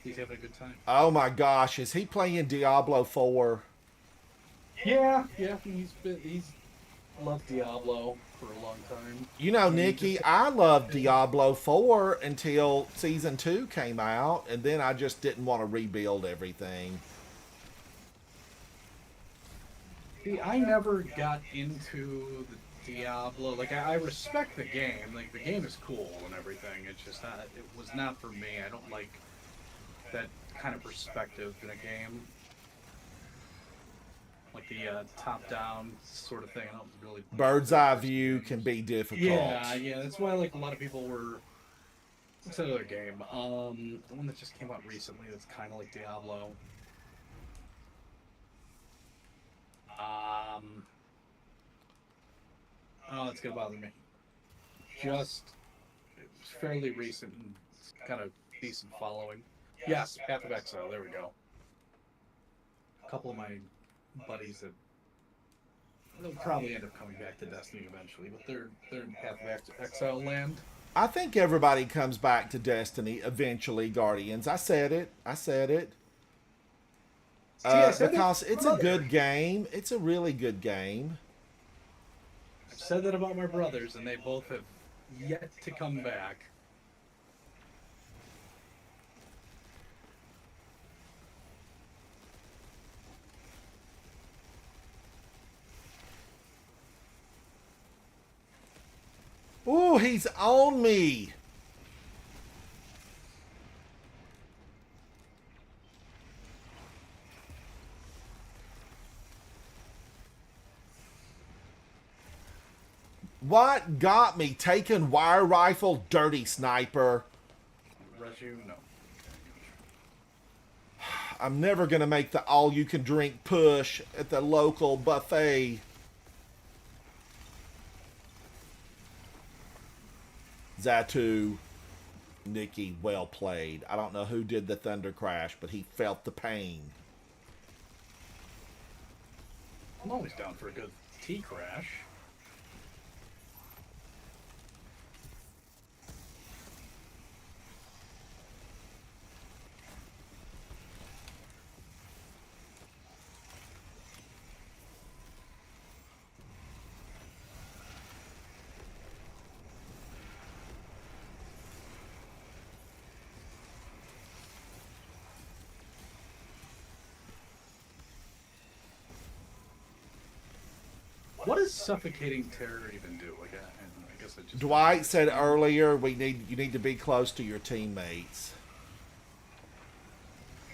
He's having a good time. Oh my gosh, is he playing Diablo 4? Yeah, he's loved Diablo for a long time. You know, Nikki, I loved Diablo 4 until Season 2 came out, and then I just didn't want to rebuild everything. See, I never got into the Diablo. Like, I respect the game. Like, the game is cool and everything. It's just not, it was not for me. I don't like that kind of perspective in a game. Like the top-down sort of thing. I don't really. Bird's eye view can be difficult. Yeah. That's why like a lot of people were. What's another game? The one that just came out recently. That's kind of like Diablo. Oh, it's gonna bother me. Just it's fairly recent and it's kind of decent following. Yes, Path of Exile. There we go. A couple of my buddies that they'll probably end up coming back to Destiny eventually, but they're in Path of Exile land. I think everybody comes back to Destiny eventually, Guardians. I said it. Because it's a good game. It's a really good game. I've said that about my brothers, and they both have yet to come back. Ooh, he's on me. What got me? Taking wire rifle, dirty sniper. Rush you? No. I'm never going to make the all-you-can-drink push at the local buffet. Zatu, Nikki, well played. I don't know who did the thunder crash, but he felt the pain. I'm always down for a good T crash. What does suffocating terror even do? Like, I guess I just. Dwight said earlier, you need to be close to your teammates.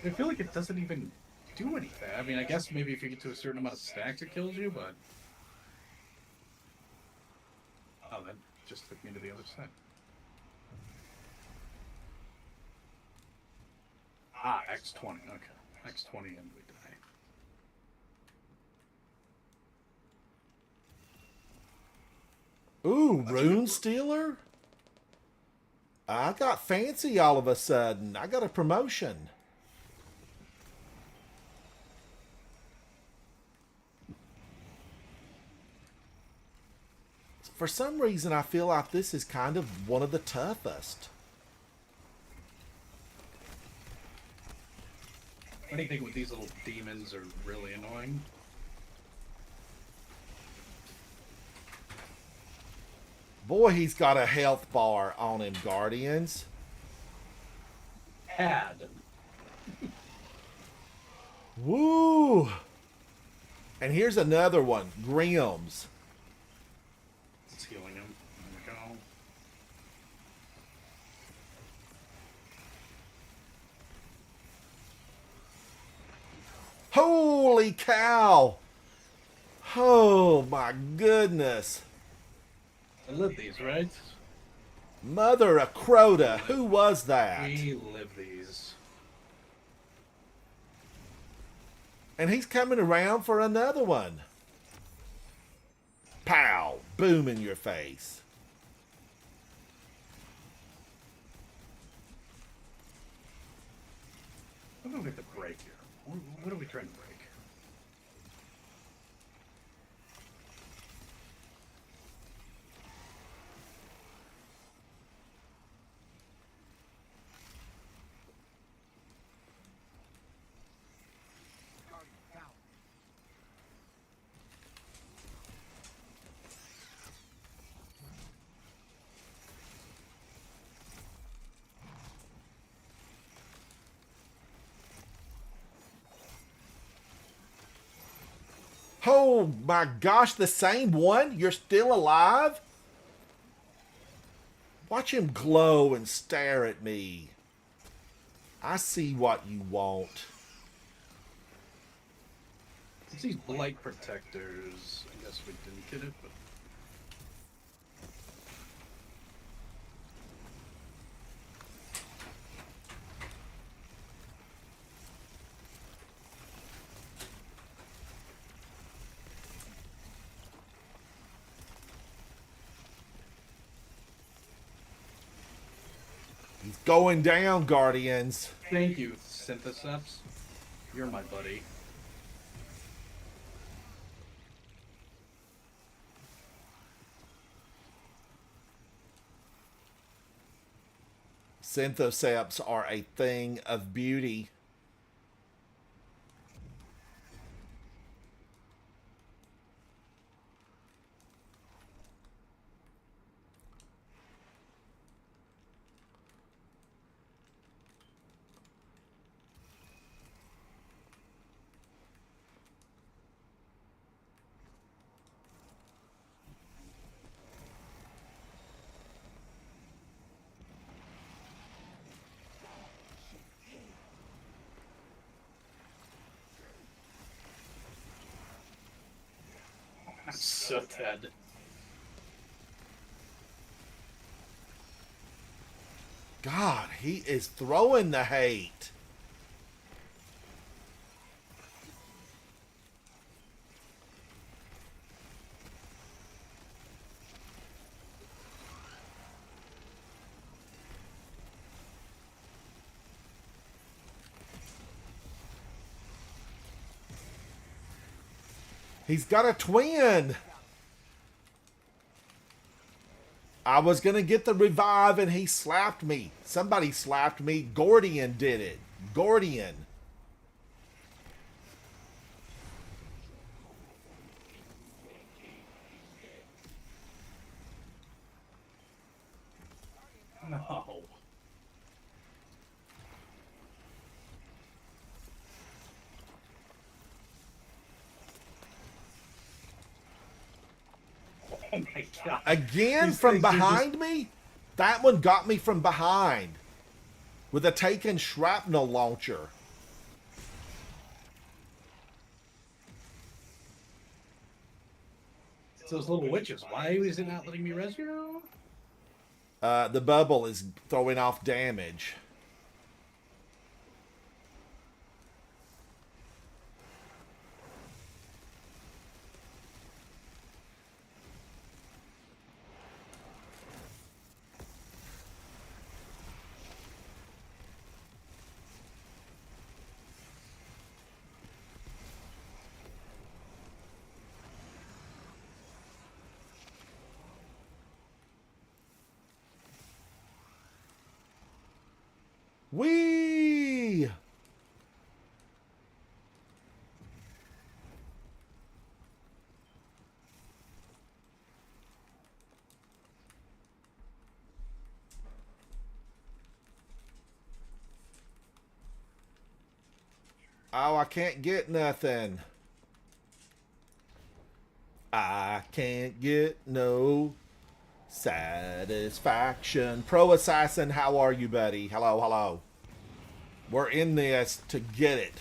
I feel like it doesn't even do anything. I mean, I guess maybe if you get to a certain amount of stacks, it kills you, but. Oh, that just took me to the other side. Ah, X20. Okay. X20 and we die. Ooh, Rune Stealer? I got fancy all of a sudden. I got a promotion. For some reason, I feel like this is kind of one of the toughest. Anything with these little demons are really annoying. Boy, he's got a health bar on him, Guardians. Had. Woo! And here's another one, Grimm's. It's healing him. There we go. Holy cow! Oh my goodness. I live these, right? Mother of Crota, who was that? We live these. And he's coming around for another one. Pow! Boom in your face. What do we have to break here? What are we trying to break? Oh my gosh, the same one? You're still alive? Watch him glow and stare at me. I see what you want. It's these blight protectors. I guess we didn't get it, but He's going down, Guardians. thank you, Syntheseps. You're my buddy. Synthoceps are a thing of beauty. I'm so dead. God, he is throwing the hate. He's got a twin. I was going to get the revive and he slapped me. Somebody slapped me. Gordian did it. Gordian. No. Oh my god. Again These from things are behind me? That one got me from behind. With a taken shrapnel launcher. It's those little witches. Why is it not letting me res you? The bubble is throwing off damage. Whee! Oh, I can't get nothing. I can't get no satisfaction. Pro Assassin, how are you, buddy? Hello, hello. We're in this to get it.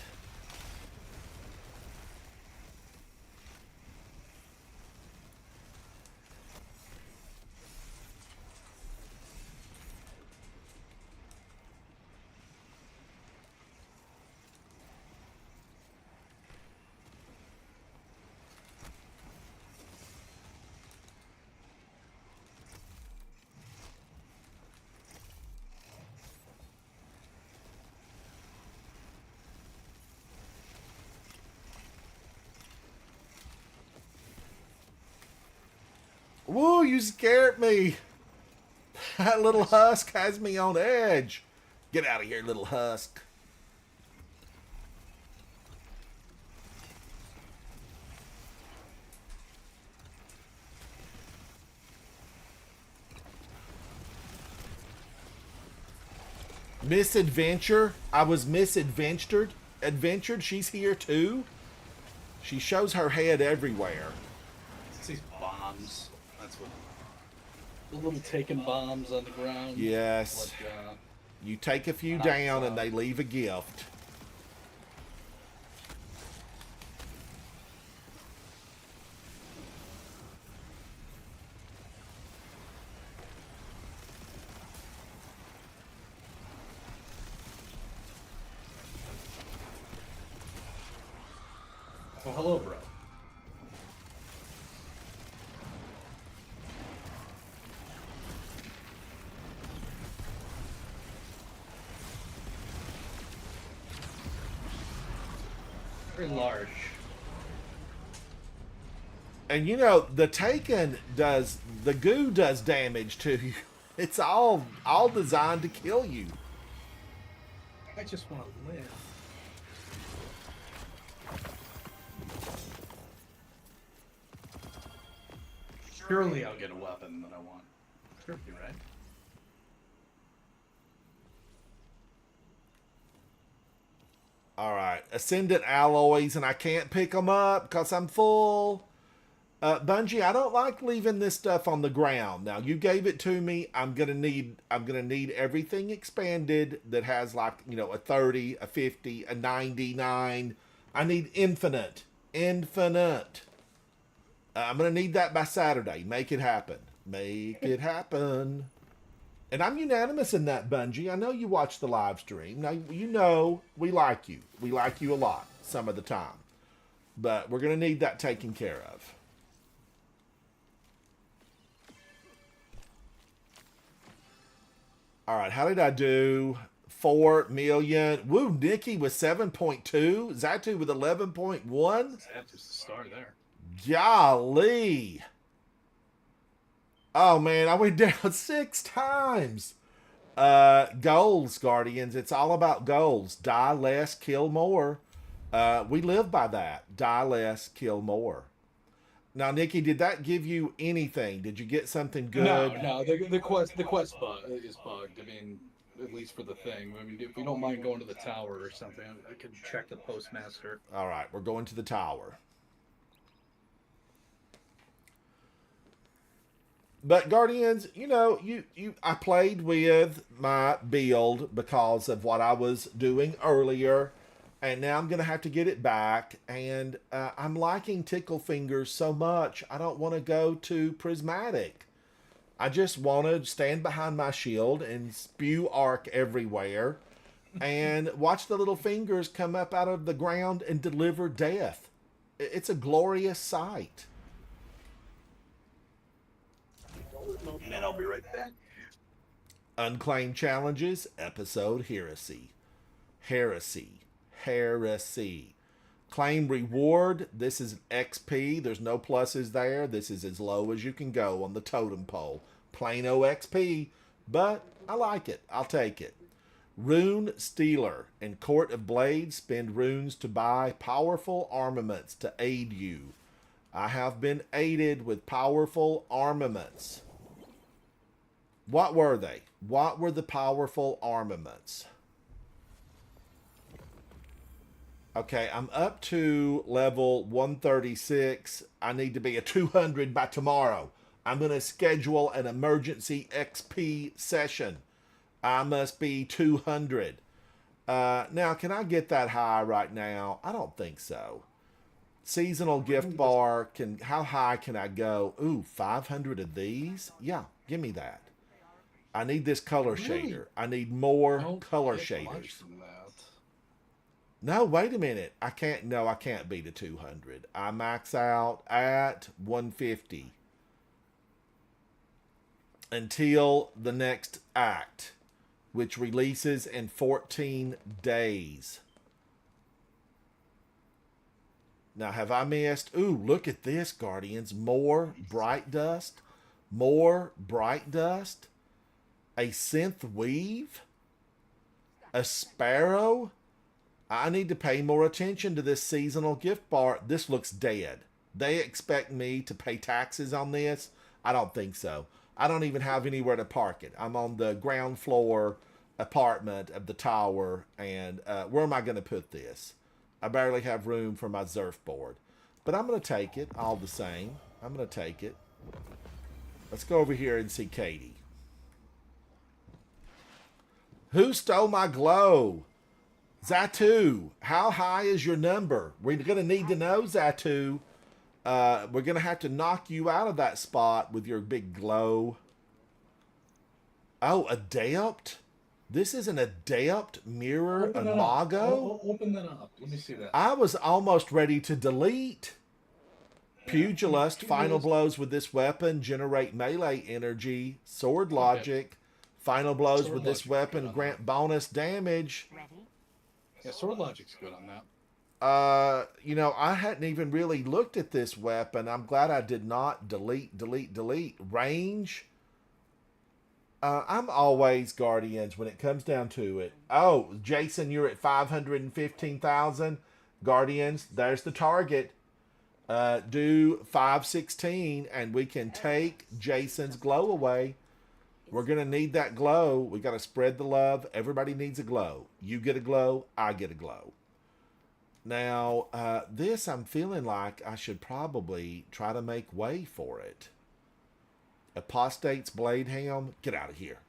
Woo, you scared me. That little husk has me on edge. Get out of here, little husk. Misadventure? I was misadventured? Adventured? She's here too? She shows her head everywhere. It's these bombs. That's what. The little taken bombs on the ground. Yes. Like, You take a few Not down so. and they leave a gift. well, hello, bro. Very large. And you know, the Taken does, the goo does damage to you. It's all designed to kill you. I just want to live. Surely I'll get a weapon that I want. Sure, you're right. All right, Ascendant Alloys, and I can't pick them up because I'm full. Bungie, I don't like leaving this stuff on the ground. Now you gave it to me. I'm gonna need everything expanded that has, like, you know, a 30, a 50, a 99. I need infinite. I'm gonna need that by Saturday. Make it happen. Make it happen. And I'm unanimous in that, Bungie. I know you watch the live stream. Now, you know we like you. We like you a lot some of the time. But we're going to need that taken care of. All right, how did I do? 4 million. Woo, Nikki with 7.2. Zatu with 11.1. That's just the star there. Golly. Oh, man, I went down 6 times. Goals, Guardians. It's all about goals. Die less, kill more. We live by that. Die less, kill more. Now, Nikki, did that give you anything? Did you get something good? No. The quest is bugged. I mean, at least for the thing. I mean, if you don't mind going to the tower or something, I can check the postmaster. All right, we're going to the tower. But Guardians, you know, I played with my build because of what I was doing earlier, and now I'm going to have to get it back, and I'm liking Tickle Fingers so much, I don't want to go to Prismatic. I just want to stand behind my shield and spew arc everywhere and watch the little fingers come up out of the ground and deliver death. It's a glorious sight. Man, I'll be right back. Unclaimed Challenges, Episode Heresy. Heresy. Claim reward. This is XP. There's no pluses there. This is as low as you can go on the totem pole. Plain XP, but I like it. I'll take it. Rune Stealer. In Court of Blades, spend runes to buy powerful armaments to aid you. I have been aided with powerful armaments. What were they? What were the powerful armaments? Okay, I'm up to level 136. I need to be a 200 by tomorrow. I'm going to schedule an emergency XP session. I must be 200. Now, can I get that high right now? I don't think so. Seasonal gift bar, how high can I go? Ooh, 500 of these? Yeah, give me that. I need this color shader. I need more color shaders. No, wait a minute. I can't beat a 200. I max out at 150 until the next act, which releases in 14 days. Now, have I missed? Ooh, look at this, Guardians. More bright dust. A synth weave. A sparrow. I need to pay more attention to this seasonal gift bar. This looks dead. They expect me to pay taxes on this? I don't think so. I don't even have anywhere to park it. I'm on the ground floor apartment of the tower, and where am I going to put this? I barely have room for my surfboard. But I'm going to take it all the same. I'm going to take it. Let's go over here and see Katie. Who stole my glow? Zatu, how high is your number? We're going to need to know, Zatu. We're going to have to knock you out of that spot with your big glow. Oh, Adept? This is an Adept Mirror Open that up. Imago? Open that up. Let me see that. I was almost ready to delete. Pugilist, final blows with this weapon generate melee energy. Sword logic, final blows Sword with this logic, weapon good on grant bonus damage. Yeah, sword logic's good on that. You know, I hadn't even really looked at this weapon. I'm glad I did not delete. Range. I'm always Guardians when it comes down to it. Oh, Jason, you're at 515,000. Guardians, there's the target. Do 516 and we can take Jason's glow away. We're going to need that glow. We got to spread the love. Everybody needs a glow. You get a glow. I get a glow. Now, this I'm feeling like I should probably try to make way for it. Apostate's Blade Helm. Get out of here.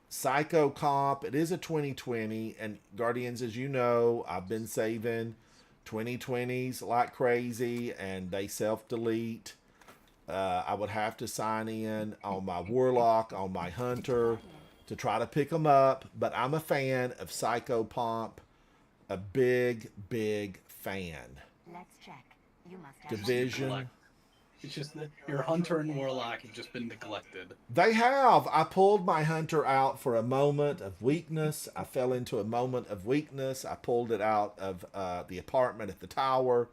Psycho Comp. It is a 2020. And Guardians, as you know, I've been saving 2020s like crazy. And they self-delete. I would have to sign in on my Warlock, on my Hunter to try to pick them up. But I'm a fan of Psycho Pomp. A big, big fan. Let's check. You must have Division. It's just that your Hunter and Warlock have just been neglected. They have. I pulled my Hunter out for a moment of weakness. I fell into a moment of weakness. I pulled it out of the apartment at the tower.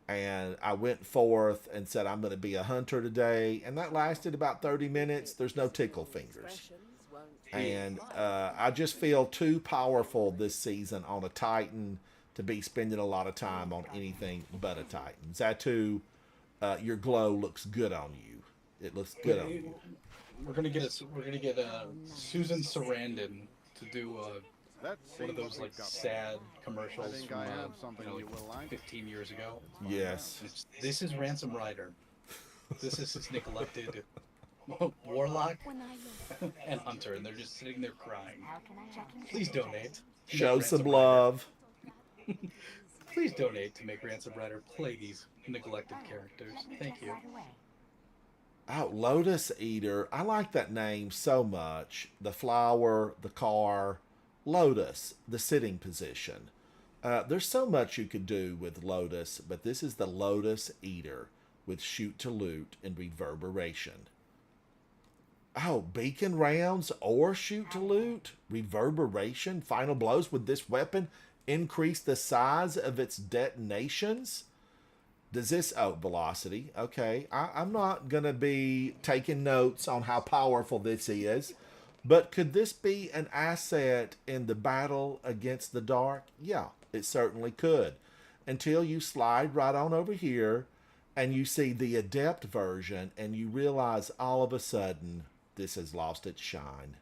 And I went forth and said, I'm going to be a Hunter today. And that lasted about 30 minutes. There's no tickle fingers. And I just feel too powerful this season on a Titan to be spending a lot of time on anything but a Titan. Zatu, your glow looks good on you. It looks good on you. We're gonna get Susan Sarandon to do one of those like sad commercials I think from I have something you know, you will like. 15 years ago. Yes. This is Ransom Rider. This is his neglected Warlock and Hunter, and they're just sitting there crying. Please donate. to Show make some Ransom love. Rider. Please donate to make Ransom Rider play these neglected characters. Thank you. Oh, Lotus Eater. I like that name so much. The flower, the car, Lotus, the sitting position. There's so much you could do with Lotus, but this is the Lotus Eater with shoot to loot and reverberation. Oh, beacon rounds or shoot to loot, reverberation, final blows with this weapon increase the size of its detonations. Does this, oh, velocity. Okay, I'm not going to be taking notes on how powerful this is, but could this be an asset in the battle against the dark? Yeah, it certainly could. Until you slide right on over here and you see the Adept version and you realize all of a sudden this has lost its shine.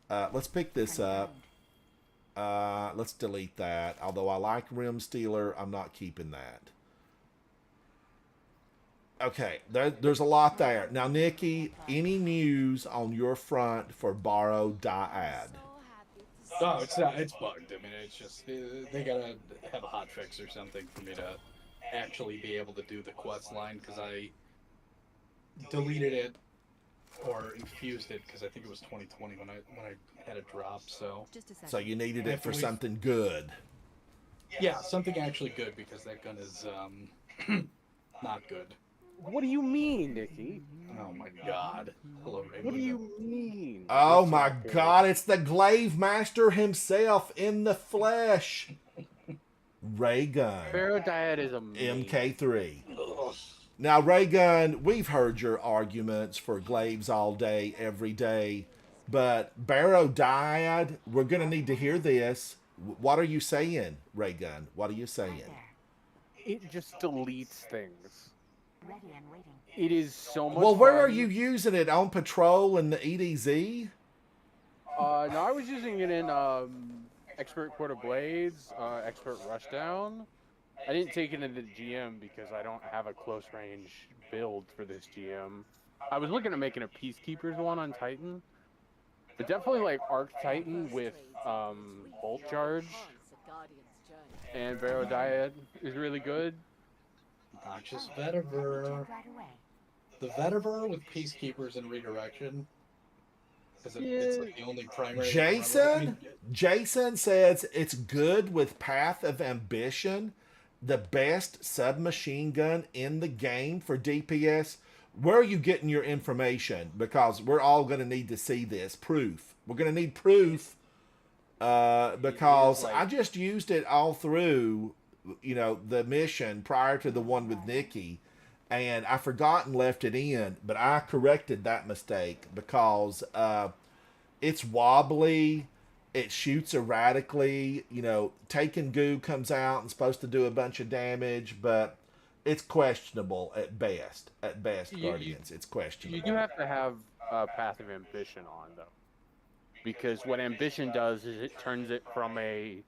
Let's pick this up. Let's delete that. Although I like Rim Stealer, I'm not keeping that. Okay, there's a lot there. Now, Nikki, any news on your front for Borrow Dyad? No, it's not. It's bugged. I mean, it's just they gotta have a hot fix or something for me to actually be able to do the quest line because I deleted it or infused it because I think it was 2020 when I had it drop. So So you needed it for something good. yeah, something actually good because that gun is not good. What do you mean, Nikki? Oh my god. Hello, Ray. What do you mean? Oh my God, it's the Glaive Master himself in the flesh. Ray Gun. Pharaoh Dyad is amazing. MK3. Now, Ray Gun, we've heard your arguments for Glaives all day, every day. But Barrow Dyad, we're going to need to hear this. What are you saying, Ray Gun? What are you saying? It just deletes things. It is so much Well, where fun. are you using it? On Patrol and the EDZ? No, I was using it in Expert Quarter Blades, Expert Rushdown, I didn't take it into GM because I don't have a close range build for this GM. I was looking at making a Peacekeepers one on Titan, but definitely like Arc Titan with Bolt Charge and Barrow Dyad is really good. Noxious Vetiver. The Vetiver with Peacekeepers and Redirection. Because it's like the only primary. Jason says it's good with Path of Ambition, the best submachine gun in the game for DPS. Where are you getting your information? Because we're all going to need to see this proof. We're going to need proof because I just used it all through, the mission prior to the one with Nikki, and I forgot and left it in, but I corrected that mistake because it's wobbly, it shoots erratically, Taken Goo comes out and supposed to do a bunch of damage, but it's questionable at best. At best, Guardians, it's questionable. You do have to have Path of Ambition on, though. Because what Ambition does is it turns it from a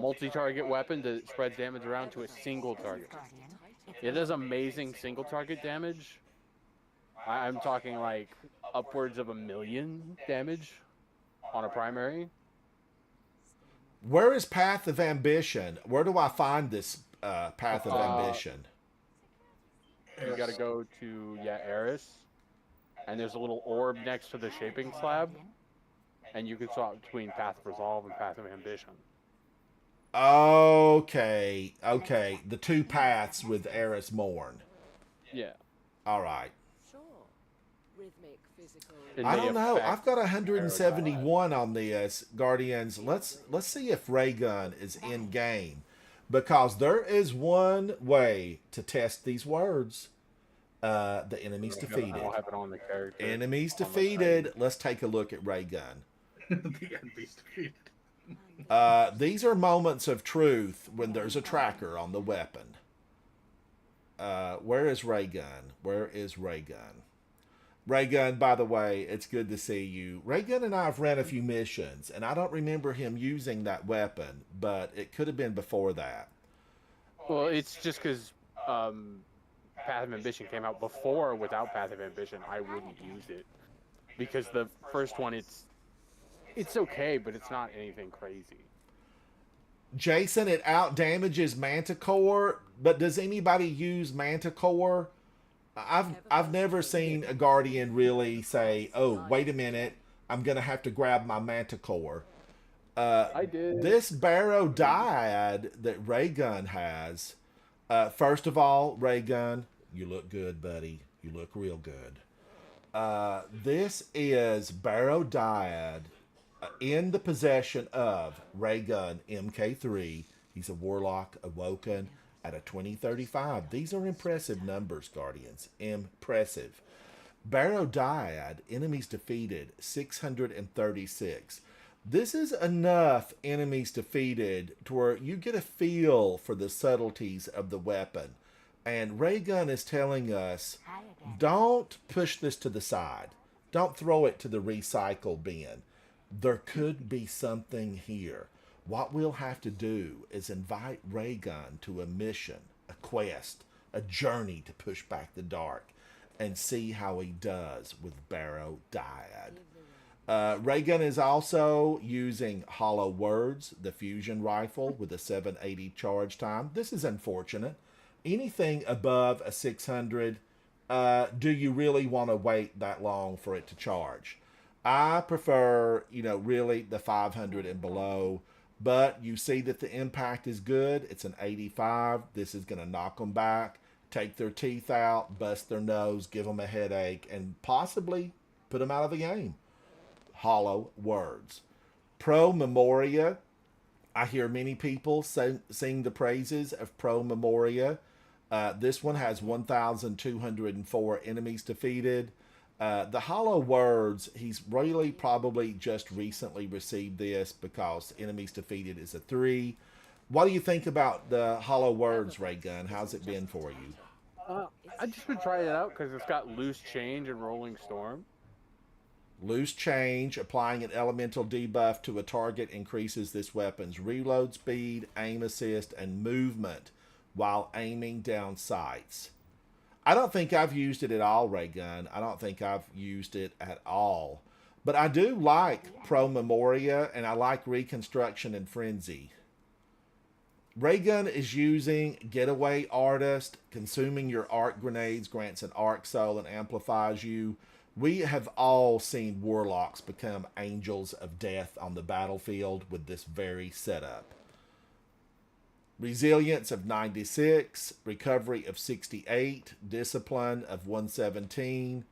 multi-target weapon that spreads damage around to a single target. It does amazing single target damage. I'm talking like upwards of 1 million damage on a primary. Where is Path of Ambition? Where do I find this Path of Ambition? You gotta go to, Eris. And there's a little orb next to the shaping slab. And you can swap between Path of Resolve and Path of Ambition. Okay. The two paths with Eris Morn. Yeah. All right. Sure. Rhythmic, physical. I don't know. I've got 171 on this, Guardians. Let's see if Raygun is in game, because there is one way to test these words. The enemy's defeated. I don't have it on the character. Enemies defeated. Let's take a look at Raygun. The enemy's defeated. These are moments of truth when there's a tracker on the weapon. Where is Raygun? Where is Raygun? Raygun, by the way, it's good to see you. Raygun and I have ran a few missions, and I don't remember him using that weapon, but it could have been before that. Well, it's just because Path of Ambition came out before. Without Path of Ambition, I wouldn't use it. Because the first one, it's okay, but it's not anything crazy. Jason, it out damages Manticore, but does anybody use Manticore? I've never seen a Guardian really say, "Oh, wait a minute, I'm gonna have to grab my Manticore." I did. This Barrow Dyad that Raygun has. First of all, Raygun, you look good, buddy. You look real good. This is Barrow Dyad in the possession of Raygun MK3. He's a Warlock Awoken at a 2035. These are impressive numbers, Guardians. Impressive. Barrow Dyad, enemies defeated, 636. This is enough enemies defeated to where you get a feel for the subtleties of the weapon. And Raygun is telling us, don't push this to the side. Don't throw it to the recycle bin. There could be something here. What we'll have to do is invite Raygun to a mission, a quest, a journey to push back the dark, and see how he does with Barrow Dyad. Raygun is also using Hollow Words, the fusion rifle with a 780 charge time. This is unfortunate. Anything above a 600, do you really want to wait that long for it to charge? I prefer, really the 500 and below. But you see that the impact is good. It's an 85. This is going to knock them back, take their teeth out, bust their nose, give them a headache, and possibly put them out of the game. Hollow Words. Pro Memoria. I hear many people sing the praises of Pro Memoria. This one has 1,204 enemies defeated. The Hollow Words, he's really probably just recently received this because enemies defeated is a 3. What do you think about the Hollow Words, Raygun? How's it been for you? I've just been trying it out because it's got Loose Change and Rolling Storm. Loose Change, applying an elemental debuff to a target increases this weapon's reload speed, aim assist, and movement while aiming down sights. I don't think I've used it at all, Ray Gun. I don't think I've used it at all. But I do like Pro Memoria, and I like Reconstruction and Frenzy. Raygun is using Getaway Artist. Consuming your arc grenades grants an arc soul and amplifies you. We have all seen warlocks become angels of death on the battlefield with this very setup. Resilience of 96, recovery of 68, discipline of 117.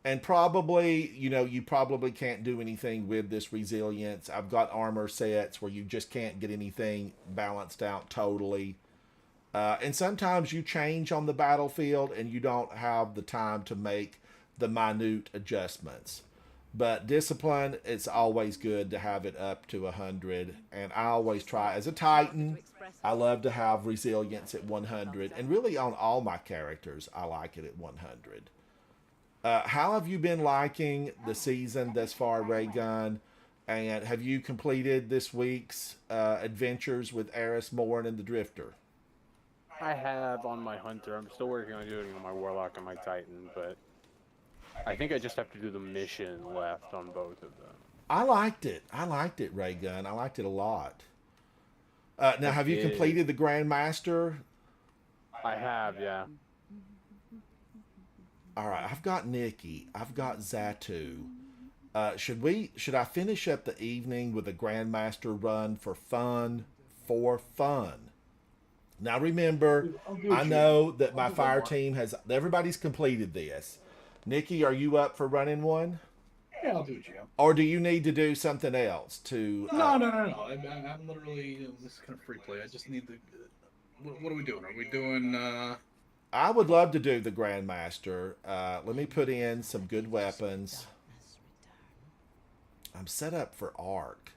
And probably, you probably can't do anything with this resilience. I've got armor sets where you just can't get anything balanced out totally. And sometimes you change on the battlefield and you don't have the time to make the minute adjustments. But discipline, it's always good to have it up to 100. And I always try, as a Titan, I love to have resilience at 100. And really on all my characters, I like it at 100. How have you been liking the season thus far, Raygun? And have you completed this week's adventures with Eris Morn and the Drifter? I have on my Hunter. I'm still working on doing it on my Warlock and my Titan, but I think I just have to do the mission left on both of them. I liked it. Raygun. I liked it a lot. Now, have you completed the Grandmaster? I have, yeah. All right, I've got Nikki. I've got Zatu. Should I finish up the evening with a Grandmaster run for fun? Now remember, I know that my fire team has, everybody's completed this. Nikki, are you up for running one? Yeah, I'll do it, Jim. Or do you need to do something else to... No. I'm literally, this is kind of free play. I just need the... What are we doing? Are we doing... I would love to do the Grandmaster. Let me put in some good weapons. I'm set up for Arc.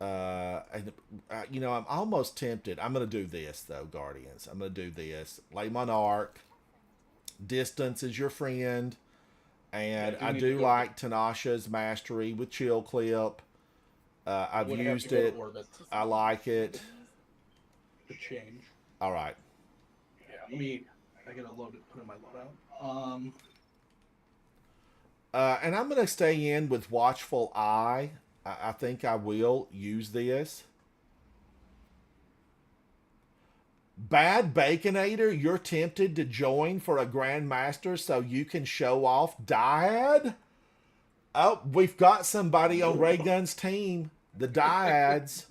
I'm almost tempted. I'm going to do this, though, Guardians. I'm going to do this. Lay on Arc. Distance is your friend. And I do like Tanasha's Mastery with Chill Clip. I've used it. I like it. The change. All right. Yeah, I gotta load it, put in my loadout. And I'm going to stay in with Watchful Eye. I think I will use this. Bad Baconator, you're tempted to join for a Grandmaster so you can show off Dyad? Oh, we've got somebody on Raygun's team. The Dyads.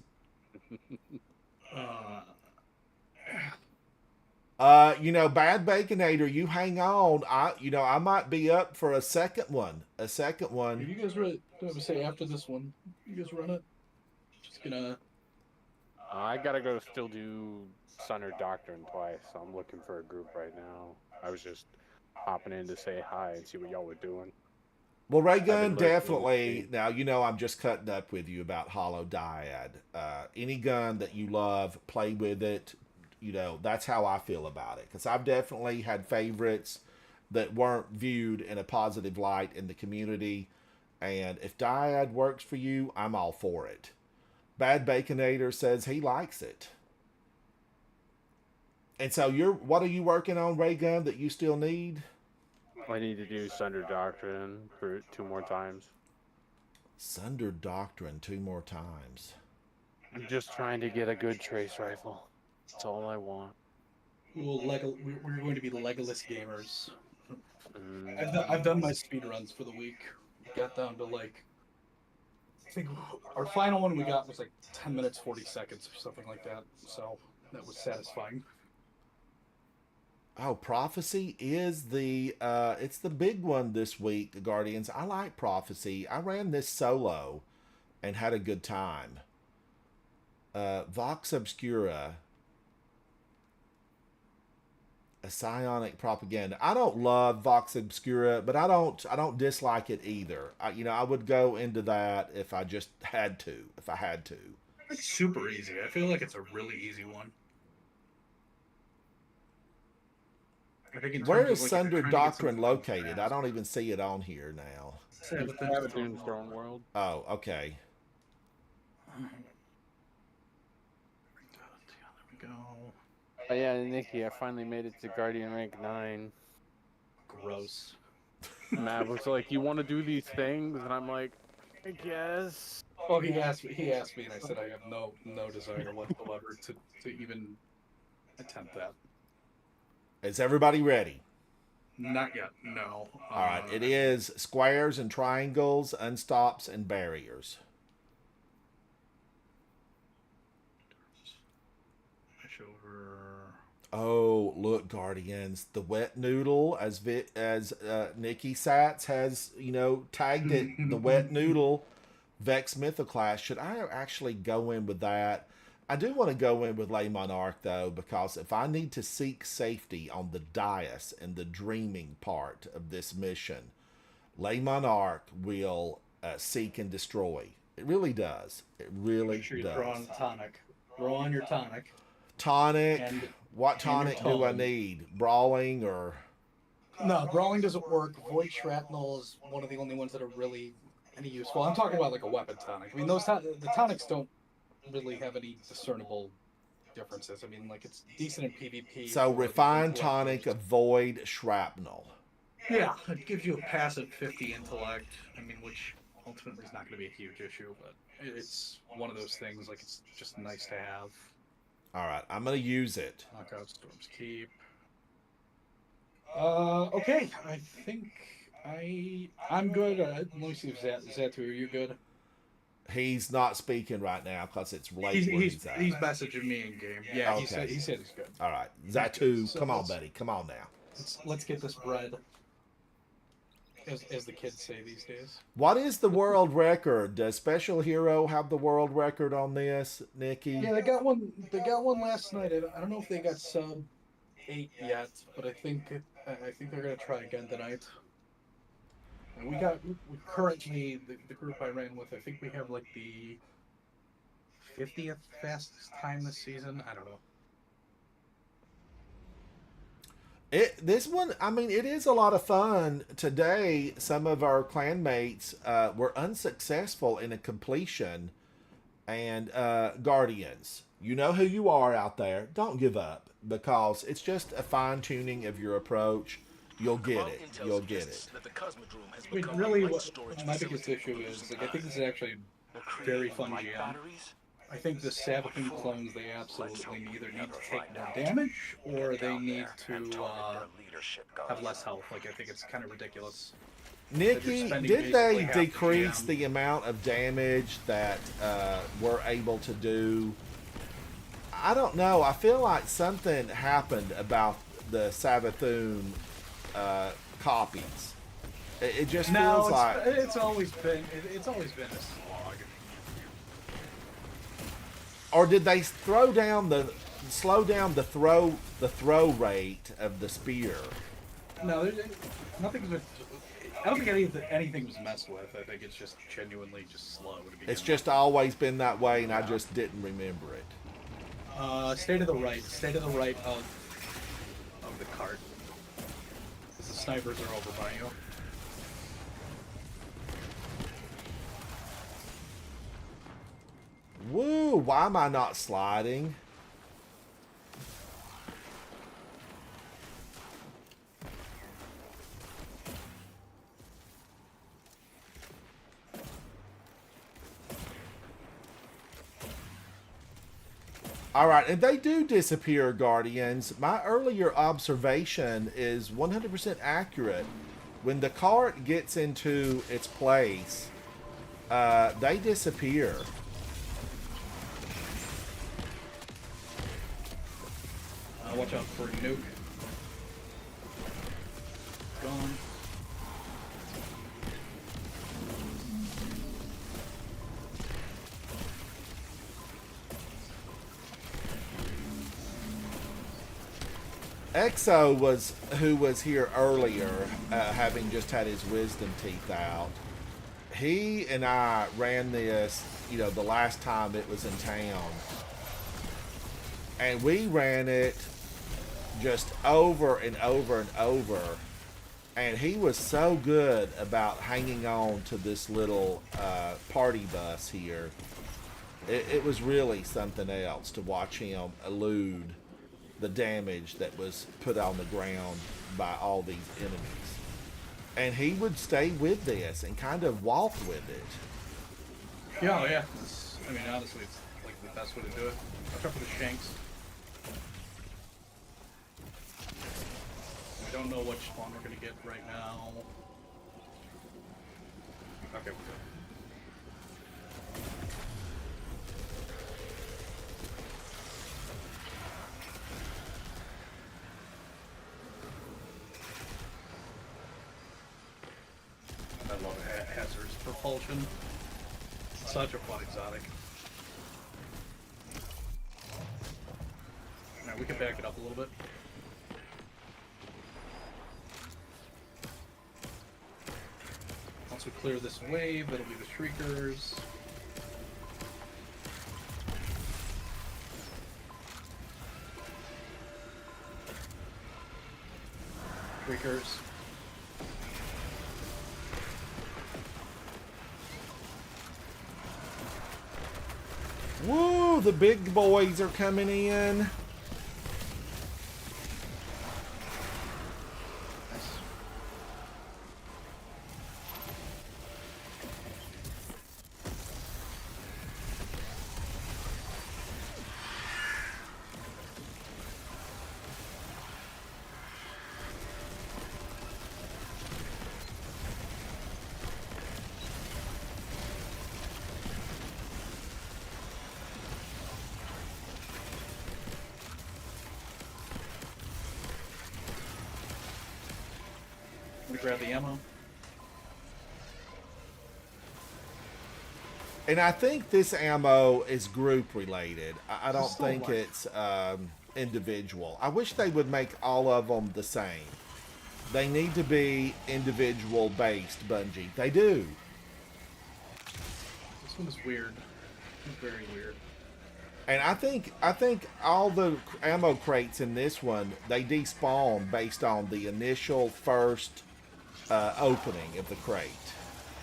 Bad Baconator, you hang on. I might be up for a second one. Are you guys ready? I would say after this one, you guys run it. Just gonna. I gotta go still do Sundered Doctrine twice. So I'm looking for a group right now. I was just hopping in to say hi and see what y'all were doing. Well, Raygun, definitely. Now, I'm just cutting up with you about Hollow Dyad. Any gun that you love, play with it. That's how I feel about it. Because I've definitely had favorites that weren't viewed in a positive light in the community. And if Dyad works for you, I'm all for it. Bad Baconator says he likes it. And so what are you working on, Raygun, that you still need? I need to do Sundered Doctrine for 2 more times. Sundered Doctrine 2 more times. I'm just trying to get a good trace rifle. That's all I want. We're going to be Legolas gamers. I've done my speed runs for the week. We got down to I think our final one we got was 10 minutes 40 seconds or something like that. So that was satisfying. Oh, Prophecy is it's the big one this week, Guardians. I like Prophecy. I ran this solo and had a good time. Vox Obscura. A psionic propaganda. I don't love Vox Obscura, but I don't dislike it either. I would go into that if I just had to. If I had to. It's super easy. I feel like it's a really easy one. Where is Sundered Doctrine located? I don't even see it on here now. Savathûn Stone World. Oh, okay. There we go. Oh yeah, Nikki, I finally made it to Guardian rank 9. Gross. Matt was like, "You want to do these things?" And I'm like, "I guess." Oh, he asked me, and I said I have no desire whatsoever to even attempt that. Is everybody ready? Not yet, no. All right. It is squares and triangles, unstops, and barriers. Push over. Oh, look, Guardians! The wet noodle, as Nikki Satz has, tagged it. The wet noodle, Vex Mythoclast. Should I actually go in with that? I do want to go in with Le Monarque though, because if I need to seek safety on the dais and the dreaming part of this mission, Le Monarque will seek and destroy. It really does. It really Make sure you does. throw on the tonic. Throw on your tonic. Tonic. And What tonic do I tone. need? Brawling or? No, brawling doesn't work. Void shrapnel is one of the only ones that are really any useful. I'm talking about like a weapon tonic. I mean, the tonics don't really have any discernible differences. I mean, like it's decent in PvP. So for refined the tonic, avoid shrapnel. Yeah, it gives you a passive 50 intellect. I mean, which ultimately is not going to be a huge issue, but it's one of those things. Like it's just nice to have. All right, I'm gonna use it. Knockout Storm's Keep. Okay, I think I'm good. Let me see if Zatu, are you good? He's not speaking right now because it's late. He's where he's at. messaging me in game. Yeah, Okay. he said he's good. All right, Zatu, So come on, let's- buddy, come on now. Let's get this bread. As the kids say these days. What is the world record? Does Special Hero have the world record on this, Nikki? Yeah, they got one. They got one last night. I don't know if they got sub 8 yet, but I think they're gonna try again tonight. And we currently the group I ran with. I think we have like the 50th fastest time this season. I don't know. This one, I mean, it is a lot of fun. Today, some of our clanmates were unsuccessful in a completion. And Guardians, you know who you are out there. Don't give up, because it's just a fine-tuning of your approach. You'll get it. You'll get it. I mean, really, what my biggest issue is, like, I think this is actually very fun GM. I think the Savathun clones, they absolutely either need to take more damage, or they need to have less health. Like, I think it's kind of ridiculous. Nikki, spending did basically they half the decrease GM. the amount of damage that we're able to do? I don't know. I feel like something happened about the Savathun copies. It just feels like... it's always been a slog. Or did they slow down the throw rate of the spear? No, nothing's been. I don't think anything was messed with. I think it's just genuinely just slow to begin It's with. just always been that way, and I just didn't remember it. Stay to the right. Stay to the right of the cart. Because the snipers are over by you. Woo! Why am I not sliding? All right, and they do disappear, Guardians. My earlier observation is 100% accurate. When the cart gets into its place, they disappear. Watch out for nuke. Gone. Exo who was here earlier, having just had his wisdom teeth out. He and I ran this, the last time it was in town. And we ran it just over and over and over. And he was so good about hanging on to this little party bus here. It was really something else to watch him elude the damage that was put on the ground by all these enemies. And he would stay with this and kind of walk with it. Yeah, yeah. I mean, honestly, it's like the best way to do it. Watch out for the shanks. We don't know which spawn we're gonna get right now. Okay, we're good. I love Hazard's propulsion. Such a fun exotic. Now we can back it up a little bit. Once we clear this wave, it'll be the Shriekers. Shriekers. Woo, the big boys are coming in. Nice. Let me grab the ammo. And I think this ammo is group related. I don't So think what? it's individual. I wish they would make all of them the same. They need to be individual based, Bungie. They do. This one is weird. It's very weird. And I think all the ammo crates in this one, they despawn based on the initial first opening of the crate.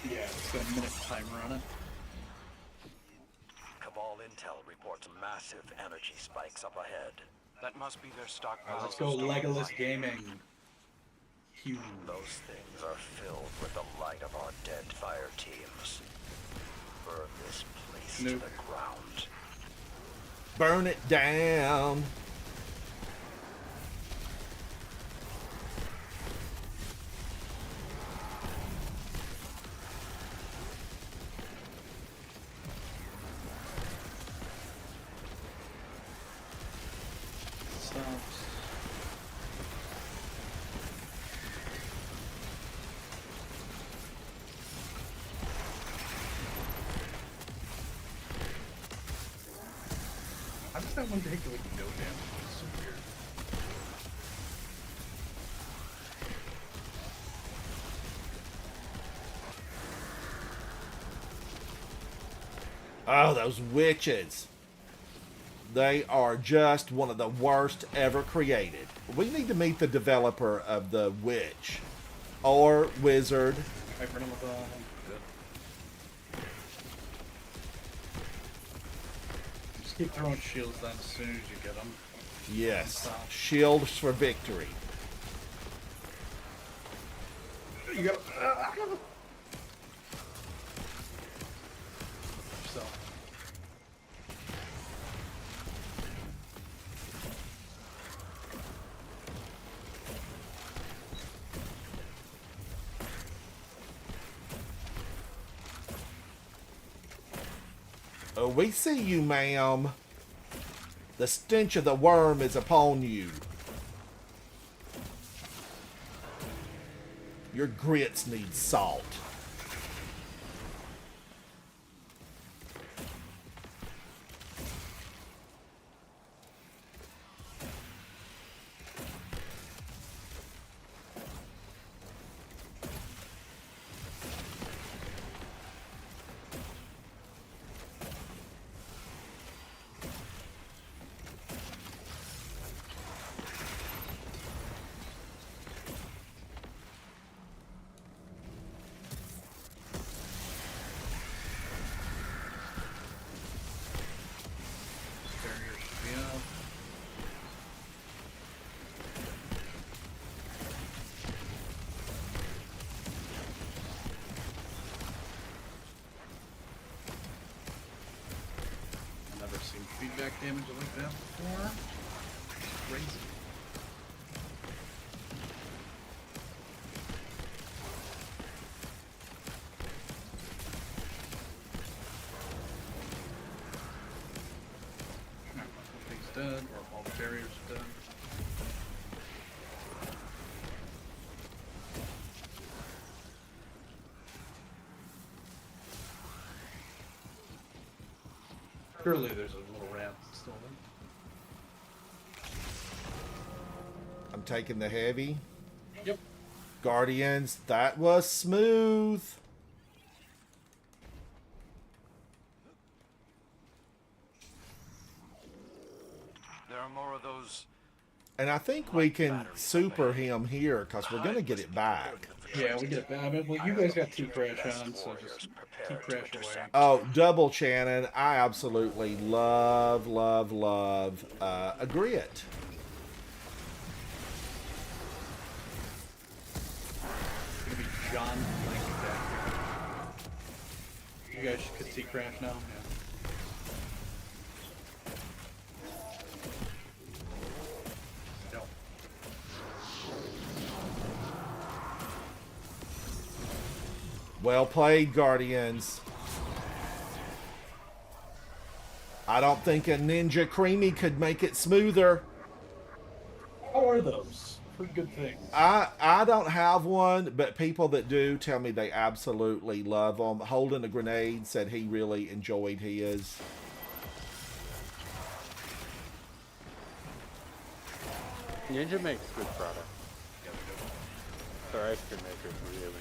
Yeah, it's got a minute timer on it. Cabal intel reports massive energy spikes up ahead. That must be their stockpile. Let's go Legolas Gaming. Huge. Those things are filled with the light of our dead fire teams. Burn this place to Nuke. the ground. Burn it down. Stops. I just that one take like no damage. It's so weird. Oh, those witches. They are just one of the worst ever created. We need to meet the developer of the witch or wizard. I burn him with good. Just keep throwing shields down as soon as you get them. Yes. Shields for victory. You got. So. Oh, we see you, ma'am. The stench of the worm is upon you. Your grits need salt. feedback damage like that before. Crazy. Thing's dead, or all the barriers are dead. Surely there's a little ramp still there. I'm taking the heavy. Yep. Guardians, that was smooth. There are more of those. And I think we can super him here because we're going to get it back. Yeah, we get it back. I mean, well, you guys got 2 crash on, so just keep crash away. Oh, double Shannon. I absolutely love a grit. It's gonna be John Blank back here. You guys could see crash now. Yeah. No. Well played, Guardians. I don't think a Ninja Creamy could make it smoother. How are those? Pretty good things. I don't have one, but people that do tell me they absolutely love them. Holding a Grenade said he really enjoyed his. Ninja makes good product. Their ice cream maker is really nice.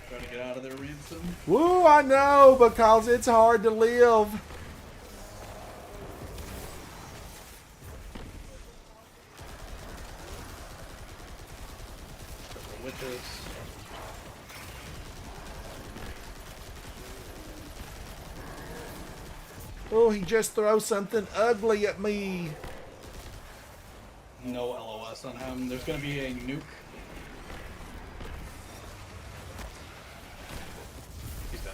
Trying to get out of there, Ransom. Woo, I know, because it's hard to live. The witches. Oh, he just throws something ugly at me. No LOS on him. There's gonna be a nuke. He's dead.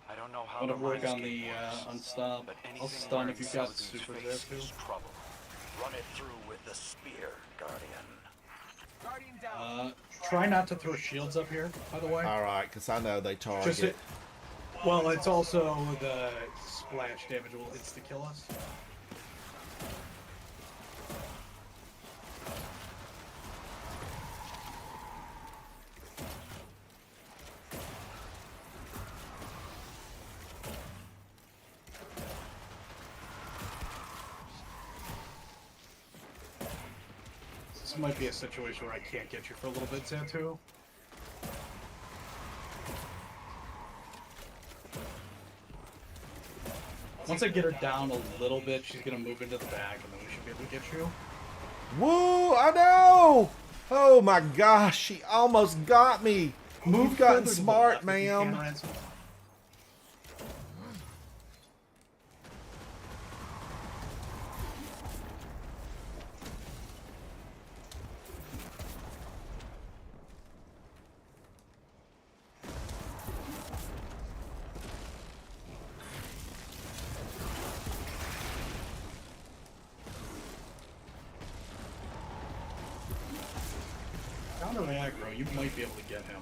I don't know how I'm gonna the work on mindscape the works, unstop. but I'll anything stun if wearing you've got Selezi's super there face too. is trouble. Run it through with the spear, Guardian. Try not to throw shields up here, by the way. All right, because I know they target. Just it. Well, it's also the splash damage will insta-kill us. This might be a situation where I can't get you for a little bit, Xantu. Once I get her down a little bit, she's gonna move into the back, and then we should be able to get you. Woo, I know! Oh my gosh, she almost got me. You've gotten further to the smart, left if you can, ma'am. Ransom. Counter aggro, you might be able to get him.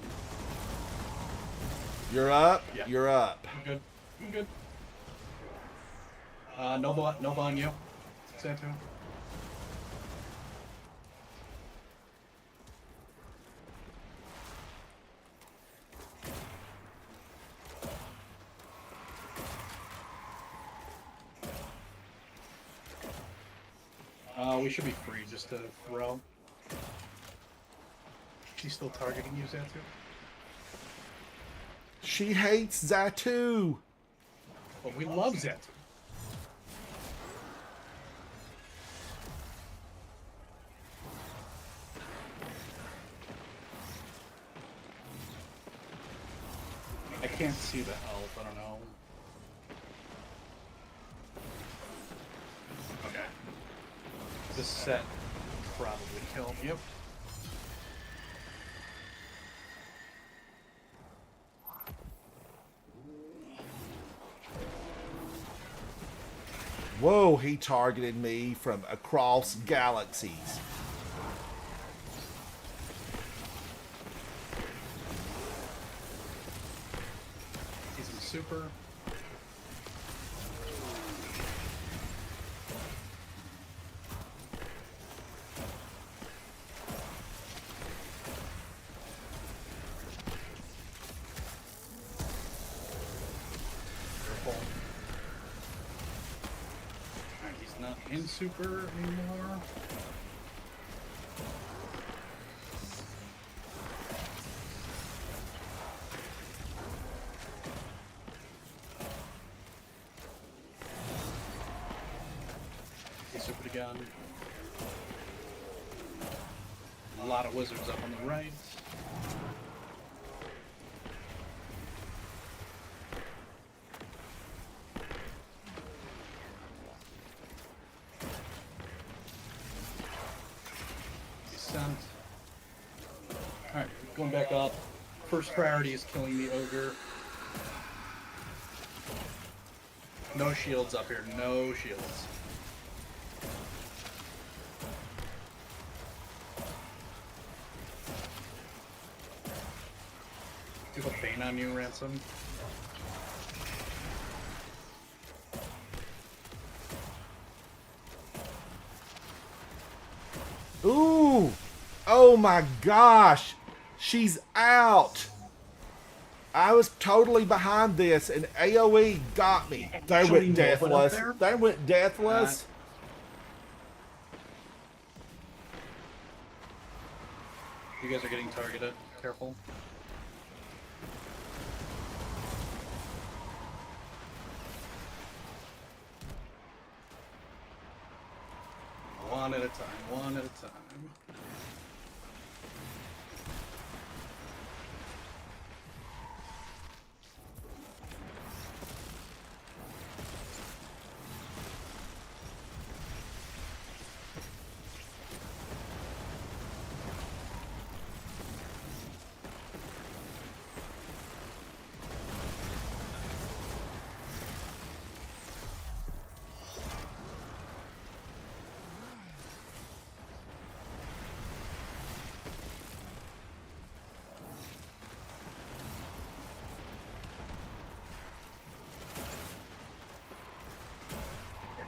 You're up. Yeah. You're up. I'm good. I'm good. Nova on you. Xantu. We should be free just to throw. She's still targeting you, Xantu? She hates Xatu. But we love Xantu. I can't see the elf, I don't know. Okay. This set probably killed me. Yep. Whoa, he targeted me from across galaxies. He's a super. Alright, he's not in super anymore. He's super again. A lot of wizards up on the right. Descent. Alright, going back up. First priority is killing the ogre. No shields up here, no shields. Do you have a Bane on you, Ransom? Ooh! Oh my gosh! She's out! I was totally behind this, and AoE got me. They Should we went move it up deathless. there? They went deathless. You guys are getting targeted. Careful. One at a time, one at a time.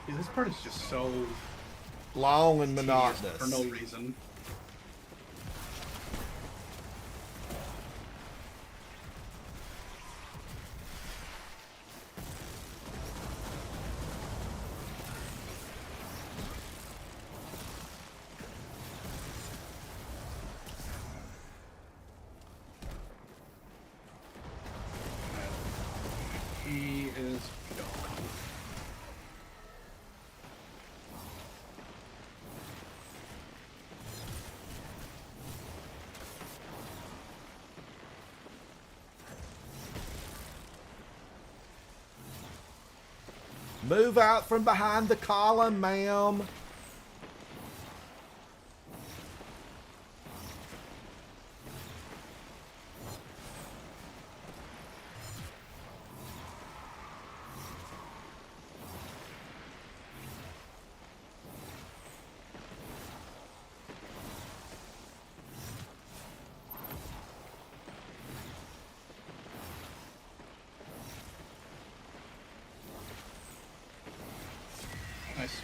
Yeah, this part is just so Long and tedious monotonous. for no reason. He is gone. Move out from behind the column, ma'am. Nice.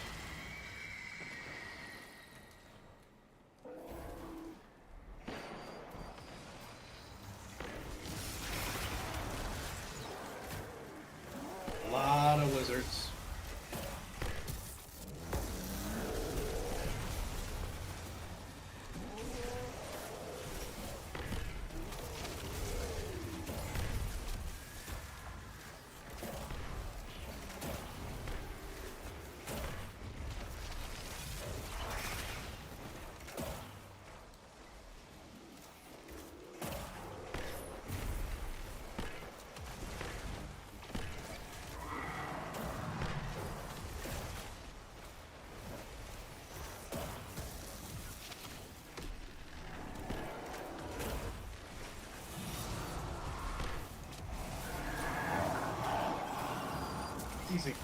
Easy.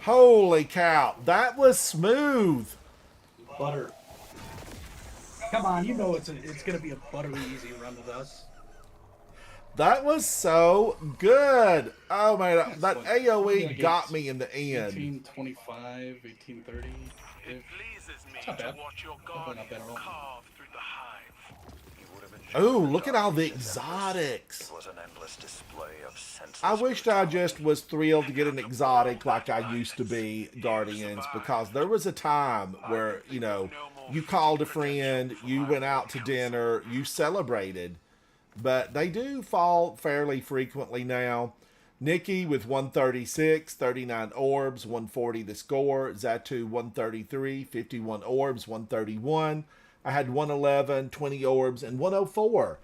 Holy cow, that was smooth. Butter. Come on, you know it's gonna be a buttery easy run with us. That was so good. Oh man, that Like, AoE like got me in the end. 1825, 1830. It's not bad. Definitely not bad at all. Oh, look at all the exotics. It was an endless display of senseless I wished I just was thrilled to get an exotic like I used to be, Guardians, because there was a time where, you know, you called a friend, you went out to dinner, you celebrated, but they do fall fairly frequently now. Nikki with 136, 39 orbs, 140 the score. Zatu 133, 51 orbs, 131. I had 111, 20 orbs, and 104.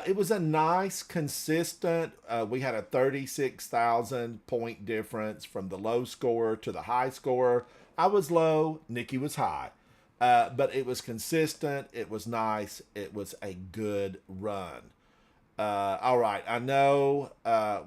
It was a nice, consistent, we had a 36,000 point difference from the low scorer to the high scorer. I was low, Nikki was high. But it was consistent, it was nice, it was a good run. All right, I know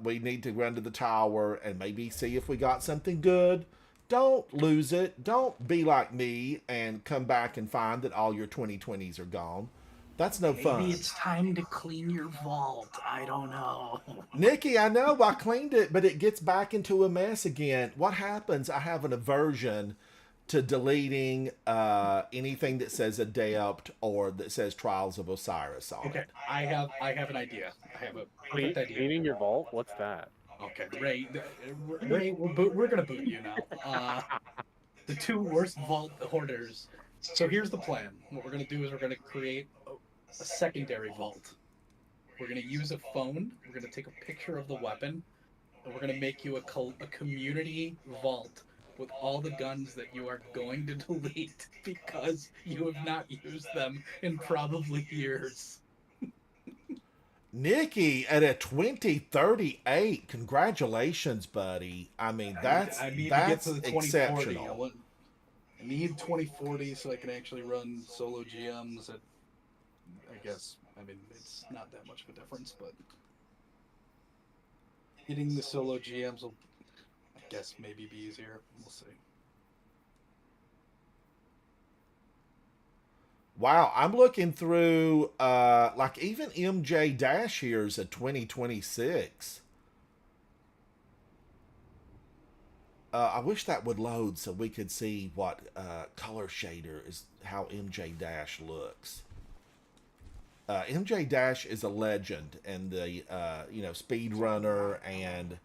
we need to run to the tower and maybe see if we got something good. Don't lose it. Don't be like me and come back and find that all your 2020s are gone. That's no fun. Maybe it's time to clean your vault. I don't know. Nikki, I know I cleaned it, but it gets back into a mess again. What happens? I have an aversion to deleting anything that says Adept or that says Trials of Osiris on Okay, it. I have an idea. I have a perfect idea. Cleaning your vault? What's that? Okay, Ray, we're gonna boot you now. The two worst vault hoarders. So here's the plan. What we're gonna do is we're gonna create a secondary vault. We're gonna use a phone. We're gonna take a picture of the weapon, and we're gonna make you a community vault with all the guns that you are going to delete because you have not used them in probably years. Nikki at a 2038. Congratulations, buddy. I mean, that's I need that's to get to the 2040. exceptional. I need 2040 so I can actually run solo GMs. I guess, I mean, it's not that much of a difference, but hitting the solo GMs will, I guess, maybe be easier. We'll see. Wow, I'm looking through like even MJ Dash here is a 2026. I wish that would load so we could see what color shader is, how MJ Dash looks. MJ Dash is a legend and the speed runner, and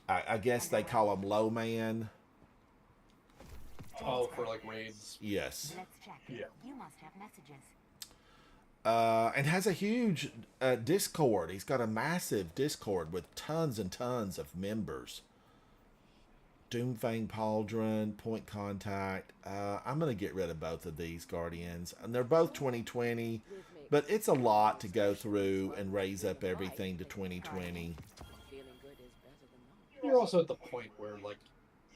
I guess they call him Low Man. Oh, for like raids. Yes. Let's check. Yeah. You must have messages. And has a huge Discord. He's got a massive Discord with tons and tons of members. Doomfang Pauldron, Point Contact. I'm going to get rid of both of these Guardians. And they're both 2020, but it's a lot to go through and raise up everything to 2020. You're also at the point where, like,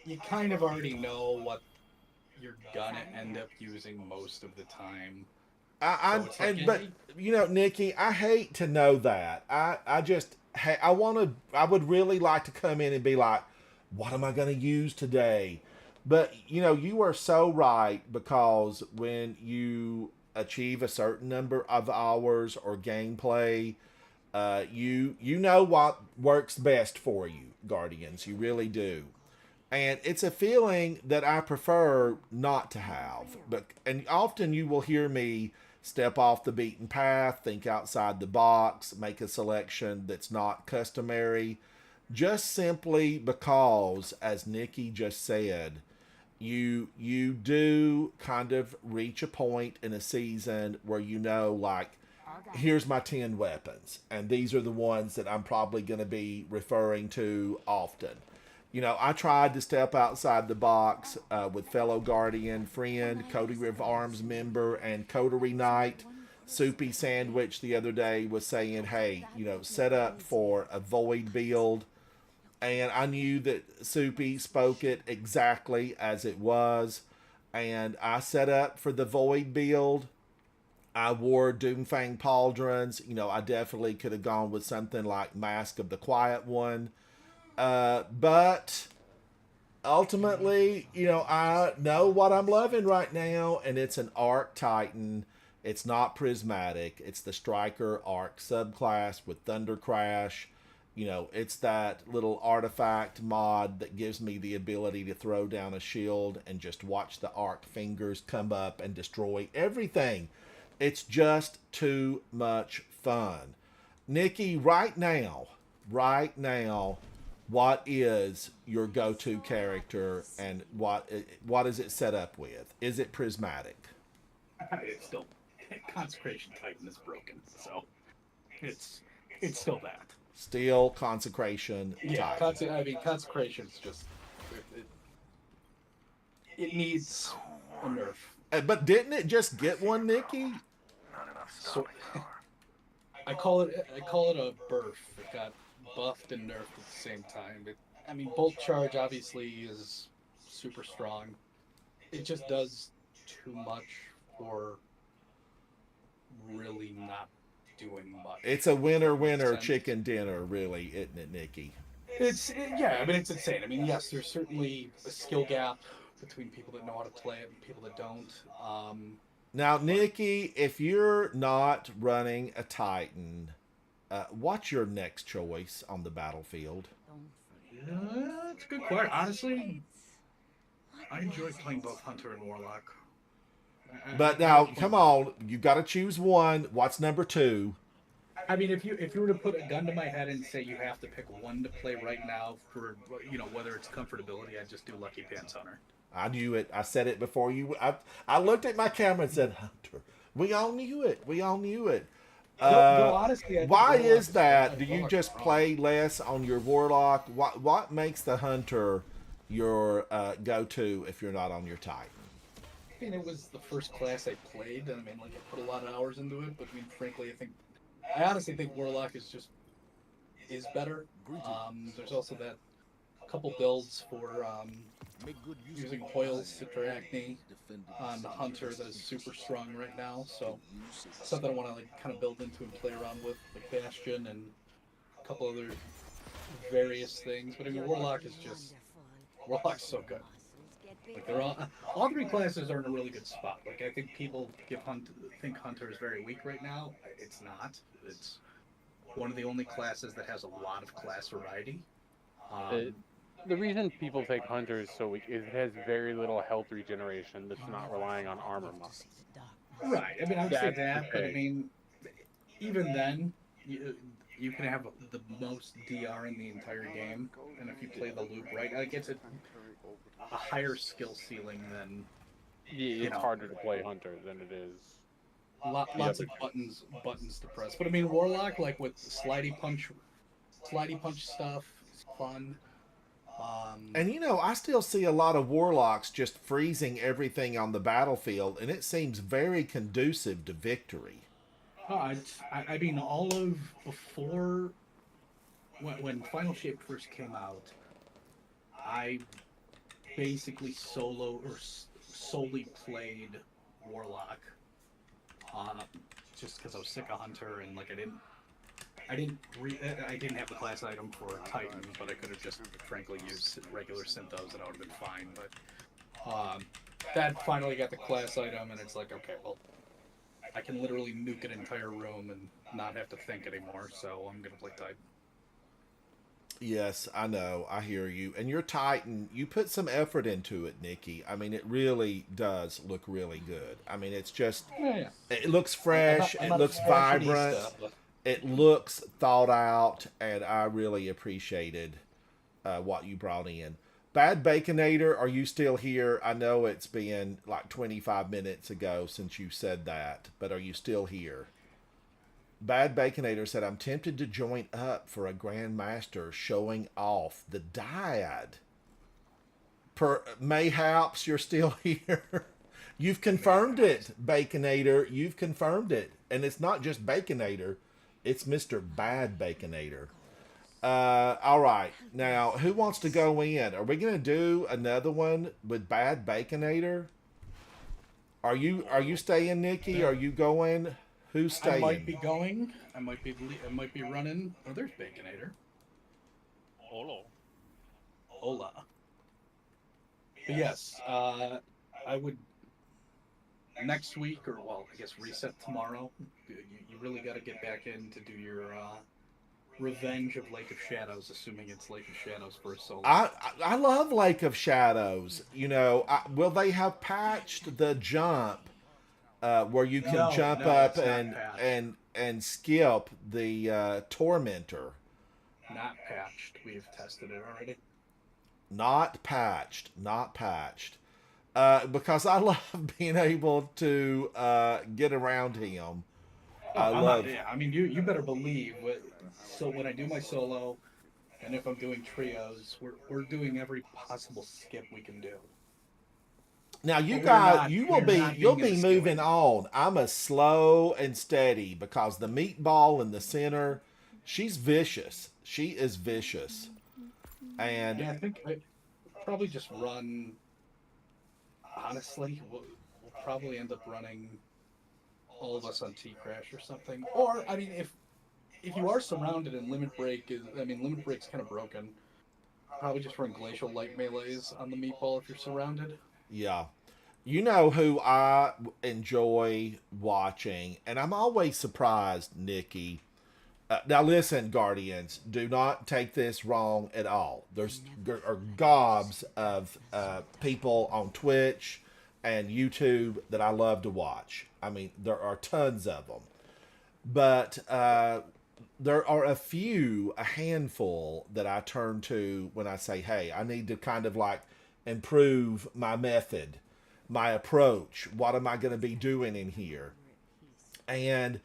you kind of already know what you're gonna end up using most of the time. But you know, Nikki, I hate to know that. I would really like to come in and be like, what am I going to use today? But you know, you are so right, because when you achieve a certain number of hours or gameplay, you know what works best for you, Guardians. You really do. And it's a feeling that I prefer not to have. And often you will hear me step off the beaten path, think outside the box, make a selection that's not customary, just simply because, as Nikki just said, you do kind of reach a point in a season where you know, like, here's my 10 weapons, and these are the ones that I'm probably going to be referring to often. You know, I tried to step outside the box with fellow Guardian friend, Coterie of Arms member, and Coterie Knight. Soupy Sandwich the other day was saying, hey, you know, set up for a Void build. And I knew that Soupy spoke it exactly as it was. And I set up for the Void build. I wore Doomfang Pauldrons. You know, I definitely could have gone with something like Mask of the Quiet One. But ultimately, you know, I know what I'm loving right now, and it's an Arc Titan. It's not prismatic. It's the Striker Arc subclass with Thunder Crash. You know, it's that little artifact mod that gives me the ability to throw down a shield and just watch the arc fingers come up and destroy everything. It's just too much fun. Nikki, right now, what is your go-to character, and what is it set up with? Is it prismatic? It's still Consecration Titan is broken, so it's still that. Still Consecration Yeah, Titan. Consecration's just it needs a nerf. But didn't it just get one, Nikki? So I call it a burf. It got buffed and nerfed at the same time. Bolt Charge obviously is super strong. It just does too much for really not doing much. It's a winner chicken dinner, really, isn't it, Nikki? It's insane. Yes, there's certainly a skill gap between people that know how to play it and people that don't. Now, Nikki, if you're not running a Titan, what's your next choice on the battlefield? That's a good question. Honestly, I enjoy playing both Hunter and Warlock. But now, come on, you got to choose one. What's number 2? If you were to put a gun to my head and say you have to pick one to play right now for whether it's comfortability, I'd just do Lucky Pants Hunter. I knew it. I said it before you. I looked at my camera and said, Hunter. We all knew it. Honestly, why is that? Do you just play less on your Warlock? What makes the Hunter your go-to if you're not on your Titan? It was the first class I played. I put a lot of hours into it, but frankly, I honestly think Warlock is better. There's also that couple builds for using Hoyle's Citracne on the Hunter that is super strong right now. So something I want to kind of build into and play around with, like Bastion and a couple other various things. But Warlock's so good. They're all three classes are in a really good spot. I think people think Hunter is very weak right now. It's not. It's one of the only classes that has a lot of class variety. The reason people think Hunter is so weak is it has very little health regeneration that's not relying on armor mods. Right. I would say that, but even then, you can have the most DR in the entire game, and if you play the loop right, it's a higher skill ceiling than. Yeah, it's harder to play Hunter than it is. Lots of buttons to press, but Warlock, with slidey punch stuff, is fun. And I still see a lot of Warlocks just freezing everything on the battlefield, and it seems very conducive to victory. All of before when Final Shape first came out, I basically solely played Warlock, just because I was sick of Hunter and I didn't have the class item for Titan, but I could have just frankly used regular Synthos and I would have been fine. But that finally got the class item, and it's okay, well, I can literally nuke an entire room and not have to think anymore, so I'm gonna play Titan. Yes, I know. I hear you. And your Titan, you put some effort into it, Nikki. It really does look really good. It's just, it looks fresh, it looks vibrant. It looks thought out, and I really appreciated what you brought in. Bad Baconator, are you still here? I know it's been 25 minutes ago since you said that, but are you still here? Bad Baconator said, I'm tempted to join up for a Grandmaster showing off the dyad. Mayhaps you're still here. You've confirmed it, Baconator. You've confirmed it. And it's not just Baconator. It's Mr. Bad Baconator. All right. Now, who wants to go in? Are we going to do another one with Bad Baconator? Are you staying, Nikki? Are you going? Who's staying? I might be going. I might be running. Oh, there's Baconator. Hello. Hola. But yes, I would next week, or well, I guess reset tomorrow. You really got to get back in to do your Revenge of Lake of Shadows, assuming it's Lake of Shadows for a solo. I love Lake of Shadows. You know, will they have patched the jump where you can jump up and skip the Tormentor? Not patched. We've tested it already. Not patched. Not patched. Because I love being able to get around him. I mean, you better believe. So when I do my solo, and if I'm doing trios, we're doing every possible skip we can do. Now you'll be moving on. I'm a slow and steady because the meatball in the center, she's vicious. She is vicious. And yeah, I think I probably just run. Honestly, we'll probably end up running all of us on T-Crash or something. Or, I mean, if you are surrounded and Limit Break Limit Break's kind of broken, probably just run Glacial Light Melees on the meatball if you're surrounded. Yeah. You know who I enjoy watching, and I'm always surprised, Nikki. Now listen, Guardians, do not take this wrong at all. There are gobs of people on Twitch and YouTube that I love to watch. I mean, there are tons of them. But there are a handful that I turn to when I say, hey, I need to kind of like improve my method, my approach. What am I going to be doing in here? And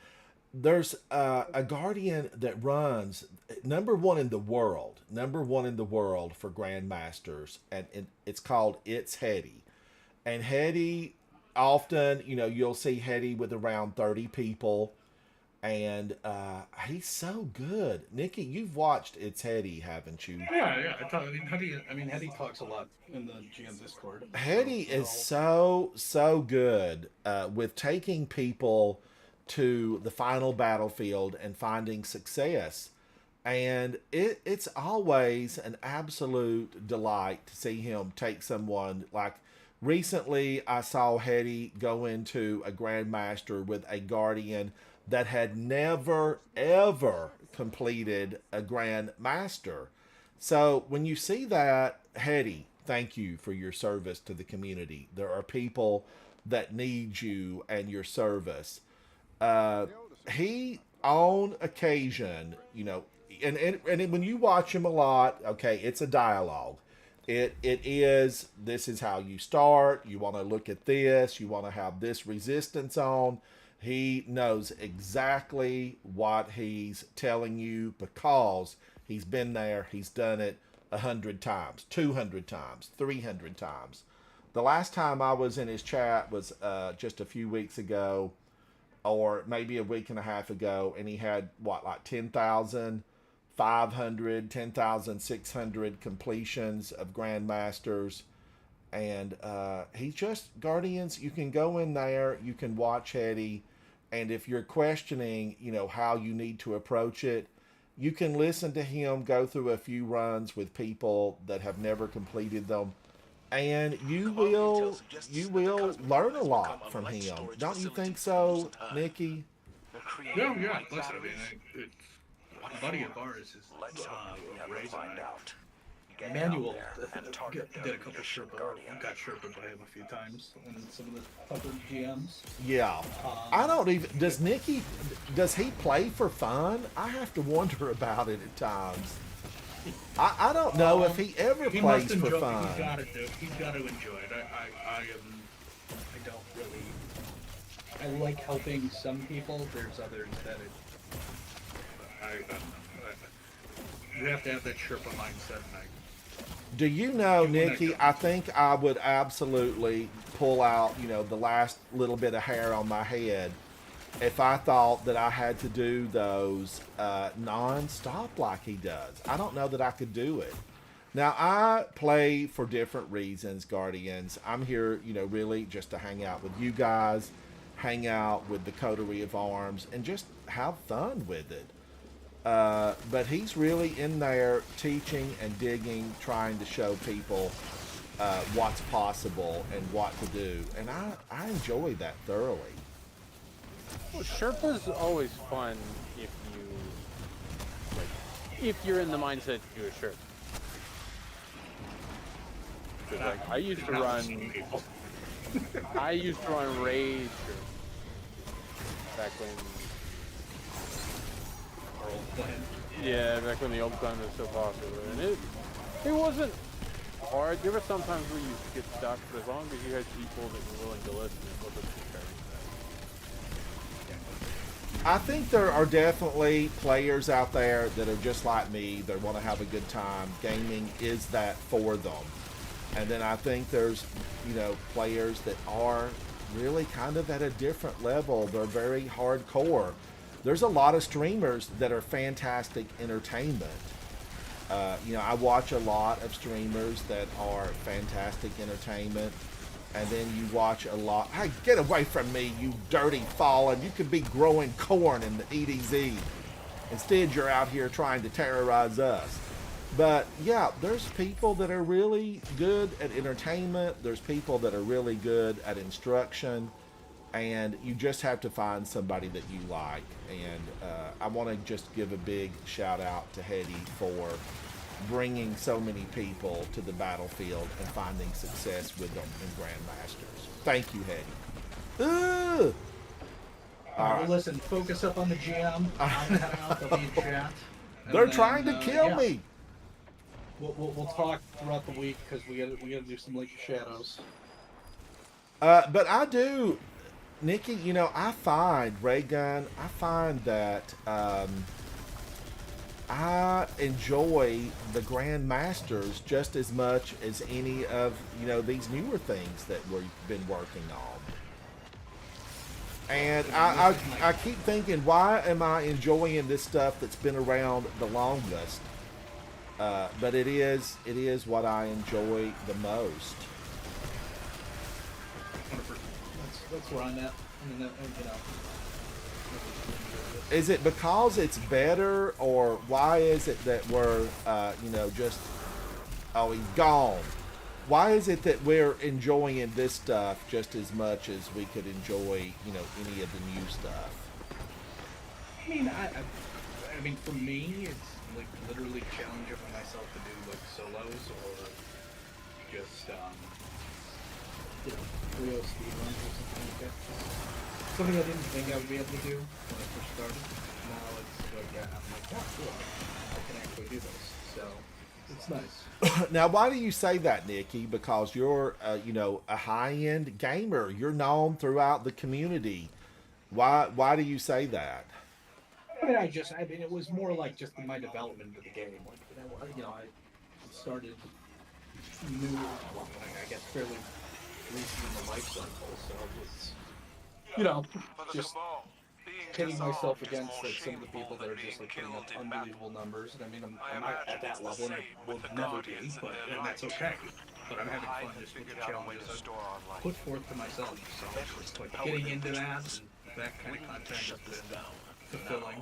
there's a Guardian that runs number one in the world for Grandmasters, and it's called It's Hetty. And Hetty, often, you'll see Hetty with around 30 people, and he's so good. Nikki, you've watched It's Hetty, haven't you? Yeah. Hetty talks a lot in the GM Discord. Hetty is so good with taking people to the final battlefield and finding success. And it's always an absolute delight to see him take someone. Like recently I saw Hetty go into a Grandmaster with a Guardian that had never ever completed a Grandmaster. So when you see that, Hetty, thank you for your service to the community. There are people that need you and your service. He on occasion, and when you watch him a lot, okay, it's a dialogue. It is, this is how you start. You want to look at this. You want to have this resistance on. He knows exactly what he's telling you because he's been there. He's done it 100 times, 200 times, 300 times. The last time I was in his chat was just a few weeks ago, or maybe a week and a half ago, and he had like 10,500, 10,600 completions of Grandmasters. And he's just, Guardians, you can go in there, you can watch Hetty, and if you're questioning, how you need to approach it, you can listen to him go through a few runs with people that have never completed them. And you will learn a lot from him. Don't you think so, Nikki? Yeah. Listen, a buddy of ours is Emmanuel did a couple Sherpa, got Sherpa by him a few times in some of the other GMs. Yeah. I don't even, does he play for fun? I have to wonder about it at times. I don't know if he ever plays for fun. He's got to enjoy it. I don't really. I like helping some people. There's others that I don't know. You have to have that Sherpa mindset. Do you know, Nikki, I think I would absolutely pull out, the last little bit of hair on my head if I thought that I had to do those non-stop like he does. I don't know that I could do it. Now, I play for different reasons, Guardians. I'm here, really just to hang out with you guys, hang out with the Coterie of Arms, and just have fun with it. But he's really in there teaching and digging, trying to show people what's possible and what to do. And I enjoy that thoroughly. Well, Sherpa's always fun if you're in the mindset to do a Sherpa. Because like I used to run Rage back when back when the old clan was so popular, and it wasn't hard. There were some times where you get stuck, but as long as you had people that were willing to listen, it wasn't too terrible. I think there are definitely players out there that are just like me. They want to have a good time. Gaming is that for them. And then I think there's, players that are really kind of at a different level. They're very hardcore. There's a lot of streamers that are fantastic entertainment. I watch a lot of streamers that are fantastic entertainment. And then you watch a lot. Hey, get away from me, you dirty fallen. You could be growing corn in the EDZ. Instead, you're out here trying to terrorize us. But yeah, there's people that are really good at entertainment. There's people that are really good at instruction. And you just have to find somebody that you like. And I want to just give a big shout out to Hetty for bringing so many people to the battlefield and finding success with them in Grandmasters. Thank you, Hetty. All right. Well, listen, focus up on the GM. I'm heading out. They'll be in chat. They're trying to kill me. We'll talk throughout the week because we gotta do some League of Shadows. But I do, Nikki. I find Raygun. I find that I enjoy the Grandmasters just as much as any of these newer things that we've been working on. And I keep thinking, why am I enjoying this stuff that's been around the longest? But it is what I enjoy the most. That's where I'm at. I mean, Is it because it's better, or why is it that we're, just, oh, he's gone. Why is it that we're enjoying this stuff just as much as we could enjoy, any of the new stuff? I mean, I mean, for me, it's like literally challenging myself to do like solos or just, real speedruns or something like that. Something I didn't think I would be able to do when I first started. Now it's like, I'm like, oh, cool, I can actually do this. So, it's nice. Now, why do you say that, Nikki? Because you're, a high-end gamer. You're known throughout the community. Why do you say that? I mean, it was more like just my development of the game. Like, I started new, I guess, fairly recent in the life cycle, so it's, just pitting myself against like some of the people that are just like putting up unbelievable numbers. And I mean, I'm not at that level, and I will never be, and that's okay. But I'm having fun just with the challenges I've put forth to myself. So like getting into that kind of content has been fulfilling.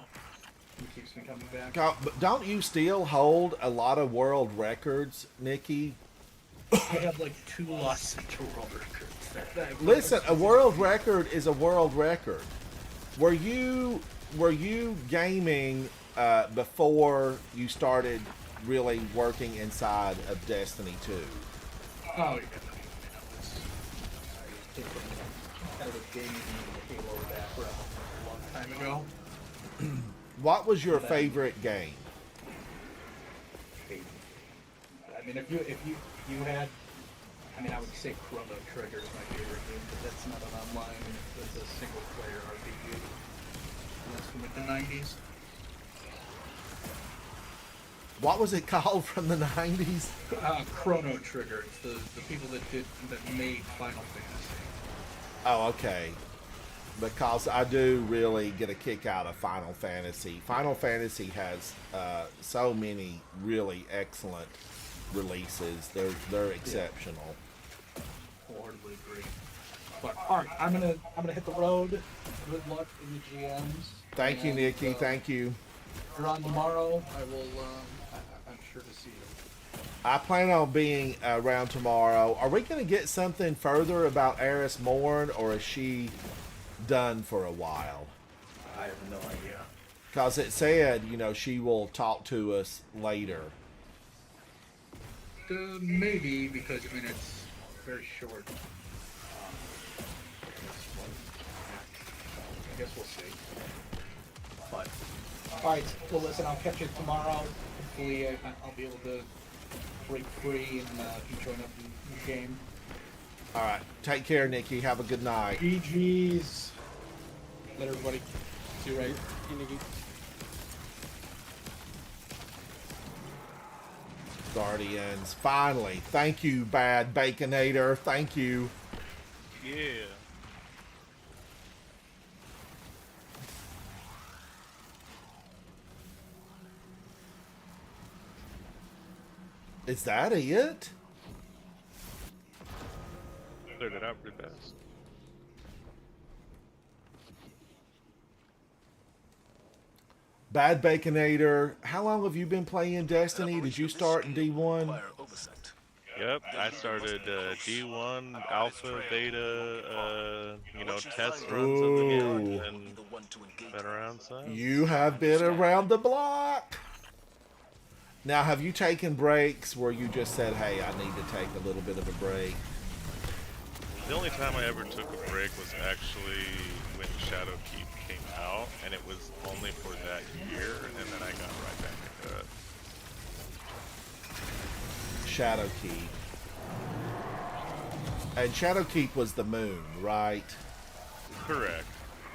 It keeps me coming back. But don't you still hold a lot of world records, Nikki? I have like 2 lost to world records. Listen, a world record is a world record. Were you gaming before you started really working inside of Destiny 2? Oh, yeah. I was gaming Halo background a long time ago. What was your favorite game? I mean, if you had, I mean, I would say Chrono Trigger is my favorite game, but that's not an online. It's a single player RPG. And that's from the 90s. What was it called from the 90s? Chrono Trigger. It's the people that made Final Fantasy. Oh, okay. Because I do really get a kick out of Final Fantasy. Final Fantasy has so many really excellent releases. They're exceptional. Wholeheartedly agree. But all right, I'm gonna hit the road. Good luck in the GMs. Thank you, Nikki. Thank you. you're on tomorrow, I will. I'm sure to see you. I plan on being around tomorrow. Are we going to get something further about Eris Morn, or is she done for a while? I have no idea. Because it said, you know, she will talk to us later. Maybe, because I mean it's very short. I guess we'll see. But alright, well listen, I'll catch you tomorrow. Hopefully I'll be able to break free and join up in the game. Alright, take care, Nikki. Have a good night. GG's. Later, everybody. See you right. See you, Nikki. Guardians. Finally. Thank you, Bad Baconator. Thank you. Yeah. Is that it? Cleared it out pretty fast. Bad Baconator, how long have you been playing Destiny? Did you start in D1? Yep, I started D1, Alpha, Beta, you know, test runs of the game, and been around since. You have been around the block. Now, have you taken breaks where you just said, hey, I need to take a little bit of a break? The only time I ever took a break was actually when Shadowkeep came out, and it was only for that year, and then I got right back into it. Shadowkeep. And Shadowkeep was the moon, right? Correct.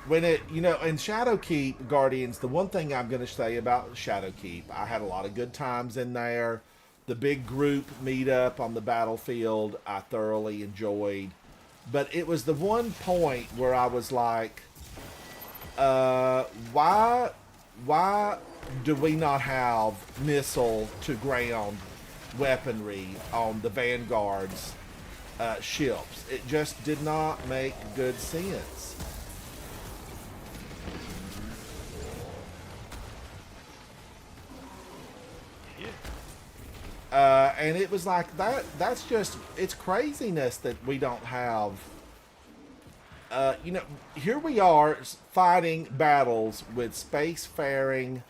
When it, you know, in Shadowkeep, Guardians, the one thing I'm going to say about Shadowkeep, I had a lot of good times in there. The big group meetup on the battlefield, I thoroughly enjoyed. But it was the one point where I was like, why do we not have missile to ground weaponry on the Vanguard's ships? It just did not make good sense. And it was like that's just, it's craziness that we don't have, you know, here we are fighting battles with spacefaring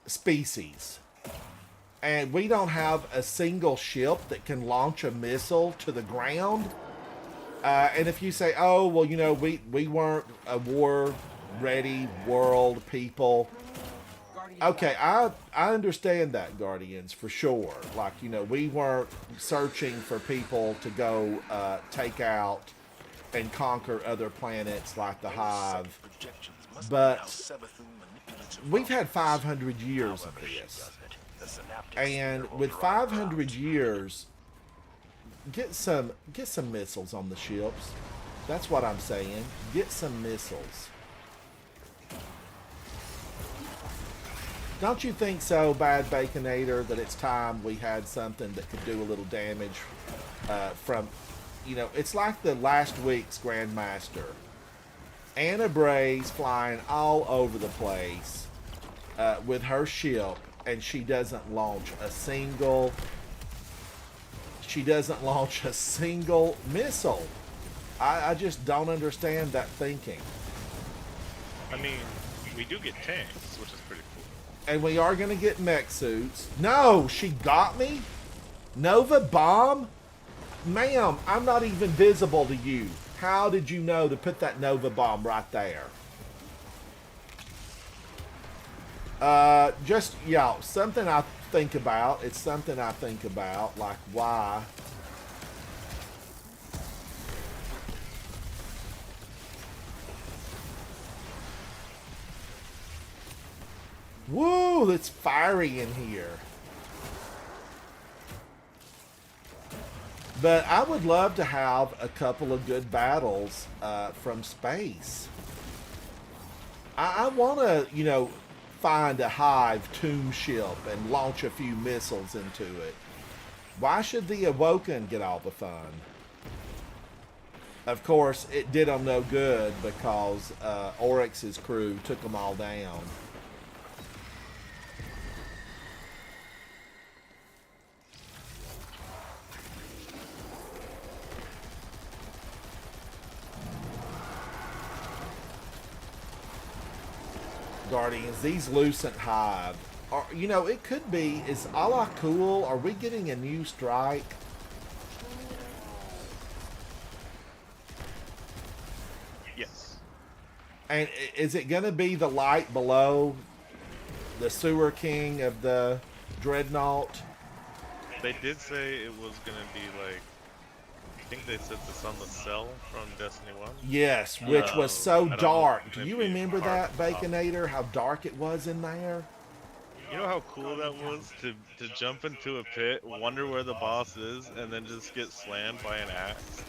species, and we don't have a single ship that can launch a missile to the ground. And if you say, oh, well, you know, we weren't a war-ready world people. Okay, I understand that, Guardians, for sure. Like, you know, we weren't searching for people to go take out and conquer other planets like the Hive. But we've had 500 years of this. And with 500 years, get some missiles on the ships. That's what I'm saying. Get some missiles. Don't you think so, Bad Baconator, that it's time we had something that could do a little damage from, you know, it's like the last week's Grandmaster. Anna Bray's flying all over the place with her ship, and she doesn't launch a single missile. I just don't understand that thinking. I mean, we do get tanks, which is pretty cool. And we are going to get mech suits. No, she got me? Nova Bomb? Ma'am, I'm not even visible to you. How did you know to put that Nova Bomb right there? Just, yeah, something I think about. It's something I think about, like why. Woo, it's fiery in here. But I would love to have a couple of good battles from space. I want to, you know, find a Hive tomb ship and launch a few missiles into it. Why should the Awoken get all the fun? Of course, it did them no good because Oryx's crew took them all down. Guardians, these Lucent Hive, are, you know, it could be, is Allah cool? Are we getting a new strike? Yes. And is it going to be the light below the Sewer King of the Dreadnought? They did say it was gonna be like, I think they said the Sunless Cell from Destiny 1. Yes, which was so I don't know if dark. it's Do gonna you be remember hard that, to top. Baconator? How dark it was in there? You know how cool that was to jump into a pit, wonder where the boss is, and then just get slammed by an axe?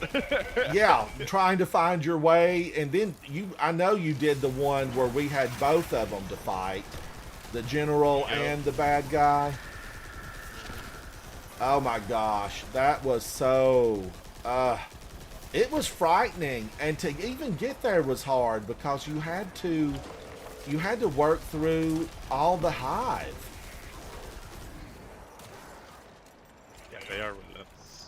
Yeah, trying to find your way, and then I know you did the one where we had both of them to fight, the general and the bad guy. Oh my gosh, that was so, it was frightening, and to even get there was hard because you had to work through all the hive. Yeah, they are relentless.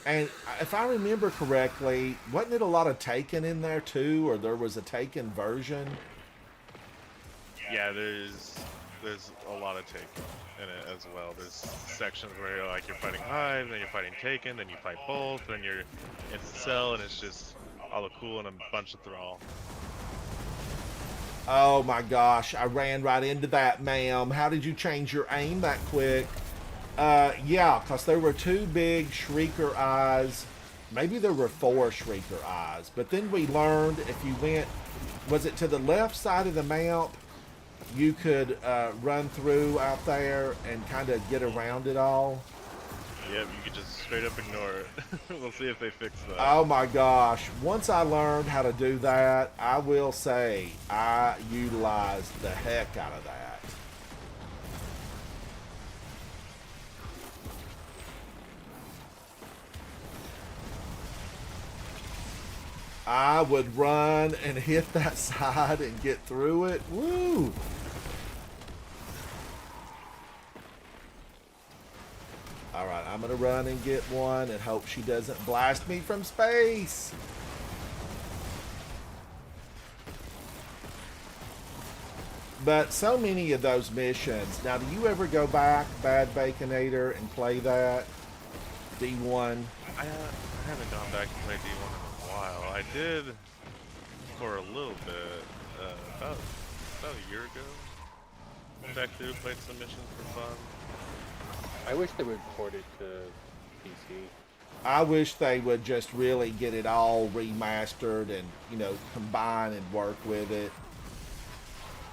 And if I remember correctly, wasn't it a lot of Taken in there too, or there was a Taken version? Yeah, there's a lot of Taken in it as well. There's sections where you're fighting Hive, then you're fighting Taken, then you fight both, then you're in Cell, and it's just all the cool and a bunch of Thrall. Oh my gosh, I ran right into that, ma'am. How did you change your aim that quick? Yeah, because there were 2 big Shrieker eyes. Maybe there were 4 Shrieker eyes. But then we learned if you went, was it to the left side of the map, you could run through out there and kind of get around it all. Yep, you could just straight up ignore it. We'll see if they fix that. Oh my gosh. Once I learned how to do that, I will say I utilized the heck out of that. I would run and hit that side and get through it. Woo! Alright, I'm gonna run and get one and hope she doesn't blast me from space. But so many of those missions. Now, do you ever go back, Bad Baconator, and play that? D1? I haven't gone back to play D1 in a while. I did for a little bit, about a year ago. Went back through, played some missions for fun. I wish they would port it to PC. I wish they would just really get it all remastered and, you know, combine and work with it.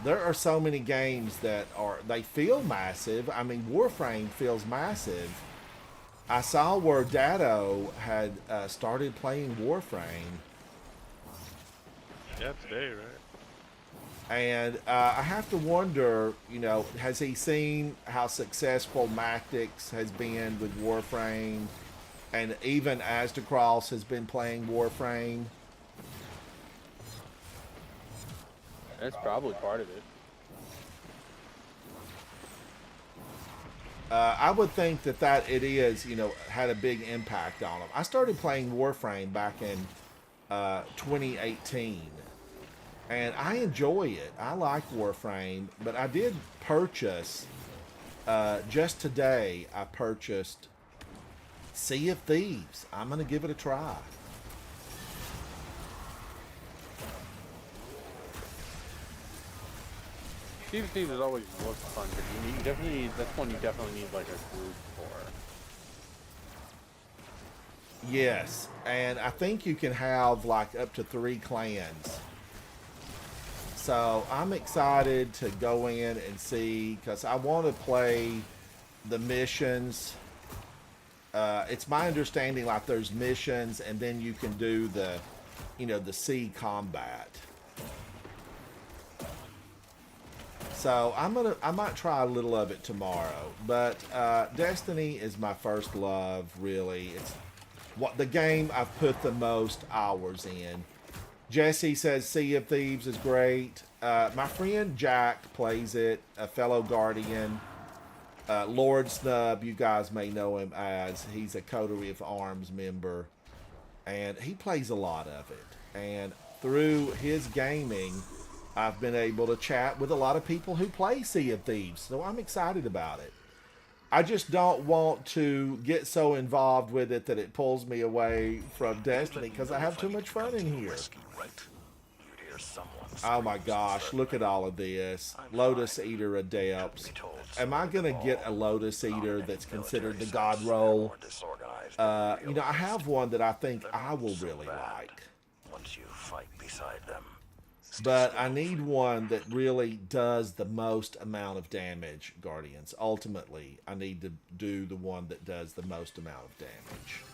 There are so many games that they feel massive. I mean, Warframe feels massive. I saw where Dado had started playing Warframe. Yeah, today, right? And I have to wonder, you know, has he seen how successful Mactix has been with Warframe? And even Aztecross has been playing Warframe. That's probably part of it. I would think that it is, you know, had a big impact on him. I started playing Warframe back in 2018. And I enjoy it. I like Warframe. But I did purchase, just today, I purchased Sea of Thieves. I'm going to give it a try. Sea of Thieves has always looked fun, but you definitely need, that's one you definitely need like a group for. Yes, and I think you can have like up to 3 clans. So I'm excited to go in and see, because I want to play the missions. It's my understanding like there's missions and then you can do the, you know, the sea combat. So I might try a little of it tomorrow. But Destiny is my first love, really. It's the game I've put the most hours in. Jesse says Sea of Thieves is great. My friend Jack plays it, a fellow Guardian. Lord Snub, you guys may know him as. He's a Coterie of Arms member. And he plays a lot of it. And through his gaming, I've been able to chat with a lot of people who play Sea of Thieves, so I'm excited about it. I just don't want to get so involved with it that it pulls me away from Destiny because I have too much fun in here. Oh my gosh, look at all of this. Lotus Eater Adepts. Am I going to get a Lotus Eater that's considered the God roll? You know, I have one that I think I will really like. Once you fight beside them. But I need one that really does the most amount of damage, Guardians. Ultimately, I need to do the one that does the most amount of damage.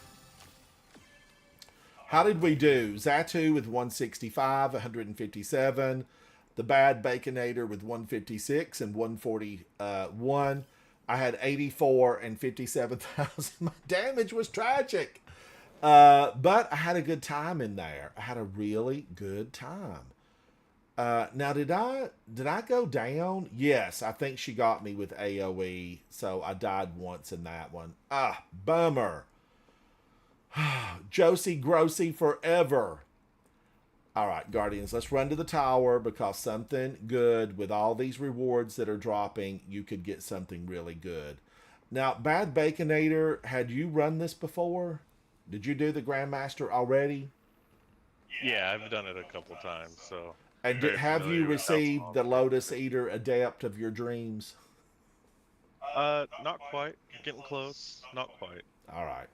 How did we do? Zatu with 165, 157. The Bad Baconator with 156 and 141. I had 84 and 57,000. My damage was tragic. But I had a good time in there. I had a really good time. Now, did I go down? Yes, I think she got me with AoE, so I died once in that one. Ah, bummer. Josie Grossi forever. All right, Guardians, let's run to the tower because something good with all these rewards that are dropping, you could get something really good. Now, Bad Baconator, had you run this before? Did you do the Grandmaster already? Yeah, I've done it a couple times, so. And have you received the Lotus Eater Adept of your dreams? Not quite. Getting close. Not quite. All right.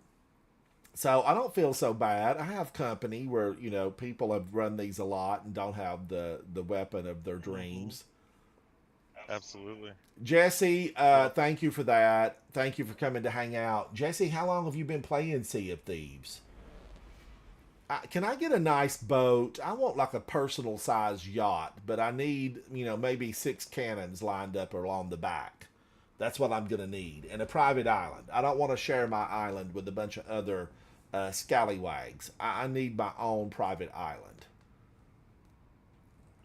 So I don't feel so bad. I have company where, you know, people have run these a lot and don't have the weapon of their dreams. Absolutely. Jesse, thank you for that. Thank you for coming to hang out. Jesse, how long have you been playing Sea of Thieves? Can I get a nice boat? I want like a personal size yacht, but I need, you know, maybe 6 cannons lined up along the back. That's what I'm going to need. And a private island. I don't want to share my island with a bunch of other scallywags. I need my own private island.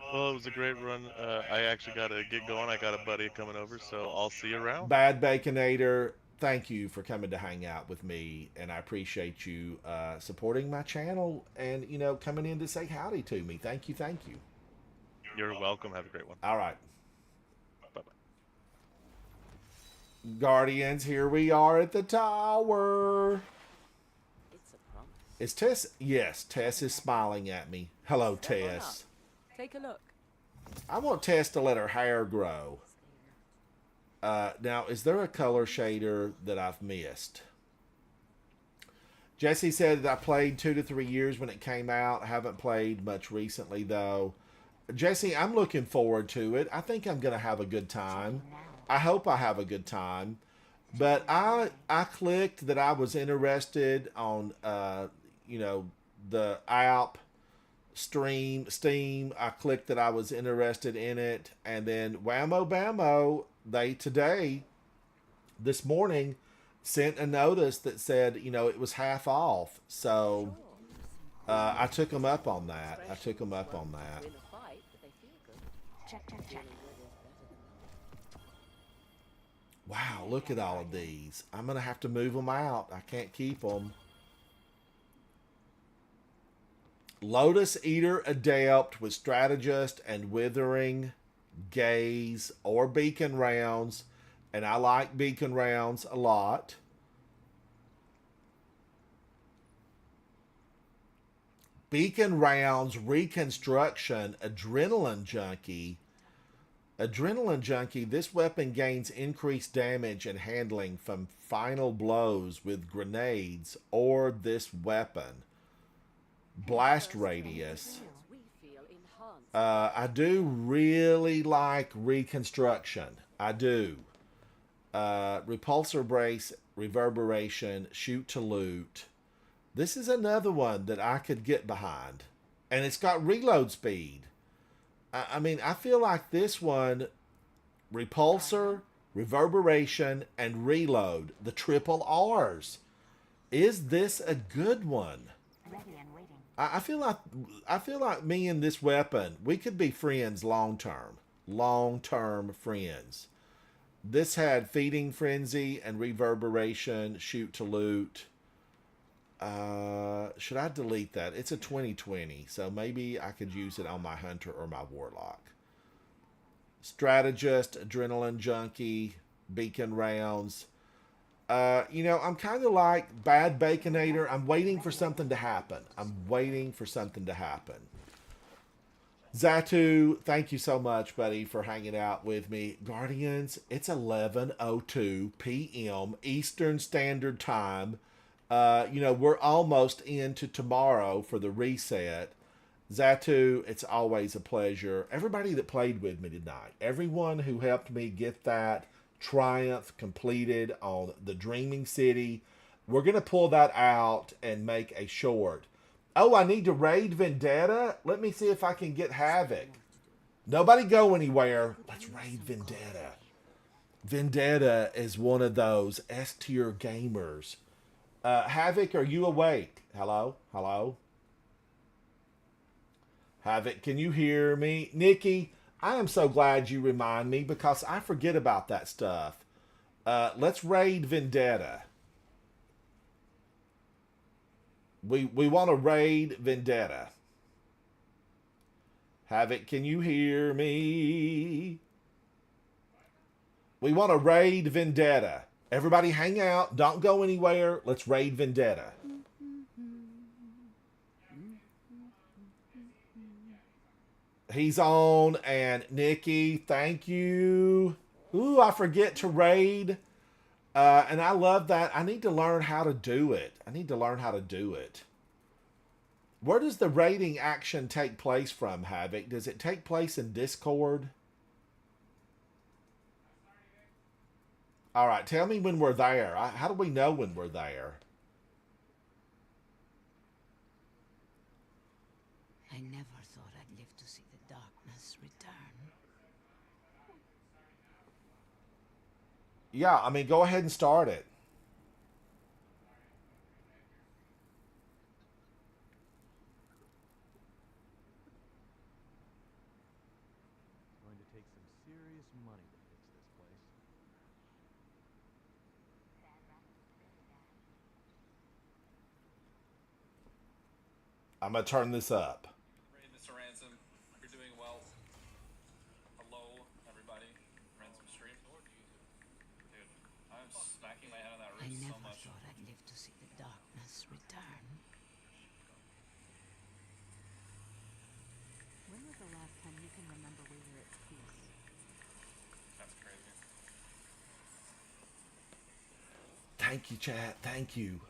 Well, it was a great run. I actually got to get going. I got a buddy coming over, so I'll see you around. Bad Baconator, thank you for coming to hang out with me, and I appreciate you supporting my channel and, you know, coming in to say howdy to me. Thank you, thank you. You're welcome. Have a great one. All right. Bye-bye. Guardians, here we are at the tower. Is Tess? Yes, Tess is smiling at me. Hello, Tess. Take a look. I want Tess to let her hair grow. Now, is there a color shader that I've missed? Jesse said that I played 2 to 3 years when it came out. I haven't played much recently, though. Jesse, I'm looking forward to it. I think I'm going to have a good time. I hope I have a good time. But I clicked that I was interested on, you know, the app, Steam. I clicked that I was interested in it. And then whammo bammo, they today, this morning, sent a notice that said, you know, it was half off. So I took them up on that. Wow, look at all of these. I'm going to have to move them out. I can't keep them. Lotus Eater Adept with Strategist and Withering, Gaze, or Beacon Rounds. And I like Beacon Rounds a lot. Beacon Rounds Reconstruction, Adrenaline Junkie. Adrenaline Junkie, this weapon gains increased damage and handling from final blows with grenades or this weapon. Blast radius. I do really like Reconstruction. I do. Repulsor Brace, Reverberation, Shoot to Loot. This is another one that I could get behind. And it's got reload speed. I mean, I feel like this one, Repulsor, Reverberation, and Reload, the triple R's. Is this a good one? I feel like me and this weapon, we could be friends long term friends. This had Feeding Frenzy and Reverberation, Shoot to Loot. Should I delete that? It's a 2020, so maybe I could use it on my hunter or my warlock. Strategist, adrenaline junkie, beacon rounds. You know, I'm kind of like Bad Baconator. I'm waiting for something to happen. I'm waiting for something to happen. Zatu, thank you so much, buddy, for hanging out with me. Guardians, it's 11:02 p.m. Eastern Standard Time. You know, we're almost into tomorrow for the reset. Zatu, it's always a pleasure. Everybody that played with me tonight, everyone who helped me get that triumph completed on the Dreaming City, we're going to pull that out and make a short. Oh, I need to raid Vendetta? Let me see if I can get Havoc. Nobody go anywhere. Let's raid Vendetta. Vendetta is one of those S-tier gamers. Havoc, are you awake? Hello? Hello? Havoc, can you hear me? Nikki, I am so glad you remind me because I forget about that stuff. Let's raid Vendetta. We want to raid Vendetta. Havoc, can you hear me? We want to raid Vendetta. Everybody hang out. Don't go anywhere. Let's raid Vendetta. He's on, and Nikki, thank you. Ooh, I forget to raid. And I love that. I need to learn how to do it. Where does the raiding action take place from, Havoc? Does it take place in Discord? All right, tell me when we're there. How do we know when we're there? I never thought I'd live to see the darkness return. Yeah, I mean, go ahead and start it. Going to take some serious money to fix this place. I'm going to turn this up. Mr. Ransom, you're doing well. Hello, everybody. Ransom stream. Dude, I'm smacking my head on that I roof never so much. thought I'd live to see the darkness return. When was the last time you can remember we were at peace? That's crazy. Thank you, chat. Thank you.